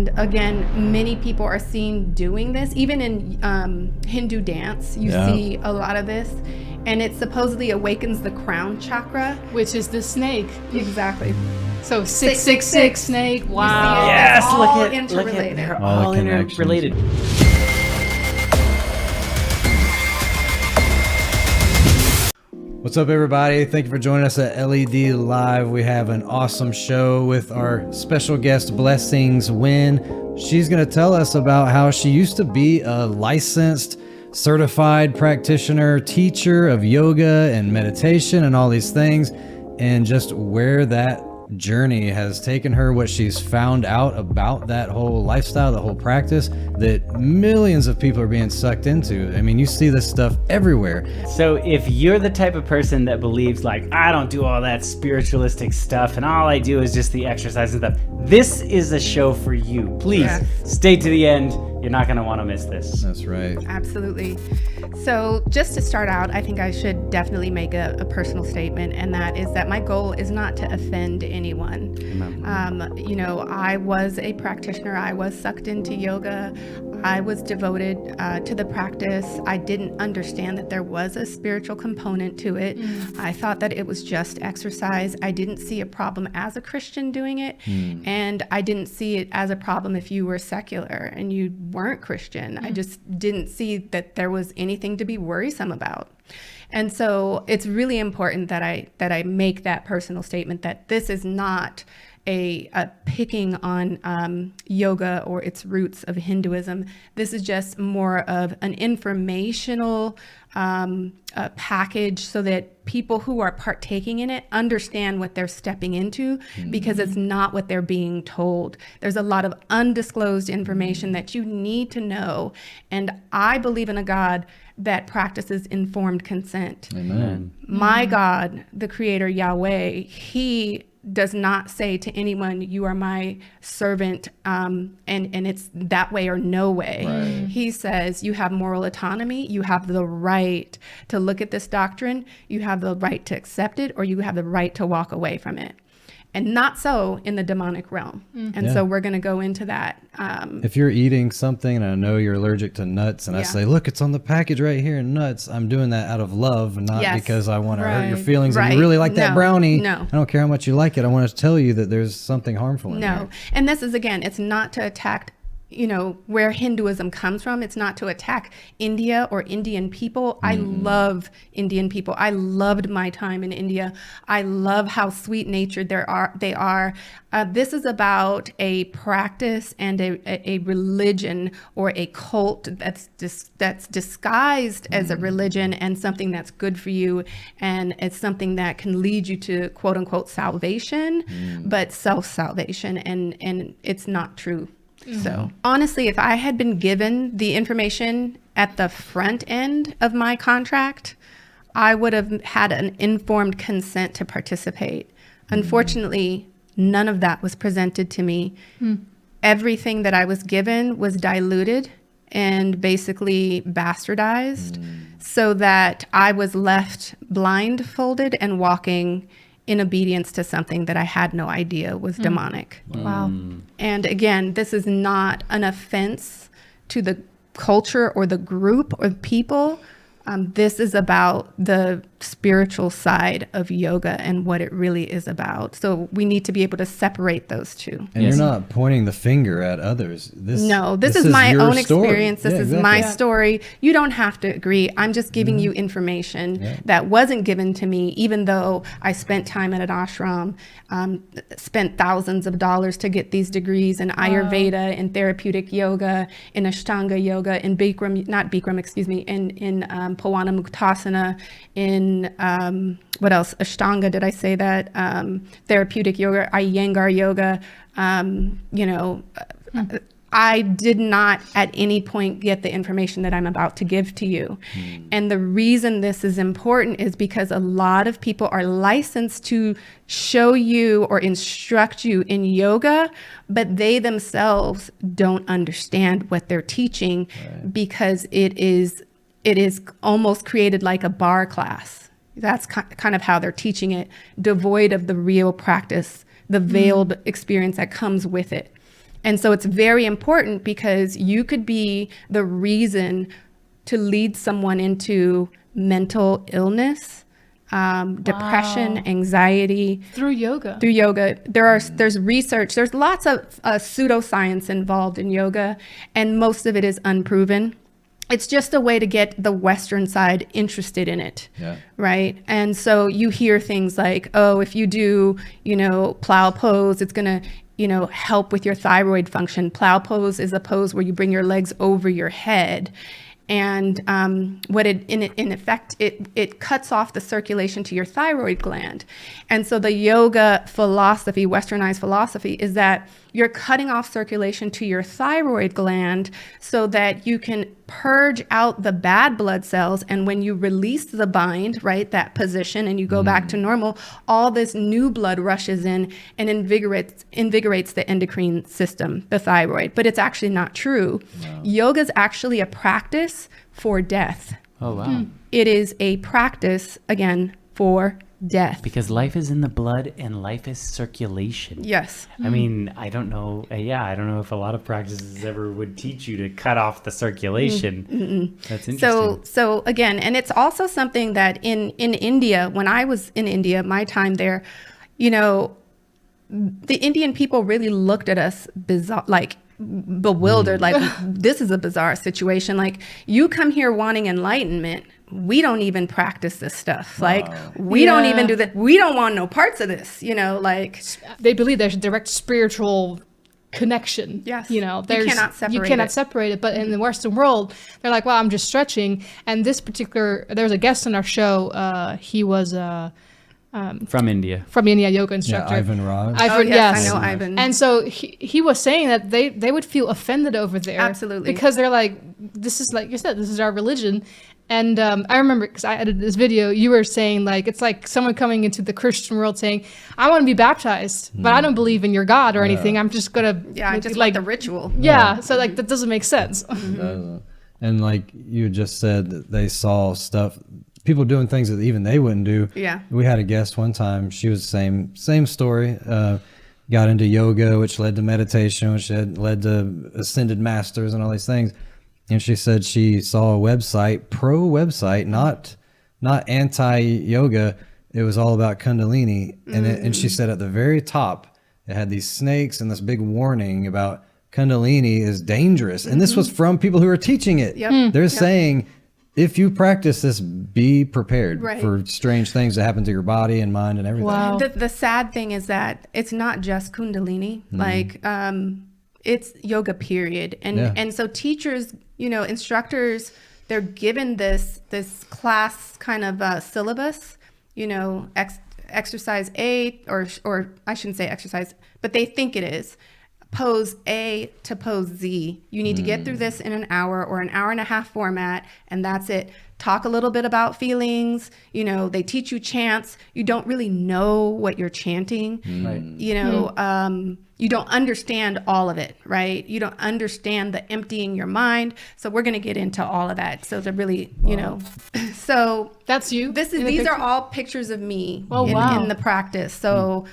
And again, many people are seen doing this. Even in Hindu dance, you see a lot of this. And it supposedly awakens the crown chakra, which is the snake. Exactly. So 666 snake. Wow. Yes, all look at interrelated. they're All all the connections. interrelated. What's up, everybody? Thank you for joining us at LED Live. We have an awesome show with our special guest, Blessings Wynn. She's going to tell us about how she used to be a licensed, certified practitioner, teacher of yoga and meditation and all these things, and just where that journey has taken her, what she's found out about that whole lifestyle, the whole practice that millions of people are being sucked into. I mean, you see this stuff everywhere. So if you're the type of person that believes like, I don't do all that spiritualistic stuff and all I do is just the exercise and stuff, this is a show for you. Please stay to the end. You're not going to want to miss this. That's right. Absolutely. So just to start out, I think I should definitely make a personal statement, and that is that my goal is not to offend anyone. I was a practitioner. I was sucked into yoga. I was devoted to the practice. I didn't understand that there was a spiritual component to it. I thought that it was just exercise. I didn't see a problem as a Christian doing it, and I didn't see it as a problem if you were secular and you weren't Christian. I just didn't see that there was anything to be worrisome about. And so it's really important that I make that personal statement that this is not a picking on yoga or its roots of Hinduism. This is just more of an informational package so that people who are partaking in it understand what they're stepping into, because it's not what they're being told. There's a lot of undisclosed information that you need to know. And I believe in a God that practices informed consent. Amen. My God, the Creator Yahweh, He does not say to anyone, you are my servant, and it's that way or no way. Right. He says you have moral autonomy, you have the right to look at this doctrine, you have the right to accept it, or you have the right to walk away from it. And not so in the demonic realm. And so we're going to go into that. If you're eating something and I know you're allergic to nuts and I say, look, it's on the package right here, nuts, I'm doing that out of love, not because I want to hurt your feelings. And you really like that brownie. No. I don't care how much you like it. I want to tell you that there's something harmful in there. No. And this is, again, it's not to attack where Hinduism comes from. It's not to attack India or Indian people. I love Indian people. I loved my time in India. I love how sweet-natured they are. This is about a practice and a religion or a cult that's disguised as a religion and something that's good for you, and it's something that can lead you to quote-unquote salvation, but self-salvation, and it's not true. So honestly, if I had been given the information at the front end of my contract, I would have had an informed consent to participate. Unfortunately, none of that was presented to me. Everything that I was given was diluted and basically bastardized so that I was left blindfolded and walking in obedience to something that I had no idea was demonic. Wow. And again, this is not an offense to the culture or the group or people. This is about the spiritual side of yoga and what it really is about. So we need to be able to separate those two. And you're not pointing the finger at others. This is my your own story. experience. This is my story. You don't have to agree. I'm just giving you information that wasn't given to me, even though I spent time at an ashram, spent thousands of dollars to get these degrees in Ayurveda, in therapeutic yoga, in Ashtanga yoga, in in Pawana Muktasana, in what else? Ashtanga, did I say that? Therapeutic yoga, Iyengar yoga. I did not at any point get the information that I'm about to give to you. And the reason this is important is because a lot of people are licensed to show you or instruct you in yoga, but they themselves don't understand what they're teaching because it is almost created like a bar class. That's kind of how they're teaching it, devoid of the real practice, the veiled experience that comes with it. And so it's very important because you could be the reason to lead someone into mental illness, depression, anxiety. Through yoga. There's research. There's lots of pseudoscience involved in yoga, and most of it is unproven. It's just a way to get the Western side interested in it, right? And so you hear things like, oh, if you do, plow pose, it's going to, help with your thyroid function. Plow pose is a pose where you bring your legs over your head. And in effect, it cuts off the circulation to your thyroid gland. And so the yoga philosophy, Westernized philosophy, is that you're cutting off circulation to your thyroid gland so that you can purge out the bad blood cells. And when you release the bind, right, that position, and you go back to normal, all this new blood rushes in and invigorates the endocrine system, the thyroid. But it's actually not true. Wow. Yoga is actually a practice for death. Oh, wow. It is a practice, again, for death. Because life is in the blood and life is circulation. Yes. I mean, I don't know. I don't know if a lot of practices ever would teach you to cut off the circulation. That's interesting. So again, and it's also something that in India, when I was in India, my time there, the Indian people really looked at us bizarre, like bewildered, like this is a bizarre situation. Like, you come here wanting enlightenment. We don't even practice this stuff. Like, we don't even do that. We don't want no parts of this, like. They believe there's a direct spiritual connection. Yes. You cannot separate it. But in the Western world, they're like, well, I'm just stretching. And there was a guest on our show. He was from India, yoga instructor. Yeah, Ivan Raj. Ivan, yes. I know Ivan. And so he was saying that they would feel offended over there. Absolutely. Because they're like, this is, like you said, this is our religion. And I remember, because I edited this video, you were saying, like, it's like someone coming into the Christian world saying, I want to be baptized, but I don't believe in your God or anything. I'm just going to... I just like the ritual. Yeah, so, like, that doesn't make sense. And like you just said, that they saw stuff, people doing things that even they wouldn't do. Yeah. We had a guest one time, she was the same story, got into yoga, which led to meditation, which led to ascended masters and all these things. And she said she saw a website, pro website, not anti-yoga. It was all about Kundalini. And she said at the very top, it had these snakes and this big warning about Kundalini is dangerous. And this was from people who are teaching it. Yep. They're saying, if you practice this, be prepared for strange things that happen to your body and mind and everything. Wow. The sad thing is that it's not just Kundalini. Like, it's yoga, period. And so teachers, instructors, they're given this class kind of syllabus, exercise A, or I shouldn't say exercise, but they think it is. Pose A to pose Z. You need to get through this in an hour or an hour and a half format, and that's it. Talk a little bit about feelings. They teach you chants. You don't really know what you're chanting. Right. You don't understand all of it, right? You don't understand the emptying your mind. So we're going to get into all of that. So to really, so that's you. These are all pictures of me in the practice. So.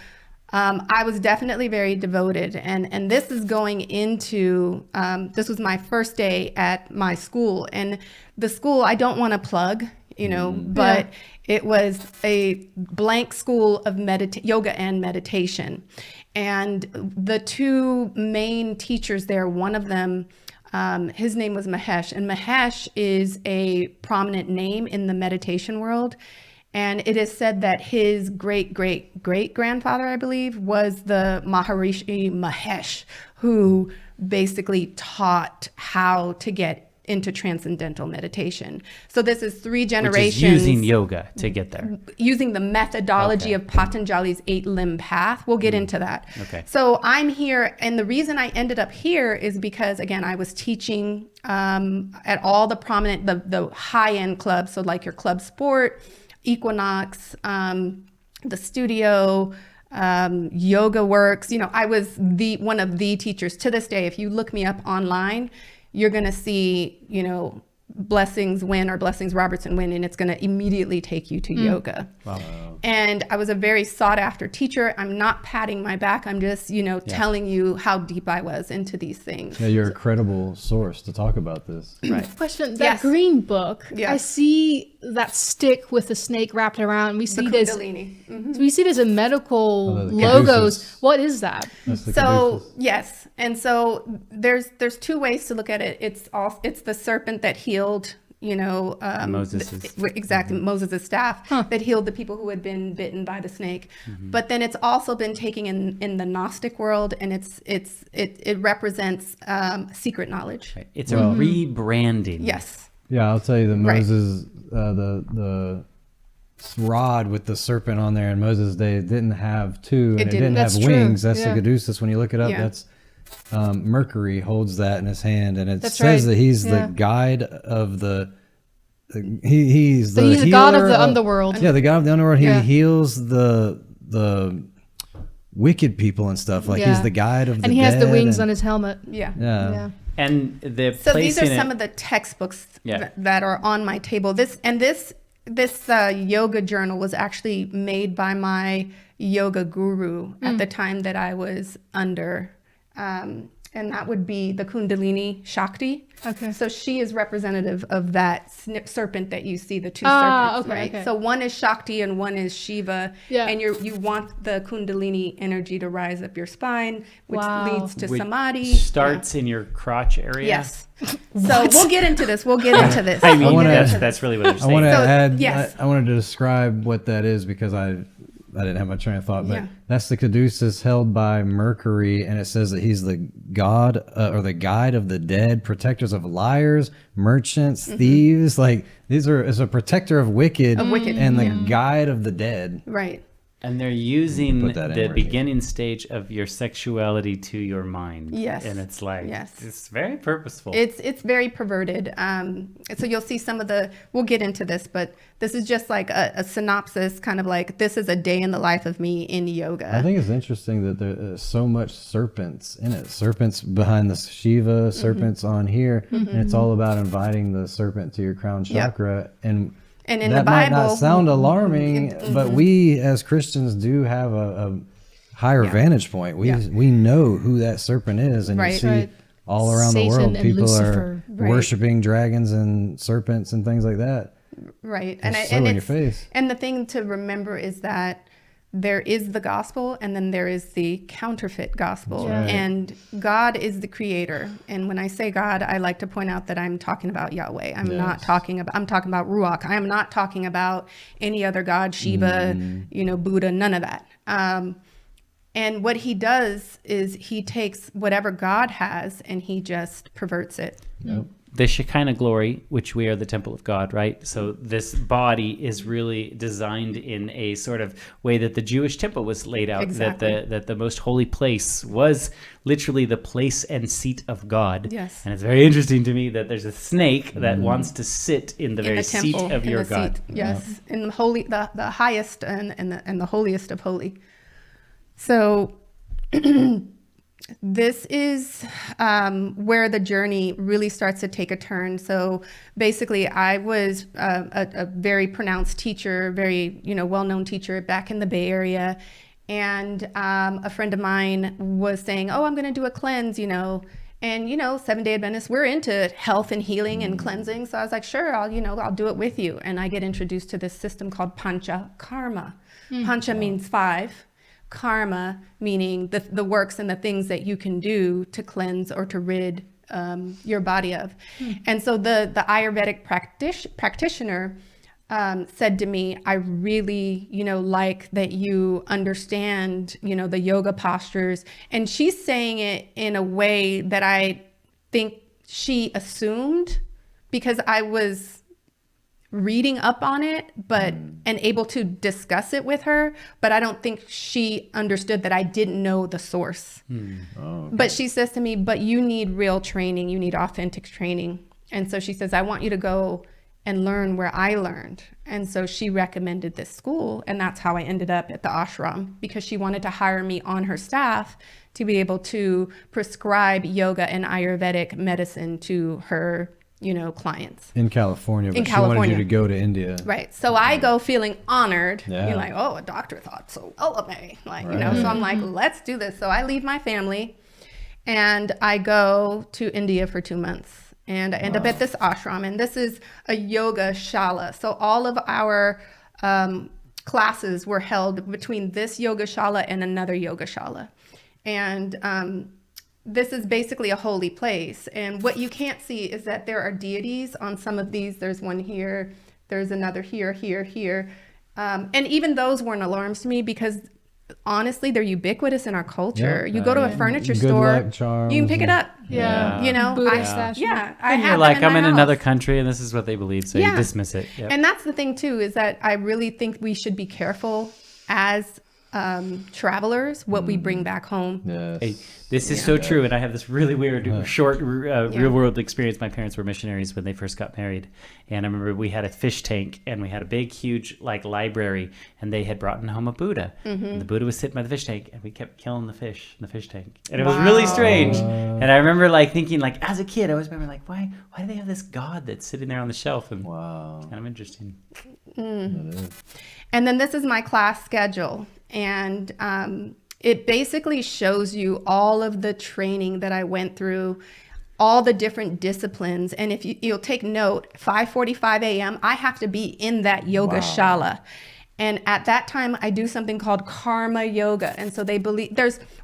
I was definitely very devoted, and this is going into, this was my first day at my school, and the school I don't want to plug, but it was a blank school of yoga and meditation. And the two main teachers there, one of them, his name was Mahesh, and Mahesh is a prominent name in the meditation world. And it is said that his great-great-great-grandfather, I believe, was the Maharishi Mahesh, who basically taught how to get into transcendental meditation. So this is 3 generations. Which is using yoga to get there. Using the methodology of Patanjali's 8-limb path. We'll get into that. Okay. So I'm here, and the reason I ended up here is because, again, I was teaching at all the prominent, the high-end clubs, so like your Club Sport, Equinox, the Studio, Yoga Works. I was one of the teachers to this day. If you look me up online, you're going to see, Blessings Win or Blessings Robertson Win, and it's going to immediately take you to yoga. Wow. And I was a very sought after teacher. I'm not patting my back. I'm just, telling you how deep I was into these things. Yeah, you're a credible source to talk about this. Right. Question, that Yes. green book, Yeah. I see that stick with the snake wrapped around. We The see this. Kundalini. We see this in medical Oh, the logos. caduceus. What is that? That's the So caduceus. yes, and so there's two ways to look at it. It's the serpent that healed, Moses's. exactly Moses' staff that healed the people who had been bitten by the snake. But then it's also been taken in the Gnostic world, and it represents secret knowledge. It's a rebranding. Yes. Yeah, I'll tell you that Right. Moses, the rod with the serpent on there in Moses' day, it didn't have two, and it didn't have That's true. wings. That's Yeah. the caduceus. When you look it up, Yeah. that's Mercury holds that in his hand, and it That's says right. that he's Yeah. the guide of he's So the he's the god of healer the underworld. Yeah, the god of the underworld. He Yeah. heals the wicked people and stuff. Like he's Yeah. the guide of the And he has the dead wings and- on his helmet. Yeah. Yeah. And the So place these are in some it, of the textbooks Yeah. that are on my table. This yoga journal was actually made by my yoga guru at the time that I was under, and that would be the Kundalini Shakti. Okay. So she is representative of that serpent that you see, the two Ah, serpents, okay, right? okay. So one is Shakti and one is Shiva, Yeah. and you want the Kundalini energy to rise up your spine, which Wow. leads to which samadhi. starts in your crotch area. Yes. So we'll get into this. We'll get into this. I mean, wanna- that's really what they're I saying. want to So, add. yes. I wanted to describe what that is because I didn't have my train of thought, but Yeah. that's the caduceus held by Mercury, and it says that he's the god or the guide of the dead, protectors of liars, merchants, thieves. Like is a protector of wicked, and the guide of the dead. Right. And they're using Put that in the right beginning stage of your sexuality to your mind. Yes. And it's like, Yes. it's very purposeful. It's very perverted. So you'll see some of we'll get into this, but this is just like a synopsis, kind of like, this is a day in the life of me in yoga. I think it's interesting that there's so much serpents in it. Serpents behind the Shiva, serpents on here, and it's all about inviting the serpent to your crown chakra. And in that the might Bible, not sound alarming, but we as Christians do have a higher vantage point. We know who that serpent is, and Right. you see Right. all around Satan the world and people Lucifer. are Right. worshiping dragons and serpents and things like that. right. It's so in your face. And the thing to remember is that there is the gospel, and then there is the counterfeit gospel. That's right. And God is the creator. And when I say God, I like to point out that I'm talking about Yahweh. I'm Yes. talking about Ruach. I am not talking about any other God, Shiva, Buddha, none of that. And what he does is he takes whatever God has and he just perverts it. Yep. The Shekinah glory, which we are the temple of God, right? So this body is really designed in a sort of way that the Jewish temple was laid out, Exactly. that the most holy place was literally the place and seat of God. Yes. And it's very interesting to me that there's a snake that wants to sit in the In very the seat temple, of in your the God. seat. Yes, in the holy, the highest and the holiest of holy. So this is where the journey really starts to take a turn. So basically, I was a very pronounced teacher, very well-known teacher back in the Bay Area, and a friend of mine was saying, "Oh, I'm going to do a cleanse," And Seventh-day Adventists, we're into health and healing and cleansing. So I was like, sure, I'll do it with you. And I get introduced to this system called Pancha Karma. Pancha means 5. Karma meaning the works and the things that you can do to cleanse or to rid your body of. And so the Ayurvedic practitioner said to me, I really, like that you understand, the yoga postures. And she's saying it in a way that I think she assumed because I was reading up on it, and able to discuss it with her. But I don't think she understood that I didn't know the source. But she says to me, but you need real training. You need authentic training. And so she says, I want you to go and learn where I learned. And so she recommended this school, and that's how I ended up at the ashram, because she wanted to hire me on her staff to be able to prescribe yoga and Ayurvedic medicine to her clients. In California, but In she wanted you California. to go to India. Right. So I go feeling honored. Yeah. You're like, oh, a doctor thought so well of me. Like, Right. so I'm like, let's do this. So I leave my family and I go to India for 2 months. And I end up at this ashram. And this is a yoga shala. So all of our classes were held between this yoga shala and another yoga shala. And this is basically a holy place. And what you can't see is that there are deities on some of these. There's one here, there's another here, here, here. And even those weren't alarms to me because honestly, they're ubiquitous in our culture. Yeah. You go to a furniture Good store, luck charms you can pick it up. Yeah. I Buddha statue. I And have you're them like, in I'm my in house. another country and this is what they believe, so you Yeah. dismiss it. Yep. And that's the thing too, is that I really think we should be careful as travelers what we bring back home. Yes. Hey, this is so true, and I have this really weird, short, real-world experience. My parents were missionaries when they first got married, and I remember we had a fish tank, and we had a big, huge, library, and they had brought in home a Buddha. And the Buddha was sitting by the fish tank, and we kept killing the fish in the fish tank, and it was really strange. And I remember thinking, as a kid, I always remember why do they have this God that's sitting there on the shelf? And Wow. kind of interesting. That is. And then this is my class schedule. And it basically shows you all of the training that I went through, all the different disciplines. And if you'll take note, 5:45 a.m., I have to be in that yoga shala. And at that time, I do something called karma yoga. And so they believe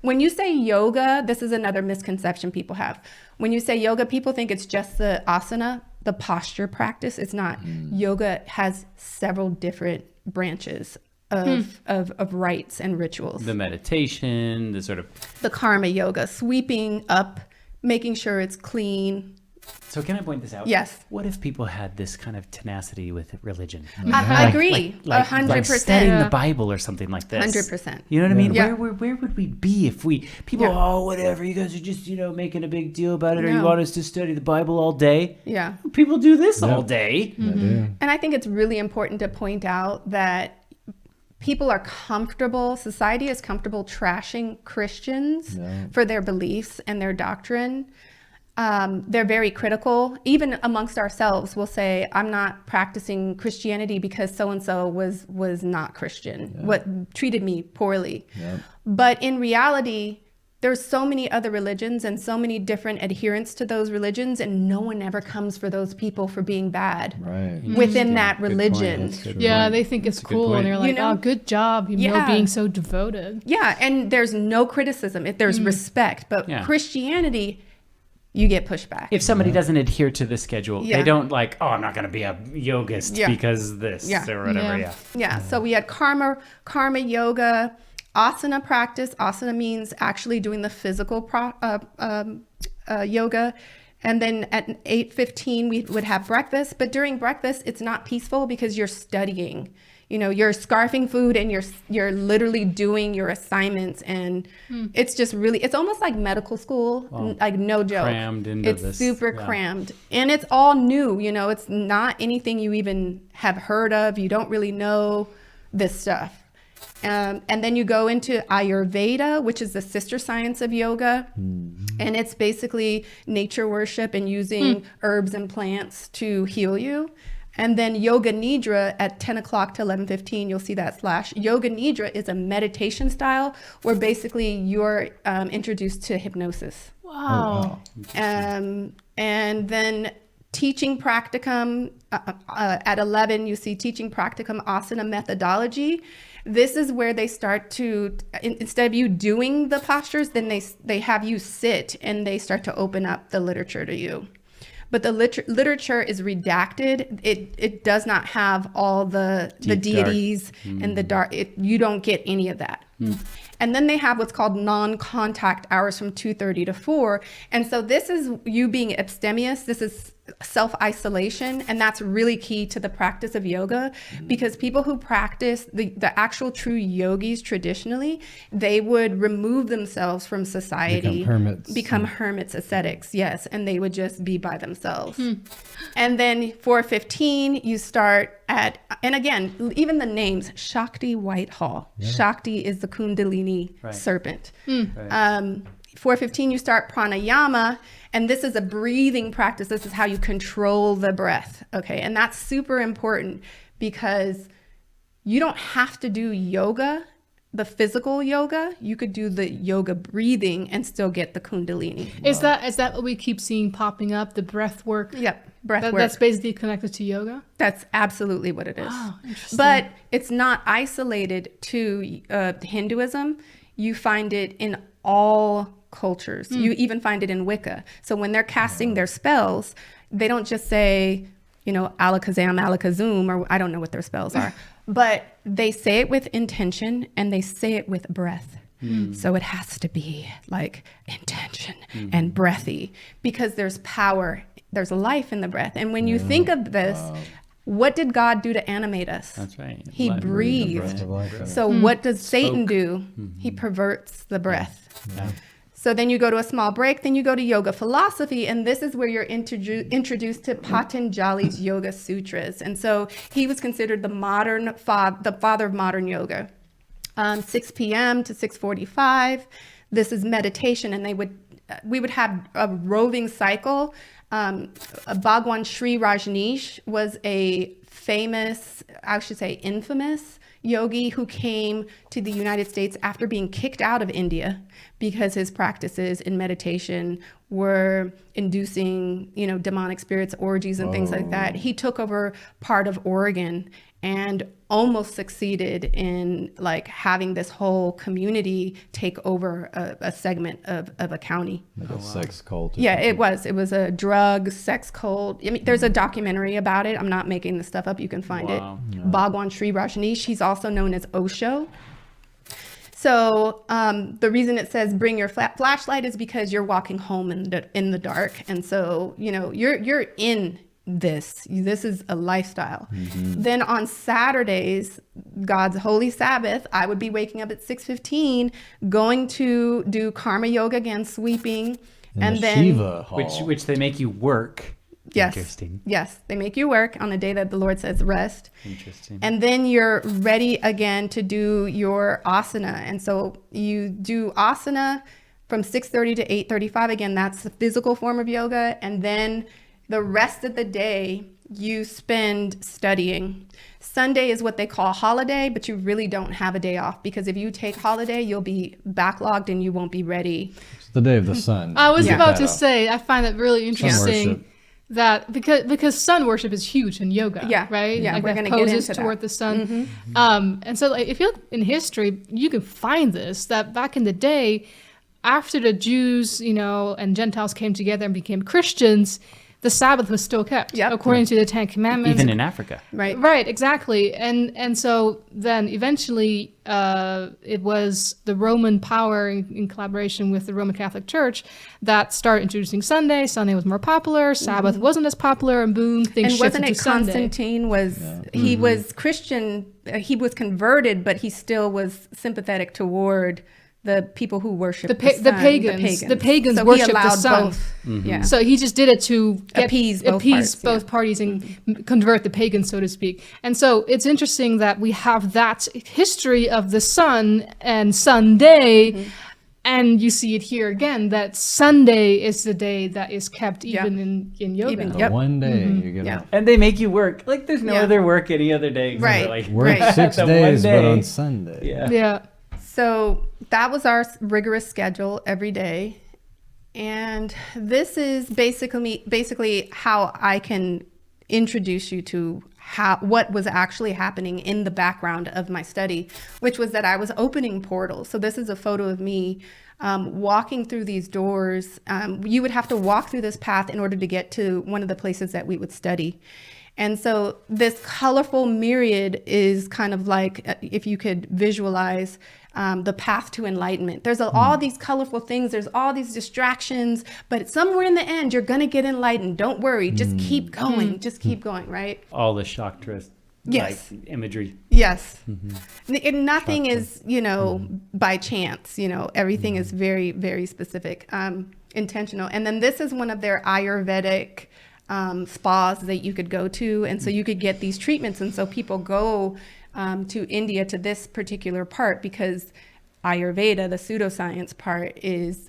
when you say yoga, this is another misconception people have. When you say yoga, people think it's just the asana, the posture practice. It's not. Yoga has several different branches of rites and rituals. The meditation, the sort of... The karma yoga, sweeping up, making sure it's clean. So can I point this out? Yes. What if people had this kind of tenacity with religion? I agree, 100%. Like studying the Bible or something like this. 100%. You know what I mean? Yeah. Where would we be if people, whatever, you guys are just, making a big deal about it, or you No. want us to study the Bible all day? Yeah. People do this all day. And I think it's really important to point out that people are comfortable, society is comfortable trashing Christians for their beliefs and their doctrine. They're very critical. Even amongst ourselves, we'll say, I'm not practicing Christianity because so-and-so was not Christian, what treated me poorly. But in reality, there's so many other religions and so many different adherents to those religions, and no one ever comes for those people for being bad within that religion. Yeah, they think it's cool, and they're like, "Oh, good job, being so devoted." Yeah, and there's no criticism. There's respect, but Christianity, you get pushback. If somebody doesn't adhere to the schedule, Yeah. they don't I'm not going to be a yogist because this or whatever. Yeah, so we had karma yoga, asana practice. Asana means actually doing the physical yoga. And then at 8:15, we would have breakfast. But during breakfast, it's not peaceful because you're studying. You're scarfing food and you're literally doing your assignments. And it's just it's almost like medical school, like no joke. Crammed into it's this. super crammed. And it's all new, it's not anything you even have heard of. You don't really know this stuff. And then you go into Ayurveda, which is the sister science of yoga. And it's basically nature worship and using herbs and plants to heal you. And then Yoga Nidra at 10 o'clock to 11:15, you'll see that slash. Yoga Nidra is a meditation style where basically you're introduced to hypnosis. Wow. And then teaching practicum at 11, you see teaching practicum asana methodology. This is where they start to, instead of you doing the postures, then they have you sit and they start to open up the literature to you. But the literature is redacted. It does not have all the deities and the dark. You don't get any of that. And then they have what's called non-contact hours from 2:30 to 4. And so this is you being abstemious. This is self-isolation. And that's really key to the practice of yoga, because people who practice, the actual true yogis traditionally, they would remove themselves from society. Become hermits, ascetics, yes. And they would just be by themselves. And then 4:15, you start at, and again, even the names, Shakti Whitehall. Shakti is the Kundalini serpent. 4:15, you start pranayama, and this is a breathing practice. This is how you control the breath, okay? And that's super important because you don't have to do yoga, the physical yoga. You could do the yoga breathing and still get the kundalini. Is that what we keep seeing popping up, the breath work? Yep, breath work. That's basically connected to yoga? That's absolutely what it is. Oh, interesting. But it's not isolated to Hinduism. You find it in all cultures. You even find it in Wicca. So when they're casting their spells, they don't just say, alakazam, alakazum, or I don't know what their spells are, but they say it with intention and they say it with breath. So it has to be like intention and breathy because there's power, there's life in the breath. And when you think of this, what did God do to animate us? That's right. He breathed. Life. So what does Satan do? He perverts the breath. Yeah. So then you go to a small break, then you go to yoga philosophy, and this is where you're introduced to Patanjali's Yoga Sutras. And so he was considered the father of modern yoga. 6 p.m. to 6:45. This is meditation, and we would have a roving cycle. Bhagwan Sri Rajneesh was a infamous yogi who came to the United States after being kicked out of India because his practices in meditation were inducing, demonic spirits, orgies, and things like that. He took over part of Oregon and almost succeeded in having this whole community take over a segment of a county. Like a sex cult. Yeah, it was a drug sex cult. I mean, there's a documentary about it. I'm not making this stuff up. You can find it. Bhagwan Sri Rajneesh. He's also known as Osho. So the reason it says bring your flashlight is because you're walking home in the dark, and so you're in this is a lifestyle. Then on Saturdays, God's holy Sabbath, I would be waking up at 6:15, going to do karma yoga again, sweeping, and the then Shiva Hall. Which they make you work. yes, Interesting. yes, they make you work on a day that the Lord says rest. Interesting. And then you're ready again to do your asana. And so you do asana from 6:30 to 8:35. Again, that's the physical form of yoga. And then the rest of the day you spend studying. Sunday is what they call holiday, but you really don't have a day off because if you take holiday, you'll be backlogged and you won't be ready. It's the day of the sun. I was Yeah. about to say, I find that really interesting. worship. That because sun worship is huge in yoga, Yeah, right? yeah, Like we're that gonna get poses into that. toward the sun. And so if you look in history, you can find this, that back in the day, after the Jews, and Gentiles came together and became Christians, the Sabbath was still kept, Yep. according to the Ten Commandments. Even in Africa. Right. Right, exactly. And so then eventually it was the Roman power in collaboration with the Roman Catholic Church that started introducing Sunday. Sunday was more popular. Sabbath wasn't as popular, and boom, things And shifted wasn't to it Sunday. Constantine he was Christian, he was converted, but he still was sympathetic toward the people who worship The pagans. The pagans so worship he the allowed sun. both. Yeah. So he just did it to Appease both parties, and convert the pagans, so to speak. And so it's interesting that we have that history of the sun and Sunday, and you see it here again, that Sunday is the day that is kept even in yoga. Even- The Yep. one day you get Yeah. off. And they make you work. Like there's no Yeah. other work any other day. except Right. for, Like, Work Right. 6 The one days, but day. on Sunday. Yeah. Yeah. So that was our rigorous schedule every day. And this is basically how I can introduce you to what was actually happening in the background of my study, which was that I was opening portals. So this is a photo of me walking through these doors. You would have to walk through this path in order to get to one of the places that we would study. And so this colorful myriad is kind of like, if you could visualize the path to enlightenment. There's all these colorful things. There's all these distractions, but somewhere in the end, you're going to get enlightened. Don't worry. Just keep going. Just keep going, right? All the chakras. Yes. Like, imagery. Yes. And nothing is, by chance, everything is very, very specific, intentional. And then this is one of their Ayurvedic spas that you could go to. And so you could get these treatments. And so people go to India, to this particular part, because Ayurveda, the pseudoscience part, is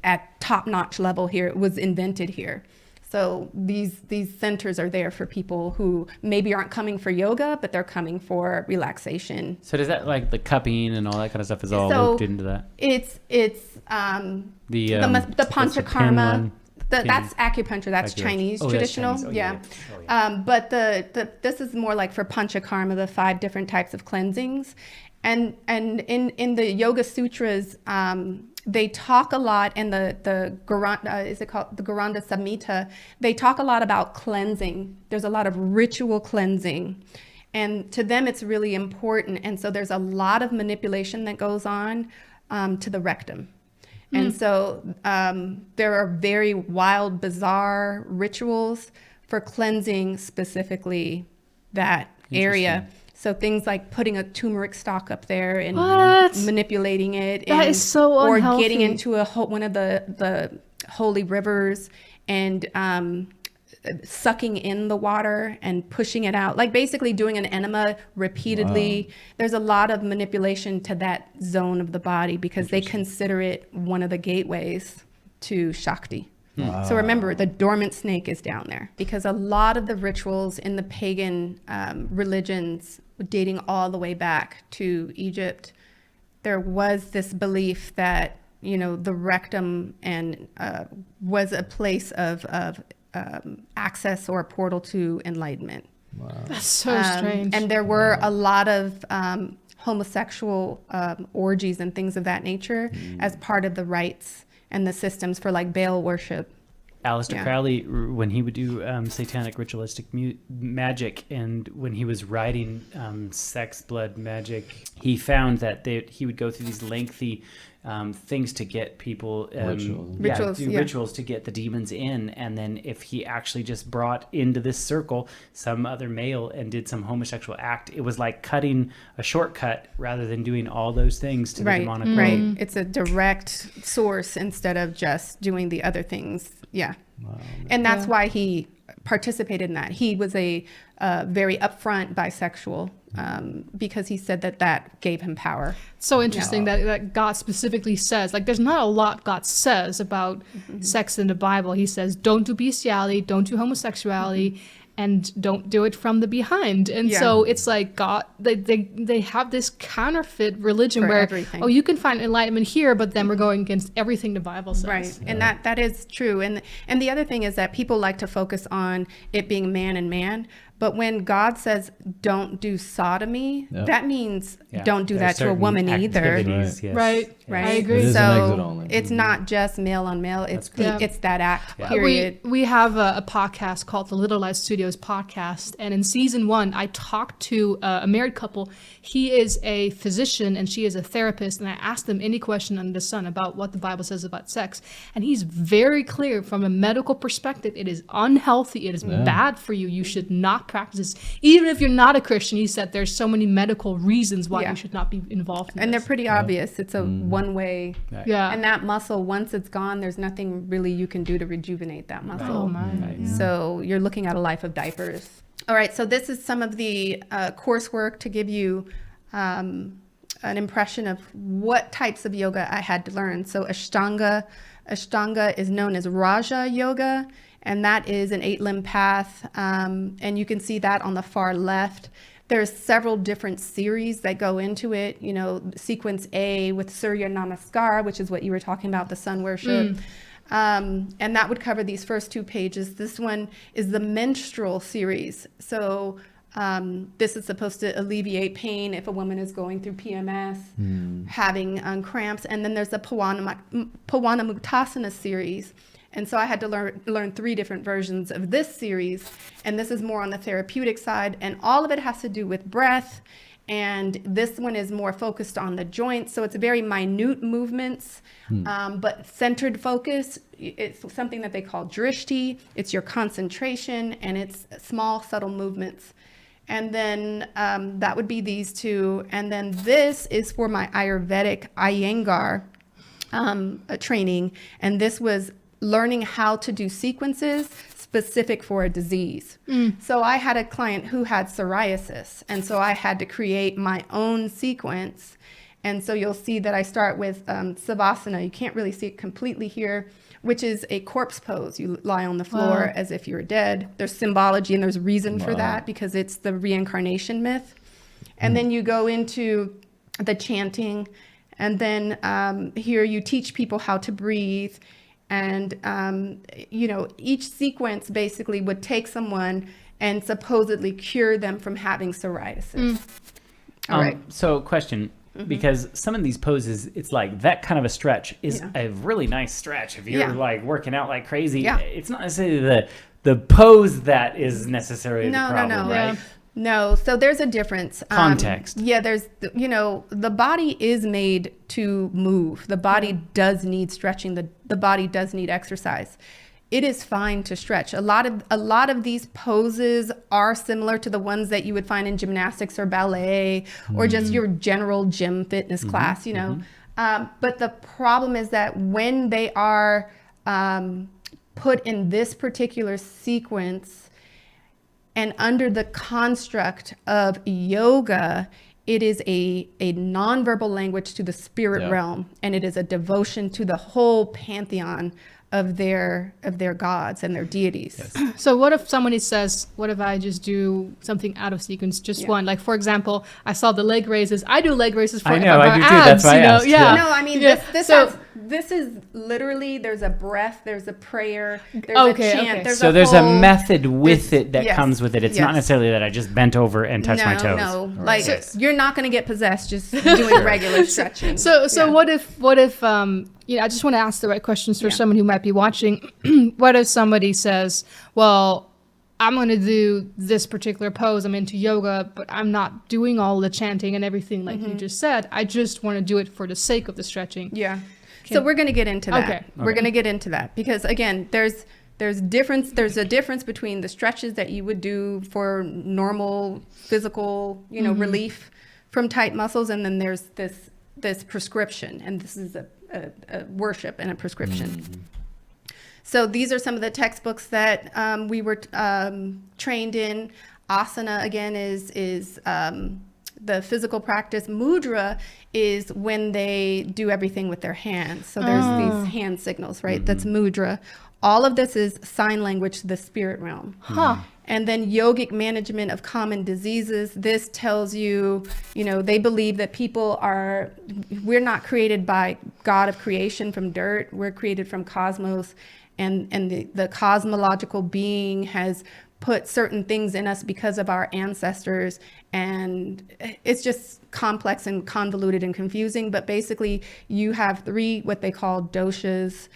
at top-notch level here. It was invented here. So these centers are there for people who maybe aren't coming for yoga, but they're coming for relaxation. So does that, like the cupping and all that kind of stuff, is all So looped into that? It's the what's the panchakarma. pen one? That's acupuncture. That's Acupuncture. Chinese, Oh, that's traditional. Chinese. Oh, yeah. yeah. But this is more like for panchakarma, the 5 different types of cleansings, and in the Yoga Sutras, they talk a lot, in the is it called the Garanda Samhita? They talk a lot about cleansing. There's a lot of ritual cleansing, and to them it's really important. And so there's a lot of manipulation that goes on to the rectum. And so there are very wild, bizarre rituals for cleansing specifically that area. So things like putting a turmeric stalk up there and manipulating it. That is so unhealthy. Or getting into one of the holy rivers and sucking in the water and pushing it out. Like basically doing an enema repeatedly. Wow. There's a lot of manipulation to that zone of the body because they consider it one of the gateways to Shakti. Wow. So remember, the dormant snake is down there because a lot of the rituals in the pagan religions, dating all the way back to Egypt, there was this belief that, the rectum and was a place of access or a portal to enlightenment. Wow. That's so strange. And there were a lot of homosexual orgies and things of that nature as part of the rites and the systems for like Baal worship. Aleister Crowley, when he would do satanic ritualistic magic, and when he was writing sex, blood, magic, he found that he would go through these lengthy things to get people rituals to get the demons in, and then if he actually just brought into this circle some other male and did some homosexual act, it was like cutting a shortcut rather than doing all those things to the demonic world. Right. It's a direct source instead of just doing the other things. Yeah. Wow. And that's why he participated in that. He was a very upfront bisexual because he said that gave him power. So interesting that God specifically says, like, there's not a lot God says about sex in the Bible. He says, don't do bestiality, don't do homosexuality, and don't do it from the behind. And so it's like God, they have this counterfeit religion for where, everything. You can find enlightenment here, but then we're going against everything the Bible says. Right. And that is true. And the other thing is that people like to focus on it being man and man. But when God says don't do sodomy, that means don't do that to a woman either. Right. I agree. It is an exit So only. it's not just male on male. It's that act, period. We have a podcast called the Little Light Studios podcast. And in season 1, I talked to a married couple. He is a physician and she is a therapist. And I asked them any question under the sun about what the Bible says about sex. And he's very clear from a medical perspective. It is unhealthy. It is bad for you. You should not practice this. Even if you're not a Christian, he said there's so many medical reasons why you should not be involved in and this. They're pretty obvious. It's a one-way. Yeah. And that muscle, once it's gone, there's nothing really you can do to rejuvenate that muscle. Oh my. So you're looking at a life of diapers. All right, so this is some of the coursework to give you an impression of what types of yoga I had to learn. So Ashtanga is known as Raja Yoga, and that is an 8-limb path. And you can see that on the far left. There's several different series that go into it. Sequence A with Surya Namaskar, which is what you were talking about, the sun worship. And that would cover these first 2 pages. This one is the menstrual series. So this is supposed to alleviate pain if a woman is going through PMS, having cramps. And then there's the Pawana Muktasana series. And so I had to learn 3 different versions of this series. And this is more on the therapeutic side. And all of it has to do with breath. And this one is more focused on the joints. So it's very minute movements, but centered focus. It's something that they call drishti. It's your concentration, and it's small, subtle movements. And then that would be these 2. And then this is for my Ayurvedic Iyengar training. And this was learning how to do sequences specific for a disease. So I had a client who had psoriasis, and so I had to create my own sequence. And so you'll see that I start with Savasana. You can't really see it completely here, which is a corpse pose. You lie on the floor as if you're dead. There's symbology and there's reason for that because it's the reincarnation myth. And then you go into the chanting, and then here you teach people how to breathe. And, each sequence basically would take someone and supposedly cure them from having psoriasis. All right. So question, because some of these poses, it's like that kind of a stretch is a really nice stretch. If you're like working out like crazy, it's not necessarily the pose that is necessarily the problem, right? No, so there's a difference. Context. There's, the body is made to move. The body does need stretching. The body does need exercise. It is fine to stretch. A lot of these poses are similar to the ones that you would find in gymnastics or ballet or just your general gym fitness class, But the problem is that when they are put in this particular sequence, and under the construct of yoga, it is a nonverbal language to the spirit realm, and it is a devotion to the whole pantheon of their gods and their deities. Yes. So what if somebody says, what if I just do something out of sequence, just one? Like, for example, I saw the leg raises. I do leg raises for I know, I do too. abs, That's why I asked. No, I mean, this is literally, there's a breath, there's a prayer, there's a chant. There's a method with it that comes with it. It's not necessarily that I just bent over and touched my toes. No, like you're not going to get possessed just doing regular stretching. So what if I just want to ask the right questions for someone who might be watching. What if somebody says, well, I'm going to do this particular pose. I'm into yoga, but I'm not doing all the chanting and everything like you just said. I just want to do it for the sake of the stretching. Yeah. So we're going to get into that. We're going to get into that because, again, there's a difference between the stretches that you would do for normal physical, relief from tight muscles, and then there's this prescription, and this is a worship and a prescription. So these are some of the textbooks that we were trained in. Asana, again, is the physical practice. Mudra is when they do everything with their hands. So there's these hand signals, right? That's mudra. All of this is sign language to the spirit realm. And then yogic management of common diseases. This tells you, they believe that we're not created by God of creation from dirt. We're created from cosmos. And the cosmological being has put certain things in us because of our ancestors. And it's just complex and convoluted and confusing. But basically, you have 3, what they call doshas,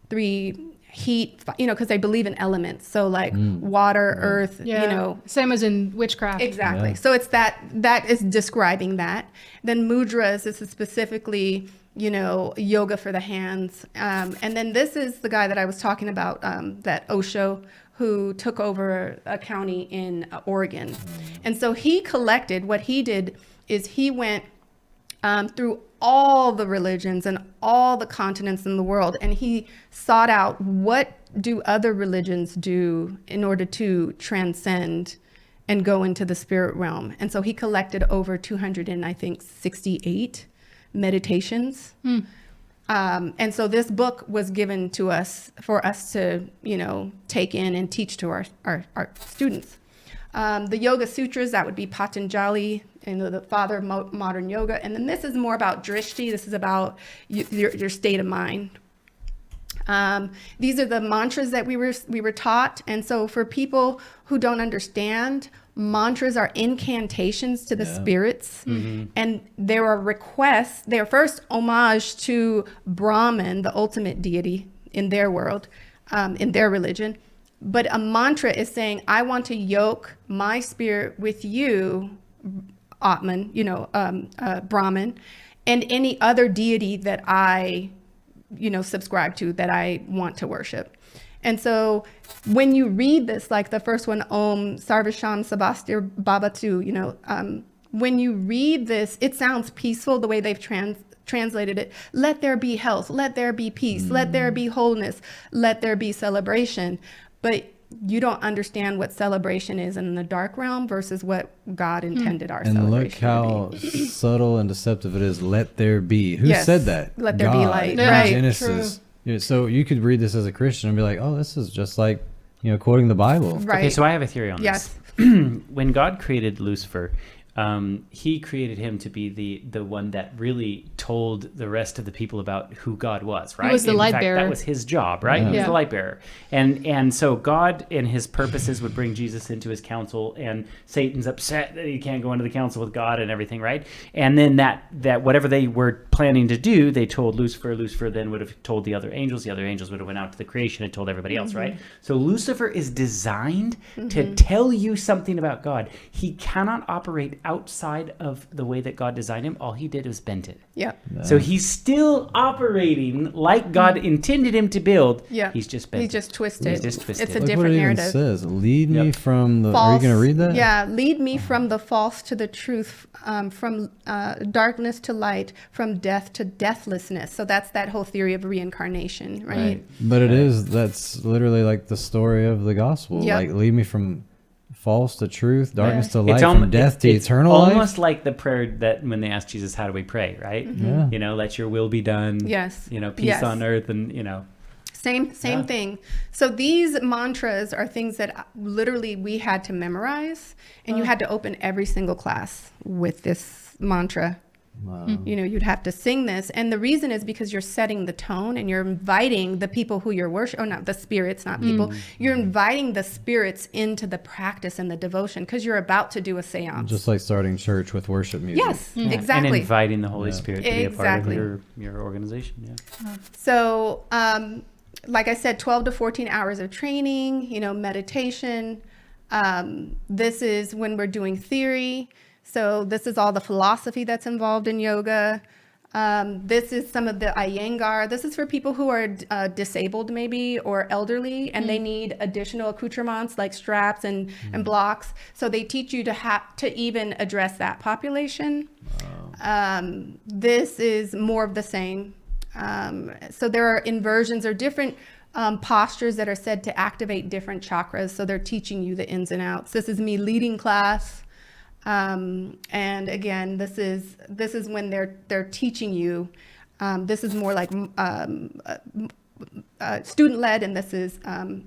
3 heat, because they believe in elements. So like water, earth, Same as in witchcraft. Exactly. Yeah. So it's that is describing that. Then mudras, this is specifically, yoga for the hands. And then this is the guy that I was talking about, that Osho, who took over a county in Oregon. And so he collected, what he did is he went through all the religions and all the continents in the world, and he sought out what do other religions do in order to transcend and go into the spirit realm. And so he collected over 268 meditations. And so this book was given to us for us to, take in and teach to our students. The Yoga Sutras, that would be Patanjali, the father of modern yoga. And then this is more about drishti. This is about your state of mind. These are the mantras that we were taught. And so for people who don't understand, mantras are incantations to the spirits. And there are requests. They are first homage to Brahman, the ultimate deity in their world, in their religion. But a mantra is saying, I want to yoke my spirit with you, Atman, Brahman, and any other deity that I, subscribe to, that I want to worship. And so when you read this, like the first one, Om Sarvasham Sabastir Babatu, when you read this, it sounds peaceful the way they've translated it. Let there be health, let there be peace, let there be wholeness, let there be celebration. But you don't understand what celebration is in the dark realm versus what God intended our And celebration look how to be. subtle and deceptive it is. Let there be. Who Yes. said that? Let there be God light. in Right. Genesis. Yeah, so you could read this as a Christian and be like, oh, this is just like, quoting the Bible. Right. Okay, so I have a theory on Yes. this. When God created Lucifer, he created him to be the one that really told the rest of the people about who God was, right? was the In light fact, bearer. That was his job, right? He was Yeah. the light bearer. And so God and his purposes would bring Jesus into his council, and Satan's upset that he can't go into the council with God and everything, right? And then that whatever they were planning to do, they told Lucifer. Lucifer then would have told the other angels would have went out to the creation and told everybody else, right? So Lucifer is designed to tell you something about God. He cannot operate outside of the way that God designed him. All he did was bent it. Yep. So he's still operating like God intended him to build. Yeah. He's just bent. He's just twisted. He's just twisted. It's a Look what different it even narrative. says. Lead me Yep. from the. False. Are you going to read that? Yeah, lead me from the false to the truth, from darkness to light, from death to deathlessness. So that's that whole theory of reincarnation, right? But that's literally like the story of the gospel. Yep. Like, lead me from false to truth, darkness to light, It's from death to it's eternal almost life. like the prayer that when they asked Jesus, how do we pray, right? Yeah. Let your will be done. Yes. Peace Yes. on earth and, Same Yeah. thing. So these mantras are things that literally we had to memorize, and you had to open every single class with this mantra. Wow. You'd have to sing this. And the reason is because you're setting the tone and you're inviting the people who you're worshiping, not the spirits, not people. You're inviting the spirits into the practice and the devotion because you're about to do a seance. Just like starting church with worship music. Yes, and exactly. inviting the Holy Spirit to be a part of Exactly. your organization. Yeah. So, like I said, 12 to 14 hours of training, meditation. This is when we're doing theory. So this is all the philosophy that's involved in yoga. This is some of the Iyengar. This is for people who are disabled maybe or elderly, and they need additional accoutrements like straps and blocks. So they teach you to even address that population. This is more of the same. So there are inversions or different postures that are said to activate different chakras. So they're teaching you the ins and outs. This is me leading class. And again, this is when they're teaching you. This is more like student led, and this is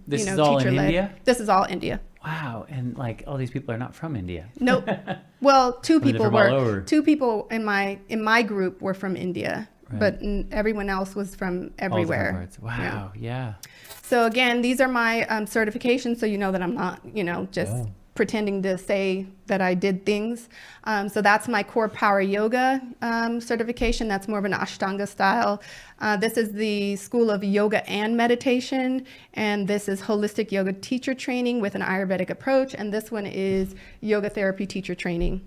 This is all in teacher led. India? This is all India. Wow. And all these people are not from India. Nope. Well, two they're people from all were. over. Two people in my group were from India, but everyone else was from All different everywhere. parts. Wow. Yeah. So again, these are my certifications, so you know that I'm not, just pretending to say that I did things. So that's my core power yoga certification. That's more of an Ashtanga style. This is the School of Yoga and Meditation, and this is holistic yoga teacher training with an Ayurvedic approach, and this one is yoga therapy teacher training.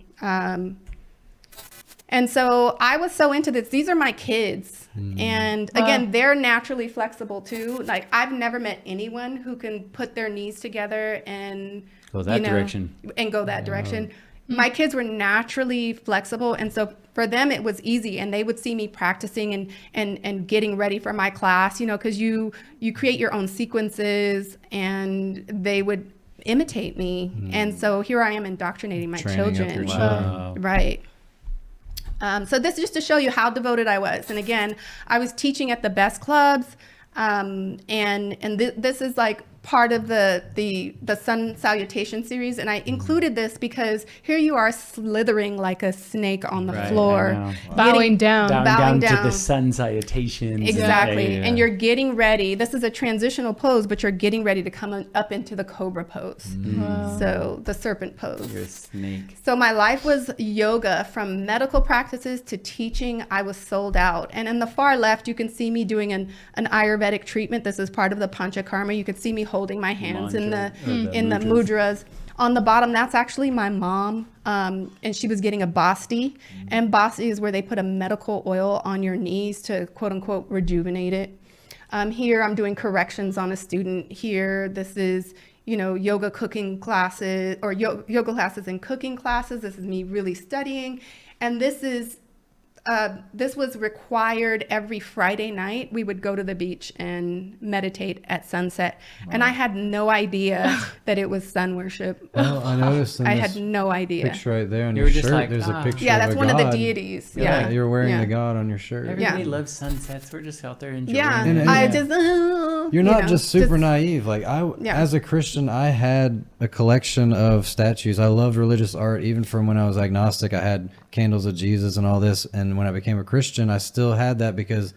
And so I was so into this. These are my kids. And again, they're naturally flexible too. Like, I've never met anyone who can put their knees together and Go that direction. And go that direction. My kids were naturally flexible. And so for them, it was easy. And they would see me practicing and getting ready for my class, because you create your own sequences, and they would imitate me. And so here I am indoctrinating my Training up your children. Wow. Right. So this is just to show you how devoted I was. And again, I was teaching at the best clubs. And this is like part of the sun salutation series, and I included this because here you are slithering like a snake on the Right, floor, I know. Bowing down. down Bowing to down. the sun salutations. Exactly. Yeah. And you're getting ready. This is a transitional pose, but you're getting ready to come up into the cobra pose. So the serpent pose. You're a snake. So my life was yoga, from medical practices to teaching. I was sold out. And in the far left, you can see me doing an Ayurvedic treatment. This is part of the Panchakarma. You could see me holding my hands in the mudras. On the bottom, that's actually my mom, and she was getting a basti. And basti is where they put a medical oil on your knees to, quote unquote, rejuvenate it. Here I'm doing corrections on a student. Here, this is, yoga cooking classes, or yoga classes and cooking classes. This is me really studying. And this is this was required every Friday night. We would go to the beach and meditate at sunset. And I had no idea that it was sun worship. Well, I noticed in I this had no idea. picture right there on You your were just shirt, like, there's a picture Yeah, of that's a one of the god. deities. Yeah, Yeah. you're wearing Yeah. the god on your shirt. Everybody Yeah. loves sunsets. We're just out there enjoying Yeah, them. And- I and- just, You're you not know, just super naive. Like Yeah. as a Christian, I had a collection of statues. I loved religious art, even from when I was agnostic. I had candles of Jesus and all this. And when I became a Christian, I still had that because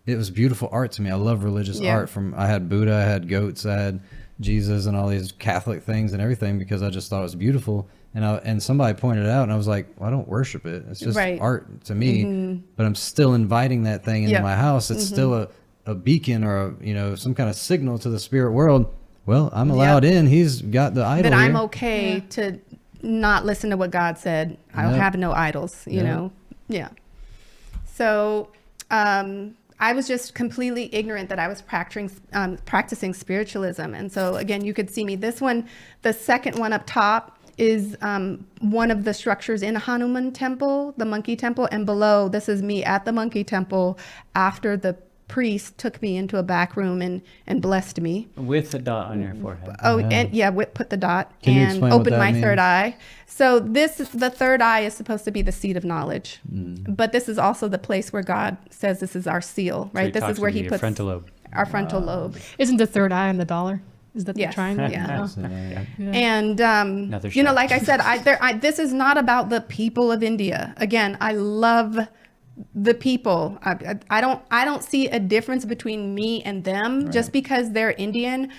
it was beautiful art to me. I love religious Yeah. art. I had Buddha, I had goats, I had Jesus, and all these Catholic things and everything because I just thought it was beautiful. And somebody pointed it out, and I was like, well, I don't worship it. It's just Right. art to me. But I'm still inviting that thing into Yeah. my house. It's still a beacon or some kind of signal to the spirit world. Well, I'm allowed in. He's got the idol that I'm here. okay to not listen to what God said. I'll Yeah. have no idols, you Yeah. know? Yeah. So I was just completely ignorant that I was practicing spiritualism. And so, again, you could see me. This one, the second one up top, is one of the structures in Hanuman temple, the monkey temple. And below, this is me at the monkey temple after the priest took me into a back room and blessed me. With a dot on your forehead. Oh, and put the dot Can you and explain what open that my third means? eye. So the third eye is supposed to be the seat of knowledge, but this is also the place where God says this is our seal, So right? This is where He your puts frontal lobe. our frontal lobe. Isn't the third eye on the dollar? Is that the Yes, triangle? yeah. Oh. And Another you know, shot. like I said, this is not about the people of India. Again, I love the people. I don't see a difference between me and them just because they're Indian.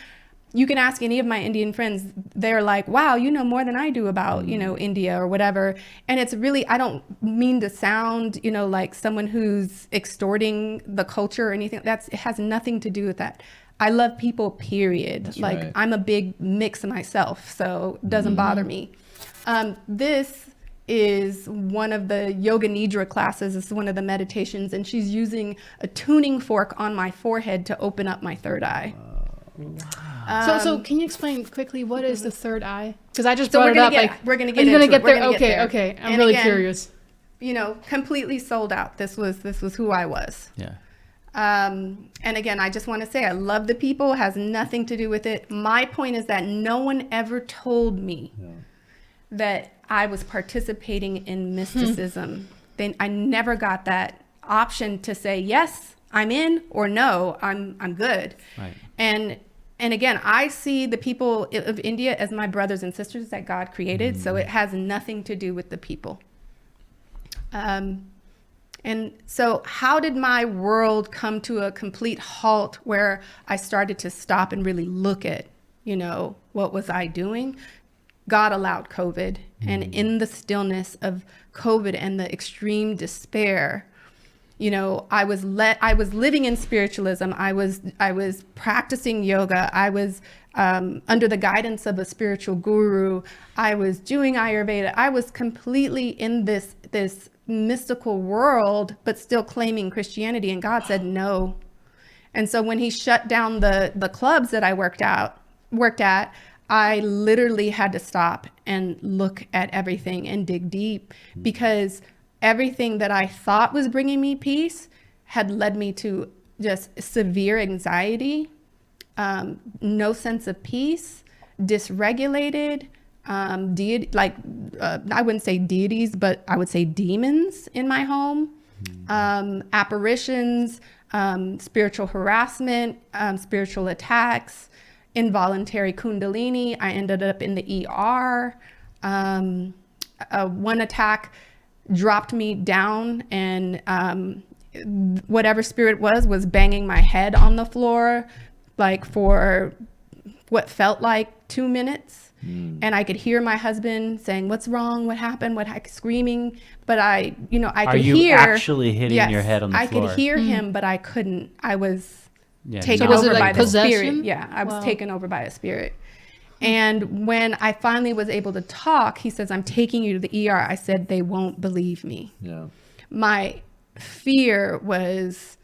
You can ask any of my Indian friends, they're like, wow, you know more than I do about, India or whatever. And it's really, I don't mean to sound, like someone who's extorting the culture or anything. It has nothing to do with that. I love people, period. That's like right. I'm a big mix myself, so it doesn't bother me. This is one of the Yoga Nidra classes. This is one of the meditations, and she's using a tuning fork on my forehead to open up my third eye. So can you explain quickly what is the third eye? Because I just So brought we're it gonna up. we're gonna are get you gonna into get it. We're there? gonna Okay, get there. okay. I'm And really again, curious. Completely sold out. This was who I was. Yeah. And again, I just want to say I love the people, has nothing to do with it. My point is that no one ever told me that I was participating in mysticism. I never got that option to say, yes, I'm in, or no, I'm good. Right. And again, I see the people of India as my brothers and sisters that God created. So it has nothing to do with the people. And so how did my world come to a complete halt where I started to stop and really look at, what was I doing? God allowed COVID. And in the stillness of COVID and the extreme despair, I was living in spiritualism. I was practicing yoga. I was under the guidance of a spiritual guru. I was doing Ayurveda. I was completely in this mystical world, but still claiming Christianity. And God said no. And so when He shut down the clubs that I worked at, I literally had to stop and look at everything and dig deep, because everything that I thought was bringing me peace had led me to just severe anxiety, no sense of peace, dysregulated, I wouldn't say deities, but I would say demons in my home, apparitions, spiritual harassment, spiritual attacks, involuntary kundalini. I ended up in the ER. One attack dropped me down, and whatever spirit was banging my head on the floor, like for what felt like 2 minutes. And I could hear my husband saying, "What's wrong? What happened?" screaming. But I could Are you hear. actually hitting Yes, your head on the I floor? could hear him, but I couldn't. I was taken So was it over like by the spirit. possession? Yeah, I was Wow. taken over by a spirit. And when I finally was able to talk, he says, "I'm taking you to the ER." I said, "They won't believe me." Yeah. My fear was,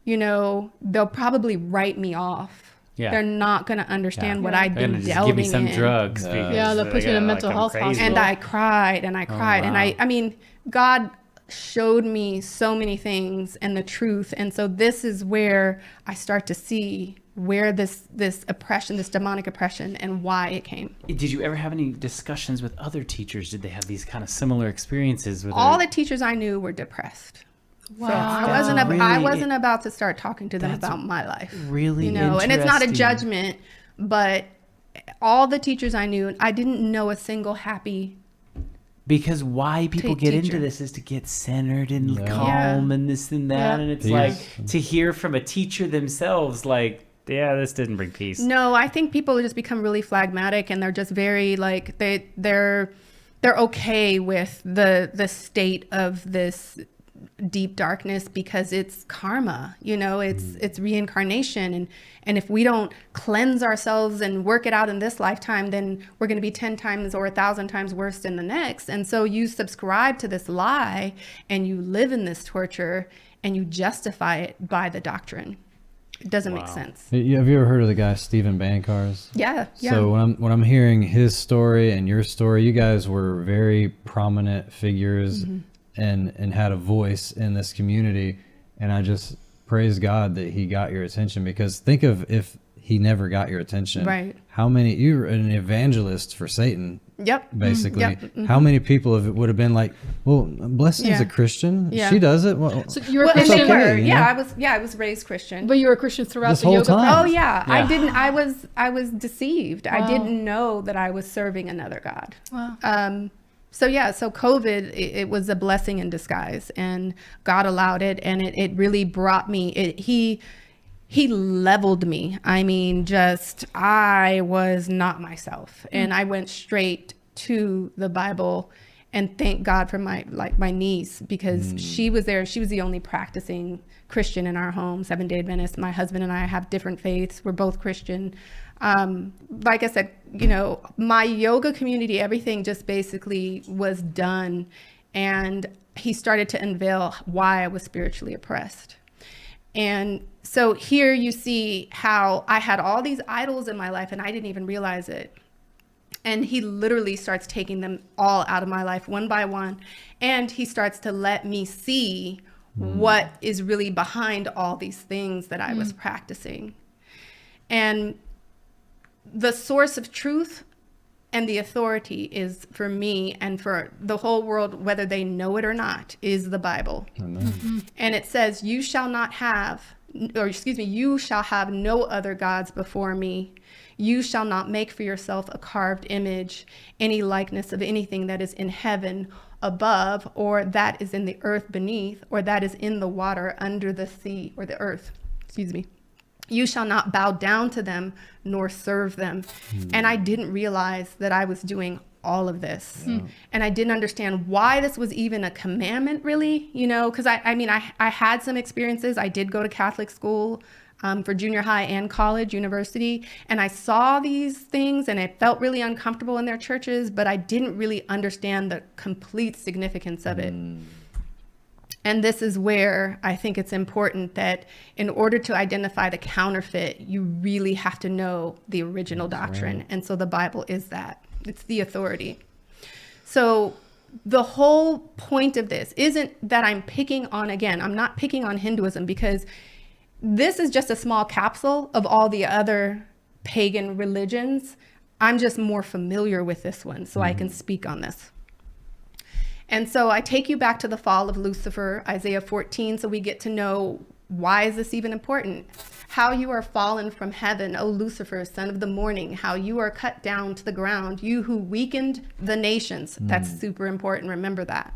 they'll probably write me off. Yeah. They're not going to understand what I'd They're been gonna just delving give me some in. drugs. Yeah. because Yeah, they'll put you in a they're mental like, I'm health crazy. hospital. And I cried and I cried. And wow. I mean, God showed me so many things and the truth. And so this is where I start to see where this oppression, this demonic oppression, and why it came. Did you ever have any discussions with other teachers? Did they have these kind of similar experiences with All the teachers I knew were depressed. Wow. So I Really- wasn't about to start talking to them That's about my life. really and it's not a interesting. judgment, but all the teachers I knew, I didn't know a single happy. Because why people get into teacher. this is to get centered and Yeah. calm and this and that. Yeah. And it's Peace. like to hear from a teacher themselves, like, yeah, this didn't bring peace. No, I think people just become really phlegmatic, and they're just very like they're okay with the state of this deep darkness because it's karma, it's reincarnation, and if we don't cleanse ourselves and work it out in this lifetime, then we're going to be 10 times or 1,000 times worse in the next. And so you subscribe to this lie and you live in this torture and you justify it by the doctrine. It doesn't make sense. Have you ever heard of the guy Stephen Bancars? Yeah. So when I'm hearing his story and your story, you guys were very prominent figures and had a voice in this community, and I just praise God that he got your attention, because think of if he never got your attention, Right. how many, you're an evangelist for Satan. Yep. Basically, Yep. how many people would have been like, well, Blessing's Yeah. a Christian. Yeah. She does it. Well, So you were Well, and Christian, they okay, were. you Yeah, know? I was raised Christian. but you were a Christian throughout This the whole yoga time. Oh practice? yeah, Yeah. I didn't. I was deceived. I Wow. didn't know that I was serving another God. Wow. So COVID, it was a blessing in disguise, and God allowed it, and it really brought me. He leveled me. I mean, I was not myself, and I went straight to the Bible. And thank God for my niece, because she was there. She was the only practicing Christian in our home, Seventh-day Adventist. My husband and I have different faiths. We're both Christian. Like I said, my yoga community, everything just basically was done. And he started to unveil why I was spiritually oppressed. And so here you see how I had all these idols in my life and I didn't even realize it. And he literally starts taking them all out of my life one by one. And he starts to let me see what is really behind all these things that I was practicing. And the source of truth and the authority is, for me and for the whole world, whether they know it or not, is the Bible. And it says, you shall have no other gods before me. You shall not make for yourself a carved image, any likeness of anything that is in heaven above, or that is in the earth beneath, or that is in the water under the sea, or the earth. You shall not bow down to them nor serve them. And I didn't realize that I was doing all of this. And I didn't understand why this was even a commandment, really, because I had some experiences. I did go to Catholic school for junior high and college, university, and I saw these things and it felt really uncomfortable in their churches, but I didn't really understand the complete significance of it. And this is where I think it's important that in order to identify the counterfeit, you really have to know the original doctrine. Right. And so the Bible is that. It's the authority. So the whole point of this isn't that I'm not picking on Hinduism, because this is just a small capsule of all the other pagan religions. I'm just more familiar with this one, so I can speak on this. And so I take you back to the fall of Lucifer, Isaiah 14, so we get to know, why is this even important? How you are fallen from heaven, O Lucifer, son of the morning, how you are cut down to the ground, you who weakened the nations. That's super important, remember that.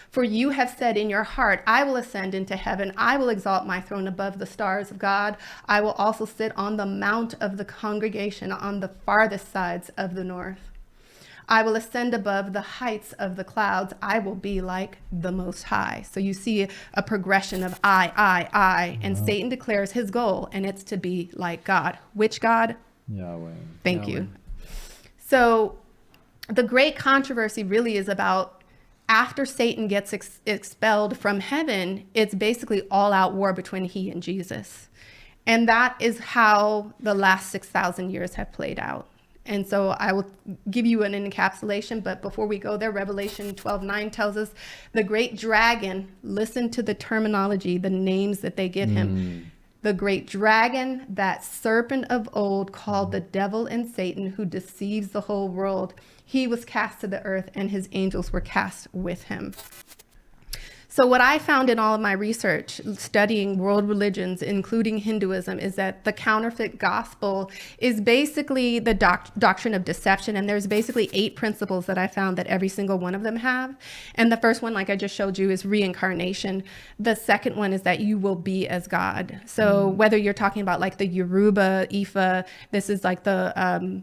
For you have said in your heart, I will ascend into heaven. I will exalt my throne above the stars of God. I will also sit on the mount of the congregation on the farthest sides of the north. I will ascend above the heights of the clouds. I will be like the Most High. So you see a progression of I, and Satan declares his goal, and it's to be like God. Which God? Yahweh. Thank you. So the great controversy really is about, after Satan gets expelled from heaven, it's basically all-out war between he and Jesus. And that is how the last 6,000 years have played out. And so I will give you an encapsulation, but before we go there, Revelation 12:9 tells us the great dragon, listen to the terminology, the names that they give him. The great dragon, that serpent of old, called the devil and Satan, who deceives the whole world. He was cast to the earth, and his angels were cast with him. So what I found in all of my research, studying world religions, including Hinduism, is that the counterfeit gospel is basically the doctrine of deception. And there's basically 8 principles that I found that every single one of them have. And the first one, like I just showed you, is reincarnation. The second one is that you will be as God. So whether you're talking about like the Yoruba, Ifa, this is like the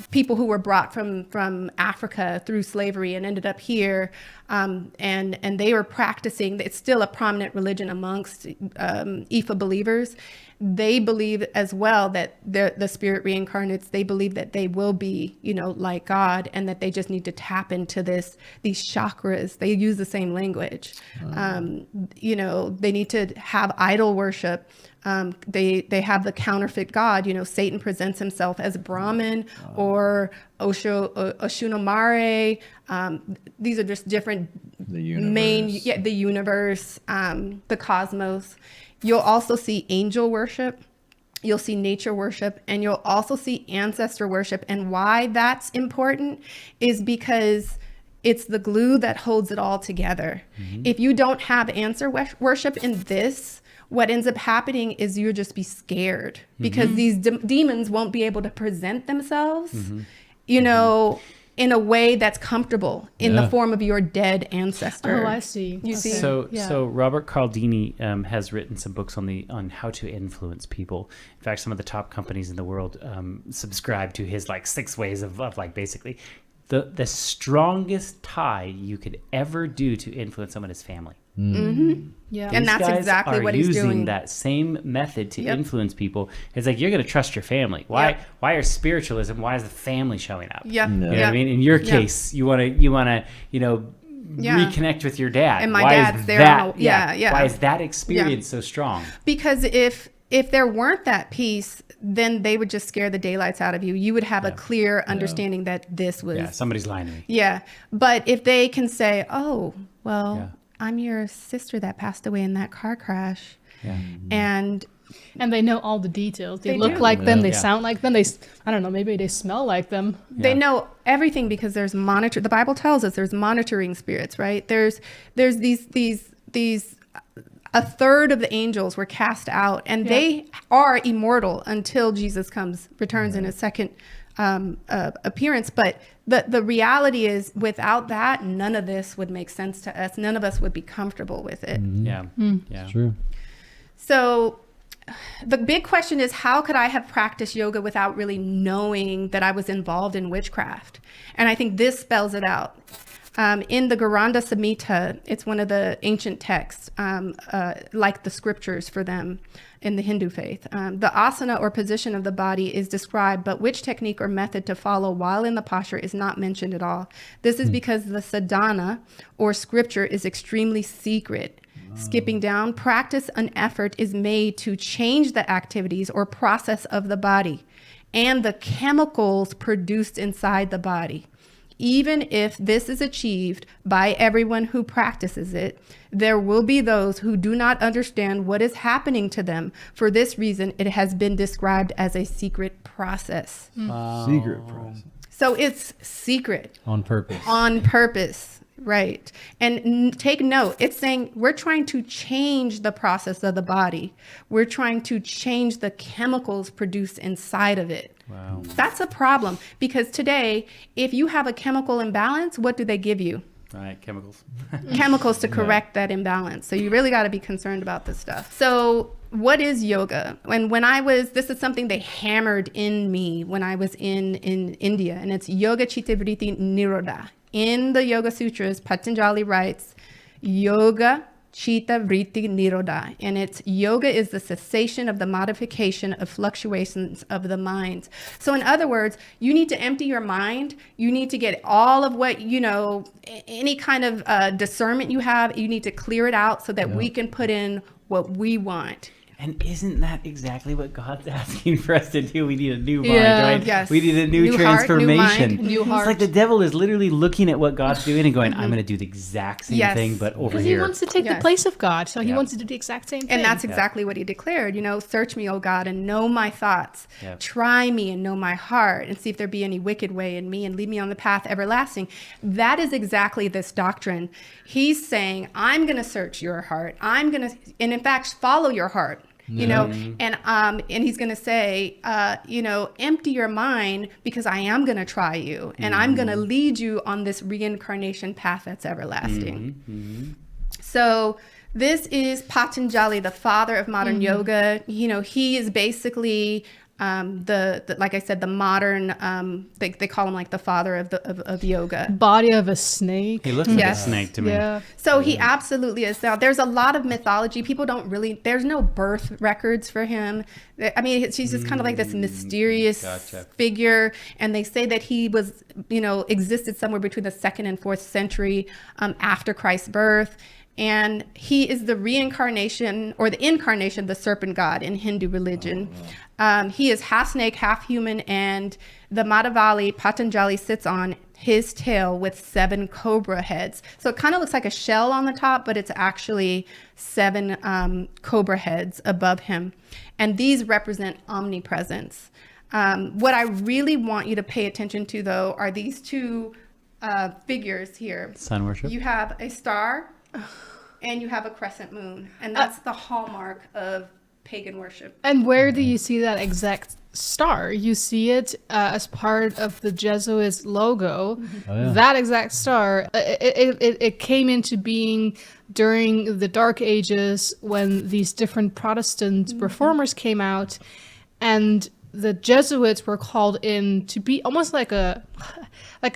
people who were brought from Africa through slavery and ended up here. And they were practicing, it's still a prominent religion amongst Ifa believers. They believe as well that the spirit reincarnates. They believe that they will be, like God, and that they just need to tap into these chakras. They use the same language. They need to have idol worship. They have the counterfeit God. Satan presents himself as Brahman or Oshunamare. These are just different The universe. the universe, the cosmos. You'll also see angel worship. You'll see nature worship, and you'll also see ancestor worship. And why that's important is because it's the glue that holds it all together. If you don't have ancestor worship in this, what ends up happening is you'll just be scared because these demons won't be able to present themselves, in a way that's comfortable in the form of your dead ancestor. Oh, I see. You see? So Robert Cialdini has written some books on how to influence people. In fact, some of the top companies in the world subscribe to his 6 ways of basically the strongest tie you could ever do to influence someone is family. Yeah. And that's exactly what he's using doing. that same method to influence people. It's like, you're going to trust your family. Why are spiritualism, why is the family showing up? Yeah. You know what I mean? In your case, you want to reconnect with your dad. And my why dad's is there. that, Yeah. Why is that experience so strong? Because if there weren't that piece, then they would just scare the daylights out of you. You would have a clear understanding that this was... Yeah, somebody's lying to me. Yeah. But if they can say, oh, well, I'm your sister that passed away in that car crash. Yeah. And they know all the details. They look do. like them. They Yeah. sound like them. I don't know, maybe they smell like them. they know everything because there's the Bible tells us there's monitoring spirits, right? There's these a third of the angels were cast out, and they are immortal until Jesus returns in his second appearance. But the reality is, without that, none of this would make sense to us. None of us would be comfortable with it. Yeah. It's true. So the big question is, how could I have practiced yoga without really knowing that I was involved in witchcraft? And I think this spells it out. In the Garanda Samhita, it's one of the ancient texts, like the scriptures for them in the Hindu faith. The asana or position of the body is described, but which technique or method to follow while in the posture is not mentioned at all. This is because the sadhana or scripture is extremely secret. Skipping down, practice and effort is made to change the activities or process of the body and the chemicals produced inside the body. Even if this is achieved by everyone who practices it, there will be those who do not understand what is happening to them. For this reason, it has been described as a secret process. Secret process. So it's secret. On purpose. On purpose, right. And take note, it's saying we're trying to change the process of the body. We're trying to change the chemicals produced inside of it. Wow. That's a problem, because today, if you have a chemical imbalance, what do they give you? Right, chemicals. Chemicals to correct that imbalance. So you really got to be concerned about this stuff. So what is yoga? And this is something they hammered in me when I was in India, and it's Yoga Chitta Vritti Nirodha. In the Yoga Sutras, Patanjali writes, Yoga Chitta Vritti Nirodha. And it's yoga is the cessation of the modification of fluctuations of the mind. So in other words, you need to empty your mind. You need to get all of what, any kind of discernment you have, you need to clear it out so that we can put in what we want. And isn't that exactly what God's asking for us to do? We need a new mind, Yeah. right? Yes. We need a new New heart, new transformation. mind. New It's heart. like the devil is literally looking at what God's doing and going, I'm going to do the exact same Yes. thing, but over Because he here. wants to take the Yes. place of God. So he Yeah. wants to do the exact same thing. And that's exactly what he declared. Search me, O God, and know my thoughts. Yep. Try me and know my heart, and see if there be any wicked way in me, and lead me on the path everlasting. That is exactly this doctrine. He's saying, I'm going to search your heart. And in fact, follow your heart. And he's going to say, empty your mind, because I am going to try you, and I'm going to lead you on this reincarnation path that's everlasting. So this is Patanjali, the father of modern yoga. He is basically the like I said, the modern, they call him like the father of yoga. Body of a snake. He looks like a Yes. snake to me. Yeah. So he absolutely is. Now, there's a lot of mythology. People don't really, there's no birth records for him. I mean, he's just kind of like this mysterious Gotcha. figure. And they say that he was, existed somewhere between the 2nd and 4th century after Christ's birth. And he is the reincarnation or the incarnation of the serpent god in Hindu religion. He is half snake, half human, and the Madhavali, Patanjali, sits on his tail with 7 cobra heads. So it kind of looks like a shell on the top, but it's actually 7 cobra heads above him. And these represent omnipresence. What I really want you to pay attention to, though, are these 2 figures here. Sun worship. You have a star and you have a crescent moon, and that's the hallmark of pagan worship. And where do you see that exact star? You see it as part of the Jesuits logo. Oh, yeah. That exact star, it came into being during the Dark Ages when these different Protestant reformers came out, and the Jesuits were called in to be almost like a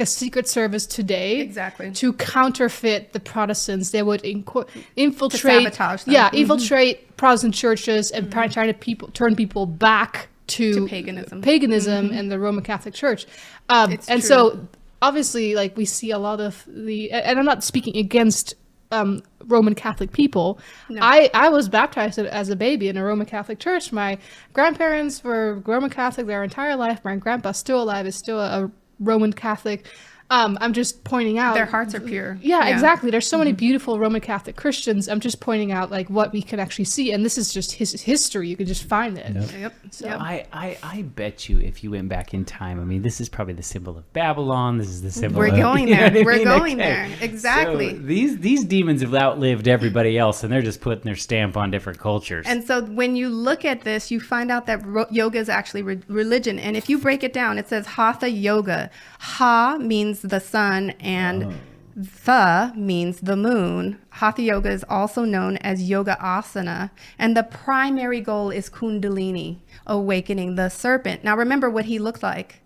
secret service today. Exactly. To counterfeit the Protestants. They would infiltrate, sabotage them. yeah, infiltrate Protestant churches and try to turn people back to paganism. And the Roman Catholic Church. It's and true. so obviously, like, we see a lot of and I'm not speaking against Roman Catholic people. No. I was baptized as a baby in a Roman Catholic church. My grandparents were Roman Catholic their entire life. My grandpa's still alive, is still a Roman Catholic. I'm just pointing out Their hearts are pure. yeah, exactly. There's so many beautiful Roman Catholic Christians. I'm just pointing out like what we can actually see, and this is just his history. You can just find it. Yep. So I bet you if you went back in time, I mean, this is probably the symbol of Babylon. This is the symbol We're of... going you know there. what I We're mean? going Okay. there. Exactly. So these demons have outlived everybody else, and they're just putting their stamp on different cultures. And so when you look at this, you find out that yoga is actually religion. And if you break it down, it says Hatha Yoga. Ha means the sun, and the means the moon. Hatha Yoga is also known as Yoga Asana. And the primary goal is Kundalini, awakening the serpent. Now remember what he looked like,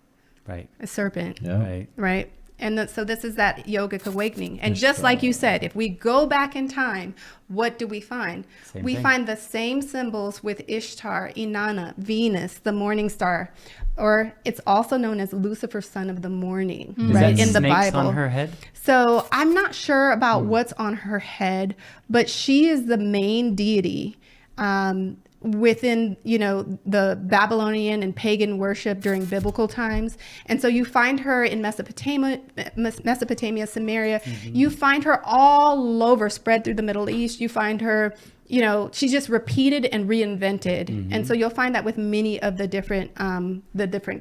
right. a serpent. Right. Right. And so this is that yogic awakening. And just like you said, if we go back in time, what do we find? Same We thing. find the same symbols with Ishtar, Inanna, Venus, the morning star, or it's also known as Lucifer, son of the morning, Is right? that In the snakes Bible. on her head? So I'm not sure about what's on her head, but she is the main deity within, the Babylonian and pagan worship during biblical times. And so you find her in Mesopotamia, Samaria. You find her all over, spread through the Middle East. You find her, she's just repeated and reinvented. And so you'll find that with many of the different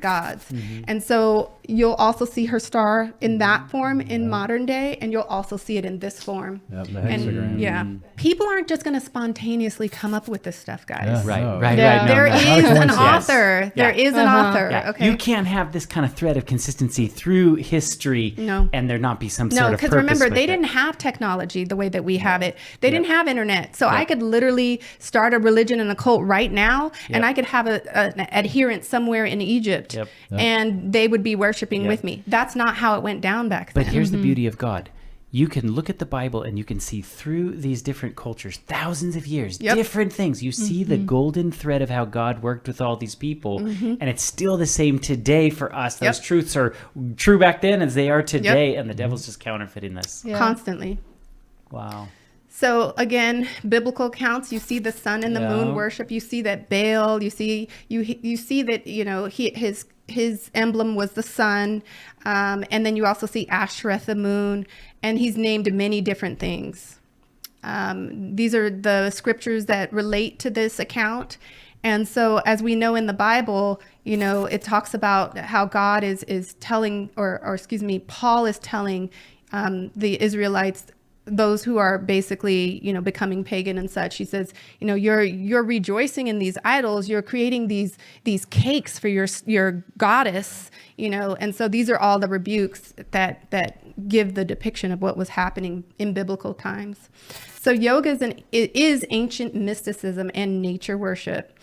gods. And so you'll also see her star in that form in modern day, and you'll also see it in this form. Yep, the And hexagram. yeah, people aren't just going to spontaneously come up with this stuff, guys. Yeah. Right, No. right, Yeah. right. There no, no. is Not a an coincidence. author. There Yeah. is an author. Yeah. Okay. You can't have this kind of thread of consistency through history No. and there not be some No, sort of because purpose remember, with they it. didn't have technology the way that we have it. They didn't have internet. So I could literally start a religion and a cult right now, and I could have an adherent somewhere in Egypt, Yep. and they would be worshiping Yep. with me. That's not how it went down back then. But here's the beauty of God. You can look at the Bible and you can see through these different cultures, thousands of years, Yep. different things. You see the golden thread of how God worked with all these people, and it's still the same today for us. Those Yep. truths are true back then as they are today, and the devil's just counterfeiting this. Yeah. Constantly. Wow. So again, biblical accounts, you see the sun and the moon worship. You see that Baal, you see that, his emblem was the sun. And then you also see Ashereth, the moon, and he's named many different things. These are the scriptures that relate to this account. And so as we know in the Bible, it talks about how God is telling, Paul is telling the Israelites, those who are basically, becoming pagan and such. He says, you're rejoicing in these idols. You're creating these cakes for your goddess, and so these are all the rebukes that give the depiction of what was happening in biblical times. So yoga is ancient mysticism and nature worship.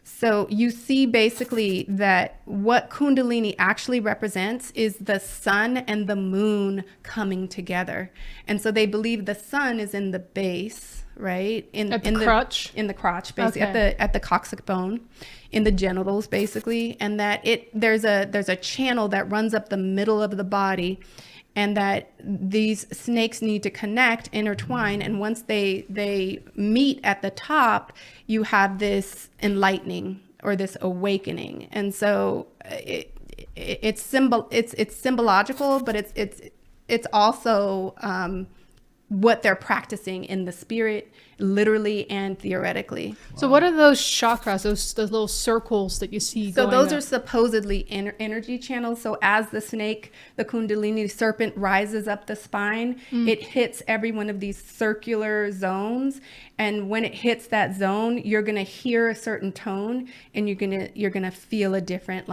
So you see basically that what Kundalini actually represents is the sun and the moon coming together. And so they believe the sun is in the base, right? In the crotch? In the crotch, basically, Okay. at the coccyx bone, in the genitals, basically. And that there's a channel that runs up the middle of the body, and that these snakes need to connect, intertwine, and once they meet at the top, you have this enlightening or this awakening. And so it's symbological, but it's also what they're practicing in the spirit, literally and theoretically. So what are those chakras, those little circles that you see? So going those up? are supposedly energy channels. So as the snake, the Kundalini serpent, rises up the spine, it hits every one of these circular zones. And when it hits that zone, you're going to hear a certain tone, and you're gonna feel a different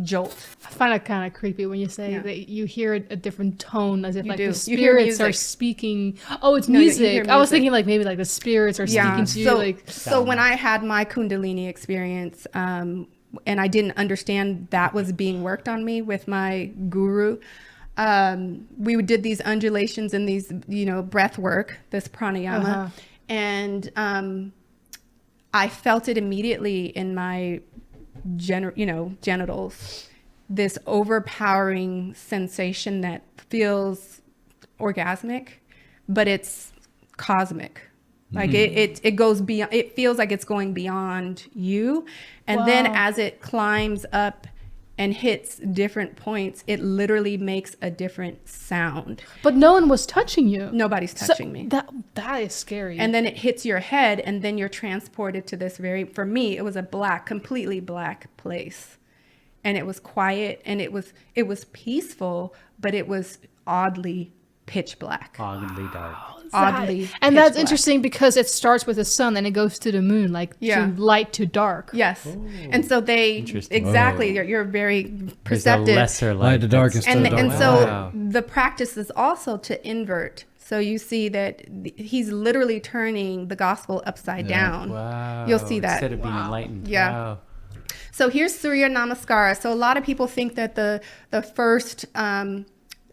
jolt. I find it kind of creepy when you say that you hear a different tone, as if You like do. the You hear spirits are music. speaking. Oh, it's No, you hear music. I was music. thinking like maybe like the spirits are speaking to you. So when I had my Kundalini experience, and I didn't understand that was being worked on me with my guru, we did these undulations and these, breath work, this pranayama, and I felt it immediately in my genitals, this overpowering sensation that feels orgasmic, but it's cosmic. Like it goes beyond, it feels like it's going beyond you. And then as it climbs up and hits different points, it literally makes a different sound. But no one was touching you. Nobody's touching me. That is scary. And then it hits your head, and then you're transported to this for me, it was a completely black place. And it was quiet, and it was peaceful, but it was oddly pitch black. Oddly dark. Oddly and pitch that's black. interesting because it starts with the sun and it goes to the moon, to light to dark. Yes. And so exactly, you're very There's a perceptive. lesser Light light. to dark instead of dark. And to so light. Wow. the practice is also to invert. So you see that he's literally turning the gospel upside down. Wow. You'll see that. Instead of being enlightened. Yeah. Wow. So here's Surya Namaskara. So a lot of people think that the first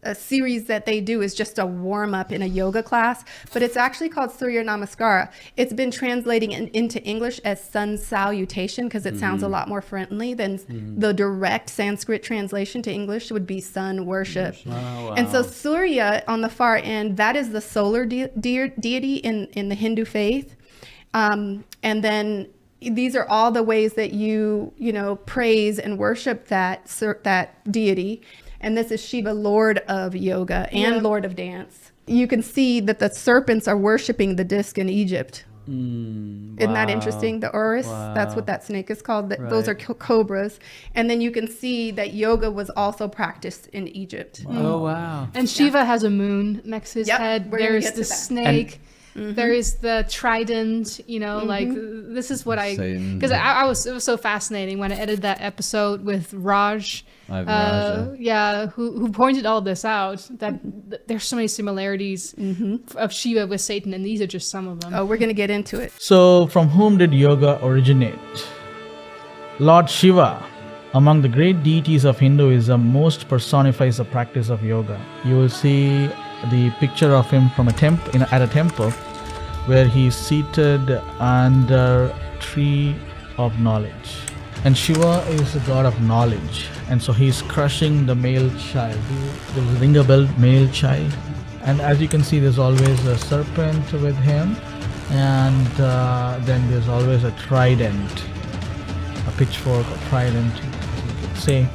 a series that they do is just a warm up in a yoga class, but it's actually called Surya Namaskara. It's been translating into English as sun salutation because it sounds a lot more friendly than the direct Sanskrit translation to English would be sun worship. Oh, wow. And so Surya on the far end, that is the solar deity in the Hindu faith. And then these are all the ways that you praise and worship that deity. And this is Shiva, Lord of Yoga and Lord of Dance. You can see that the serpents are worshiping the disc in Egypt. Isn't that interesting? The Urus, that's what that snake is called. Those are cobras. And then you can see that yoga was also practiced in Egypt. Oh, wow. And Shiva has a moon next to his Yep, head. we're gonna There's get to the that. snake. There is the trident, like this is what Satan. because it was so fascinating when I edited that episode with Raj, who pointed all this out, that there's so many similarities of Shiva with Satan, and these are just some of them. Oh, we're going to get into it. So, from whom did yoga originate? Lord Shiva, among the great deities of Hinduism, most personifies the practice of yoga. You will see the picture of him from at a temple where he is seated under a tree of knowledge. And Shiva is the god of knowledge, and so he is crushing the male child. Does it ring a bell, male child? And as you can see, there's always a serpent with him, and then there's always a trident, a pitchfork, a trident, you could say.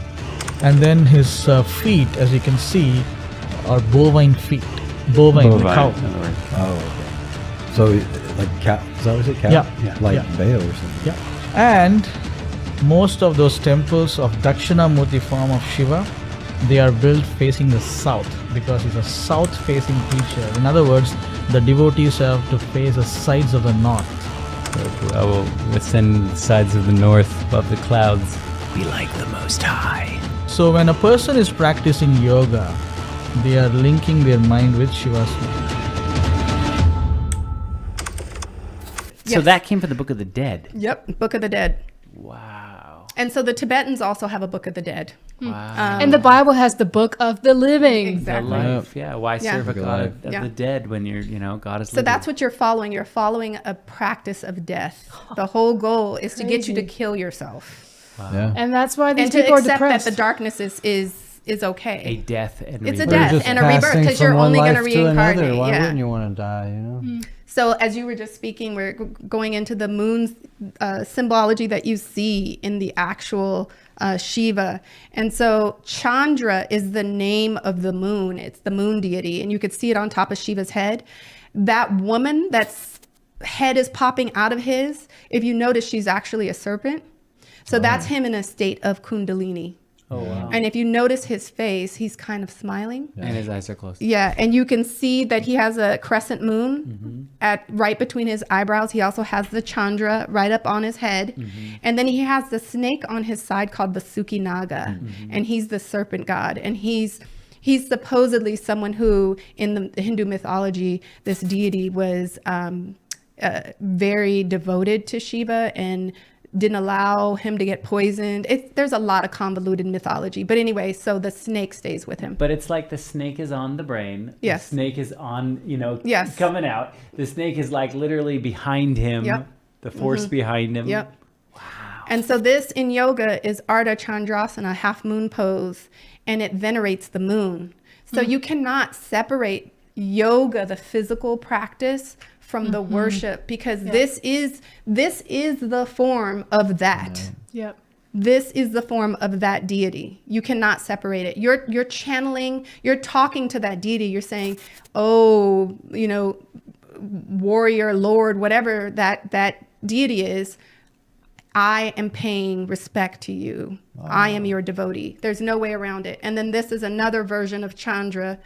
And then his feet, as you can see, are bovine feet. Bovine. The cow. In other words. Oh, okay. So, like cow, is that what you say? Cow? Yeah. Like Yeah. Baal or something? Yeah. And most of those temples of Dakshinamurti form of Shiva, they are built facing the south because he's a south-facing creature. In other words, the devotees have to face the sides of the north. I will ascend the sides of the north above the clouds. Be like the Most High. So when a person is practicing yoga, they are linking their mind with Shiva's mind. So Yes. that came from the Book of the Dead. Yep, Book of the Dead. Wow. And so the Tibetans also have a Book of the Dead. Wow. And the Bible has the book of the living. The Exactly. life, yeah. Why Yeah. serve a Good God life. of Yeah. the dead when you're, God is So living? that's what you're following. You're following a practice of death. The whole goal is to get you to Crazy. kill yourself. Yeah. And that's why these And to people are accept that depressed. the darkness is okay. a death and It's a rebirth. death Just and a rebirth, passing 'cause you're from one only gonna life to another. reincarnate, Why yeah. wouldn't you want to die, you know? So as you were just speaking, we're going into the moon's symbology that you see in the actual Shiva. And so Chandra is the name of the moon. It's the moon deity. And you could see it on top of Shiva's head. That woman that's head is popping out of his, if you notice, she's actually a serpent. So that's him in a state of Kundalini. Oh, wow. And if you notice his face, he's kind of smiling. And his eyes are closed. Yeah, and you can see that he has a crescent moon at right between his eyebrows. He also has the Chandra right up on his head. And then he has the snake on his side called Vasuki Naga. And he's the serpent god. And he's supposedly someone who, in the Hindu mythology, this deity was very devoted to Shiva and didn't allow him to get poisoned. There's a lot of convoluted mythology. But anyway, so the snake stays with him. But it's like the snake is on the brain. Yes. The snake is on, Yes. coming out. The snake is like literally behind him. Yep. The force behind him. Yep. Wow. And so this in yoga is Ardha Chandrasana, half moon pose, and it venerates the moon. So you cannot separate yoga, the physical practice, from the worship, because this is the form of that. Yep. This is the form of that deity. You cannot separate it. You're channeling, you're talking to that deity. You're saying, oh, warrior, lord, whatever that deity is, I am paying respect to you. I am your devotee. There's no way around it. And then this is another version of Chandra.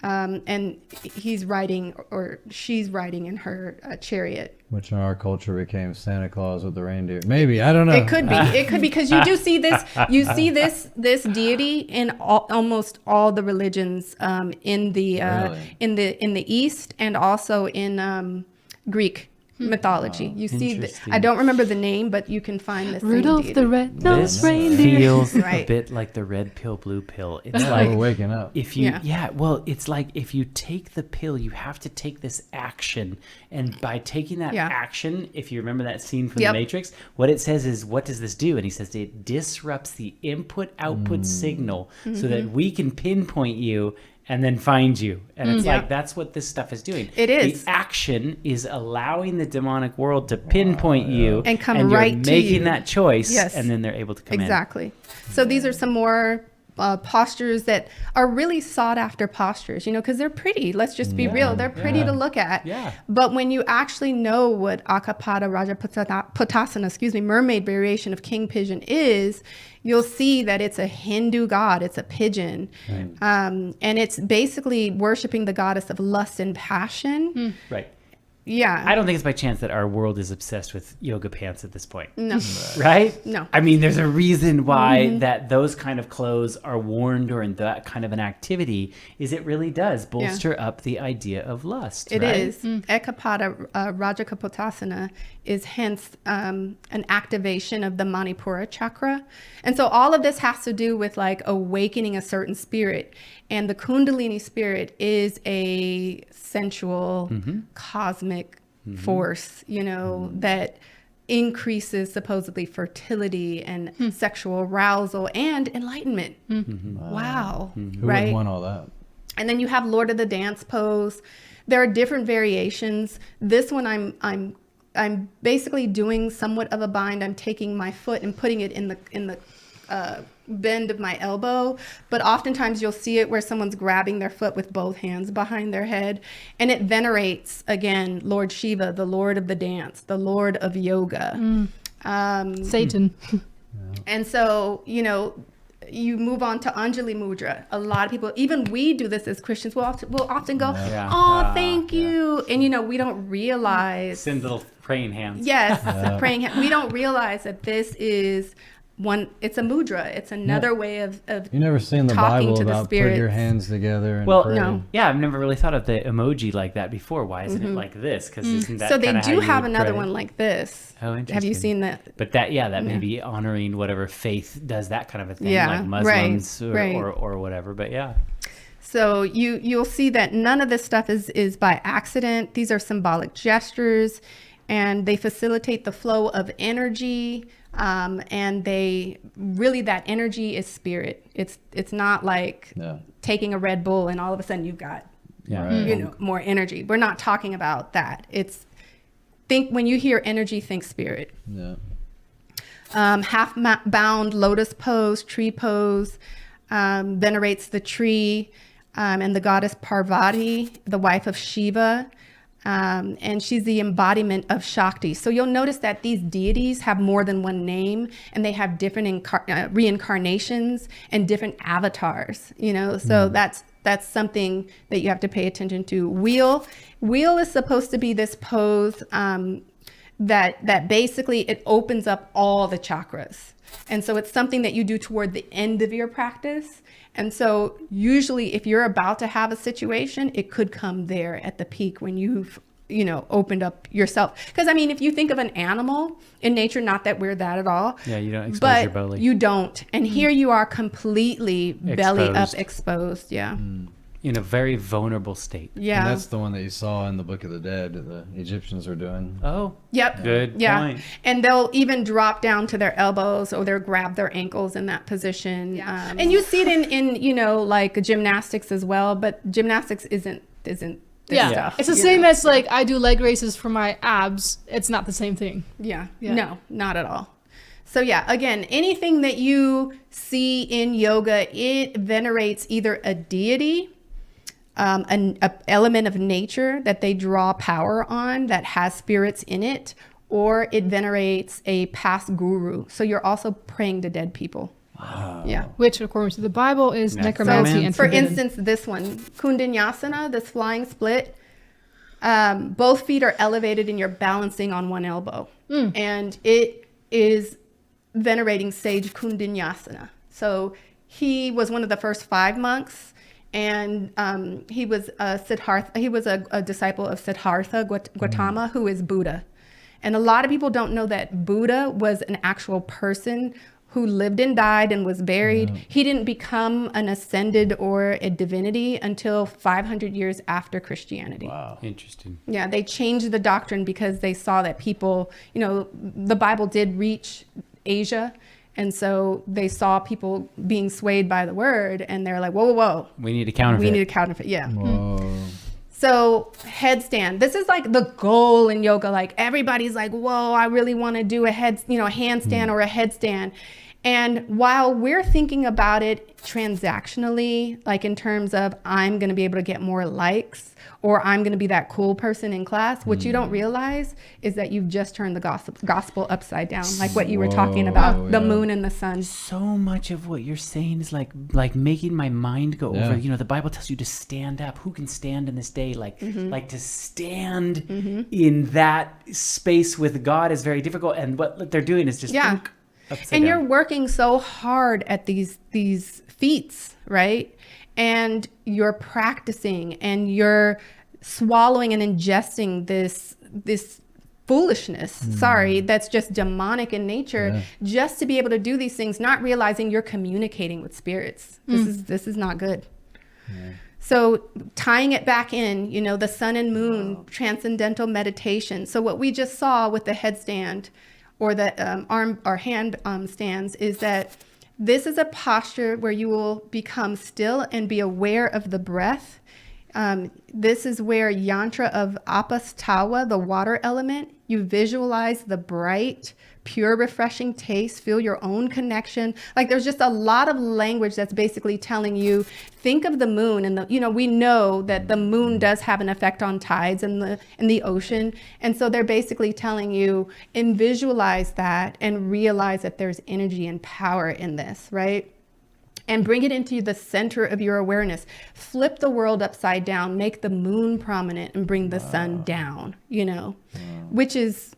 And he's riding, or she's riding in her chariot. Which in our culture became Santa Claus with the reindeer. Maybe, I don't know. It could be because you do see this. You see this deity in almost all the religions in the Really? in the East, and also in Greek mythology. You see, Interesting. I don't remember the name, but you can find this. Rudolph the deity. red-nosed This reindeer. feels a Right. bit like the red pill, blue pill. It's We're like waking up. if you, Yeah. well, it's like if you take the pill, you have to take this action. And by taking that Yeah. action, if you remember that scene from Yep. The Matrix, what it says is, what does this do? And he says it disrupts the input-output signal so that we can pinpoint you and then find you. And it's like, Yep. that's what this stuff is doing. It is. The action is allowing the demonic world to pinpoint you. And come you're right to making you. that choice. Yes. And then they're able to come in. Exactly. So these are some more postures that are really sought after postures, because they're pretty. Let's just be real. They're pretty to look at. Yeah. But when you actually know what Akapada Rajaputtasana, mermaid variation of king pigeon is, you'll see that it's a Hindu god. It's a pigeon. And it's basically worshiping the goddess of lust and passion. Right. Yeah. I don't think it's by chance that our world is obsessed with yoga pants at this point. No. Right? No. I mean, there's a reason why that those kind of clothes are worn during that kind of an activity, is it really does bolster up the idea of lust. It right? is. Ekapada Rajaputtasana is hence an activation of the Manipura chakra. And so all of this has to do with like awakening a certain spirit. And the Kundalini spirit is a sensual, cosmic force, that increases supposedly fertility and sexual arousal and enlightenment. Wow. Who Right? wouldn't want all that? And then you have Lord of the Dance pose. There are different variations. This one I'm basically doing somewhat of a bind. I'm taking my foot and putting it in the bend of my elbow, but oftentimes you'll see it where someone's grabbing their foot with both hands behind their head, and it venerates, again, Lord Shiva, the Lord of the Dance, the Lord of Yoga. Satan. And so, you move on to Anjali Mudra. A lot of people, even we do this as Christians, we'll often go, thank you. And, we don't realize. Send little praying hands. Yes, praying hands. We don't realize that this is it's a mudra. It's another way of you never seen the talking Bible to the about put spirits. your hands together and Well, pray? No. Yeah, I've never really thought of the emoji like that before. Why isn't it like this? Because isn't that So they kinda how do you have would another pray? one like this. Oh, interesting. Have you seen that? But that may be honoring whatever faith does that kind of a thing, Yeah, like Muslims right. or whatever. But yeah. So you'll see that none of this stuff is by accident. These are symbolic gestures, and they facilitate the flow of energy. And that energy is spirit. It's not like taking a Red Bull and all of a sudden you've got more energy. We're not talking about that. When you hear energy, think spirit. Yeah. Half bound lotus pose, tree pose, venerates the tree, and the goddess Parvati, the wife of Shiva. And she's the embodiment of Shakti. So you'll notice that these deities have more than one name, and they have different reincarnations and different avatars, so that's something that you have to pay attention to. Wheel is supposed to be this pose that basically it opens up all the chakras. And so it's something that you do toward the end of your practice. And so usually if you're about to have a situation, it could come there at the peak when you've, opened up yourself. Because if you think of an animal in nature, not that we're that at all. Yeah, you don't expose your belly. You don't. And here you are completely belly up exposed. Yeah. In a very vulnerable state. Yeah. And that's the one that you saw in the Book of the Dead that the Egyptians are doing. Oh. Yep. Good point. And they'll even drop down to their elbows, or they'll grab their ankles in that position. Yeah. And you see it in like gymnastics as well, but gymnastics isn't this stuff. It's the same as like I do leg races for my abs. It's not the same thing. Yeah. No, not at all. So again, anything that you see in yoga, it venerates either a deity, an element of nature that they draw power on that has spirits in it, or it venerates a past guru. So you're also praying to dead people. Wow. Yeah. Which, according to the Bible, is necromancy and for forbidden. instance, this one, Kundinyasana, this flying split, both feet are elevated and you're balancing on one elbow. And it is venerating sage Kundinyasana. So he was one of the first 5 monks, and he was Siddhartha. He was a disciple of Siddhartha Gautama, who is Buddha. And a lot of people don't know that Buddha was an actual person who lived and died and was buried. He didn't become an ascended or a divinity until 500 years after Christianity. Wow. Interesting. Yeah, they changed the doctrine because they saw that people, the Bible did reach Asia. And so they saw people being swayed by the word, and they're like, whoa. We need a counterfeit. We need a counterfeit, yeah. Whoa. So headstand, this is like the goal in yoga. Like everybody's like, whoa, I really want to do a handstand or a headstand. And while we're thinking about it transactionally, like in terms of I'm going to be able to get more likes, or I'm going to be that cool person in class, what you don't realize is that you've just turned the gospel upside down, like what you were talking about, the moon and the sun. So much of what you're saying is like making my mind go over. The Bible tells you to stand up. Who can stand in this day? Like to stand in that space with God is very difficult. And what they're doing is just and you're working so hard at these feats, right? And you're practicing and you're swallowing and ingesting this foolishness, that's just demonic in nature, just to be able to do these things, not realizing you're communicating with spirits. This is not good. So tying it back in, the sun and moon, transcendental meditation. So what we just saw with the headstand or the arm or hand stands is that This is a posture where you will become still and be aware of the breath. This is where yantra of apastawa, the water element, you visualize the bright, pure, refreshing taste, feel your own connection. Like there's just a lot of language that's basically telling you, think of the moon, and we know that the moon does have an effect on tides in the ocean. And so they're basically telling you, and visualize that and realize that there's energy and power in this, right? And bring it into the center of your awareness. Flip the world upside down, make the moon prominent, and bring the sun down, which is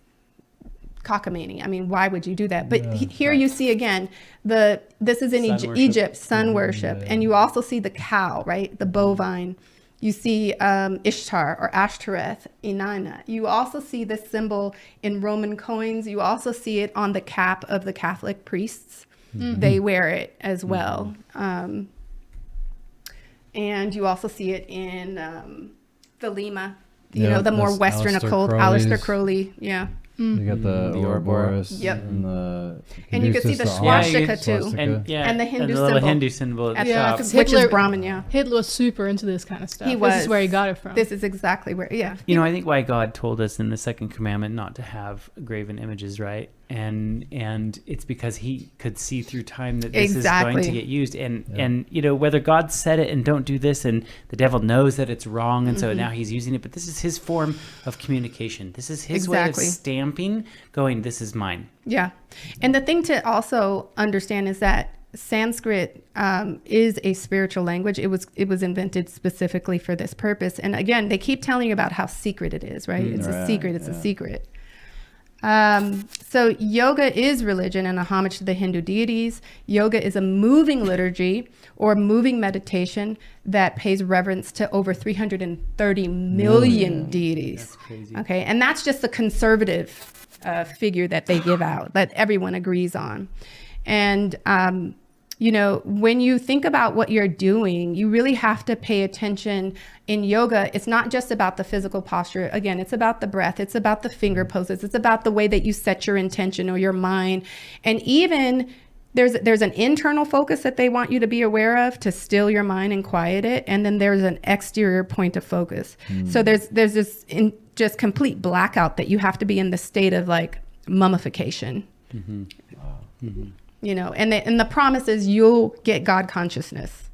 cockamamie. I mean, why would you do that? But here you see again, this is in Egypt, sun worship. And you also see the cow, right? The bovine. You see Ishtar or Ashtoreth, Inanna. You also see this symbol in Roman coins. You also see it on the cap of the Catholic priests. They wear it as well. And you also see it in the Lima, the more Western occult, Aleister Crowley. Yeah. You got the Ouroboros. Yep. And you can see the swastika too. And the Hindu and the little symbol. Hindu symbol at the Yeah, top. 'cause Which is Hitler- Brahman, Hitler was super into this kind of stuff. He was. This is where he got it from. This is exactly where, I think why God told us in the second commandment not to have graven images, right? And it's because he could see through time that this is going to get used. And whether God said it and don't do this, and the devil knows that it's wrong, and so now he's using it, but this is his form of communication. This is his way of stamping, going, this is mine. Yeah. And the thing to also understand is that Sanskrit is a spiritual language. It was invented specifically for this purpose. And again, they keep telling you about how secret it is, right? It's a secret. It's a secret. So yoga is religion and a homage to the Hindu deities. Yoga is a moving liturgy or moving meditation that pays reverence to over 330 million deities. That's crazy. Okay. And that's just the conservative figure that they give out, that everyone agrees on. And, when you think about what you're doing, you really have to pay attention. In yoga, it's not just about the physical posture. Again, it's about the breath. It's about the finger poses. It's about the way that you set your intention or your mind. And even there's an internal focus that they want you to be aware of to still your mind and quiet it. And then there's an exterior point of focus. So there's this just complete blackout that you have to be in the state of like mummification. And the promise is you'll get God consciousness.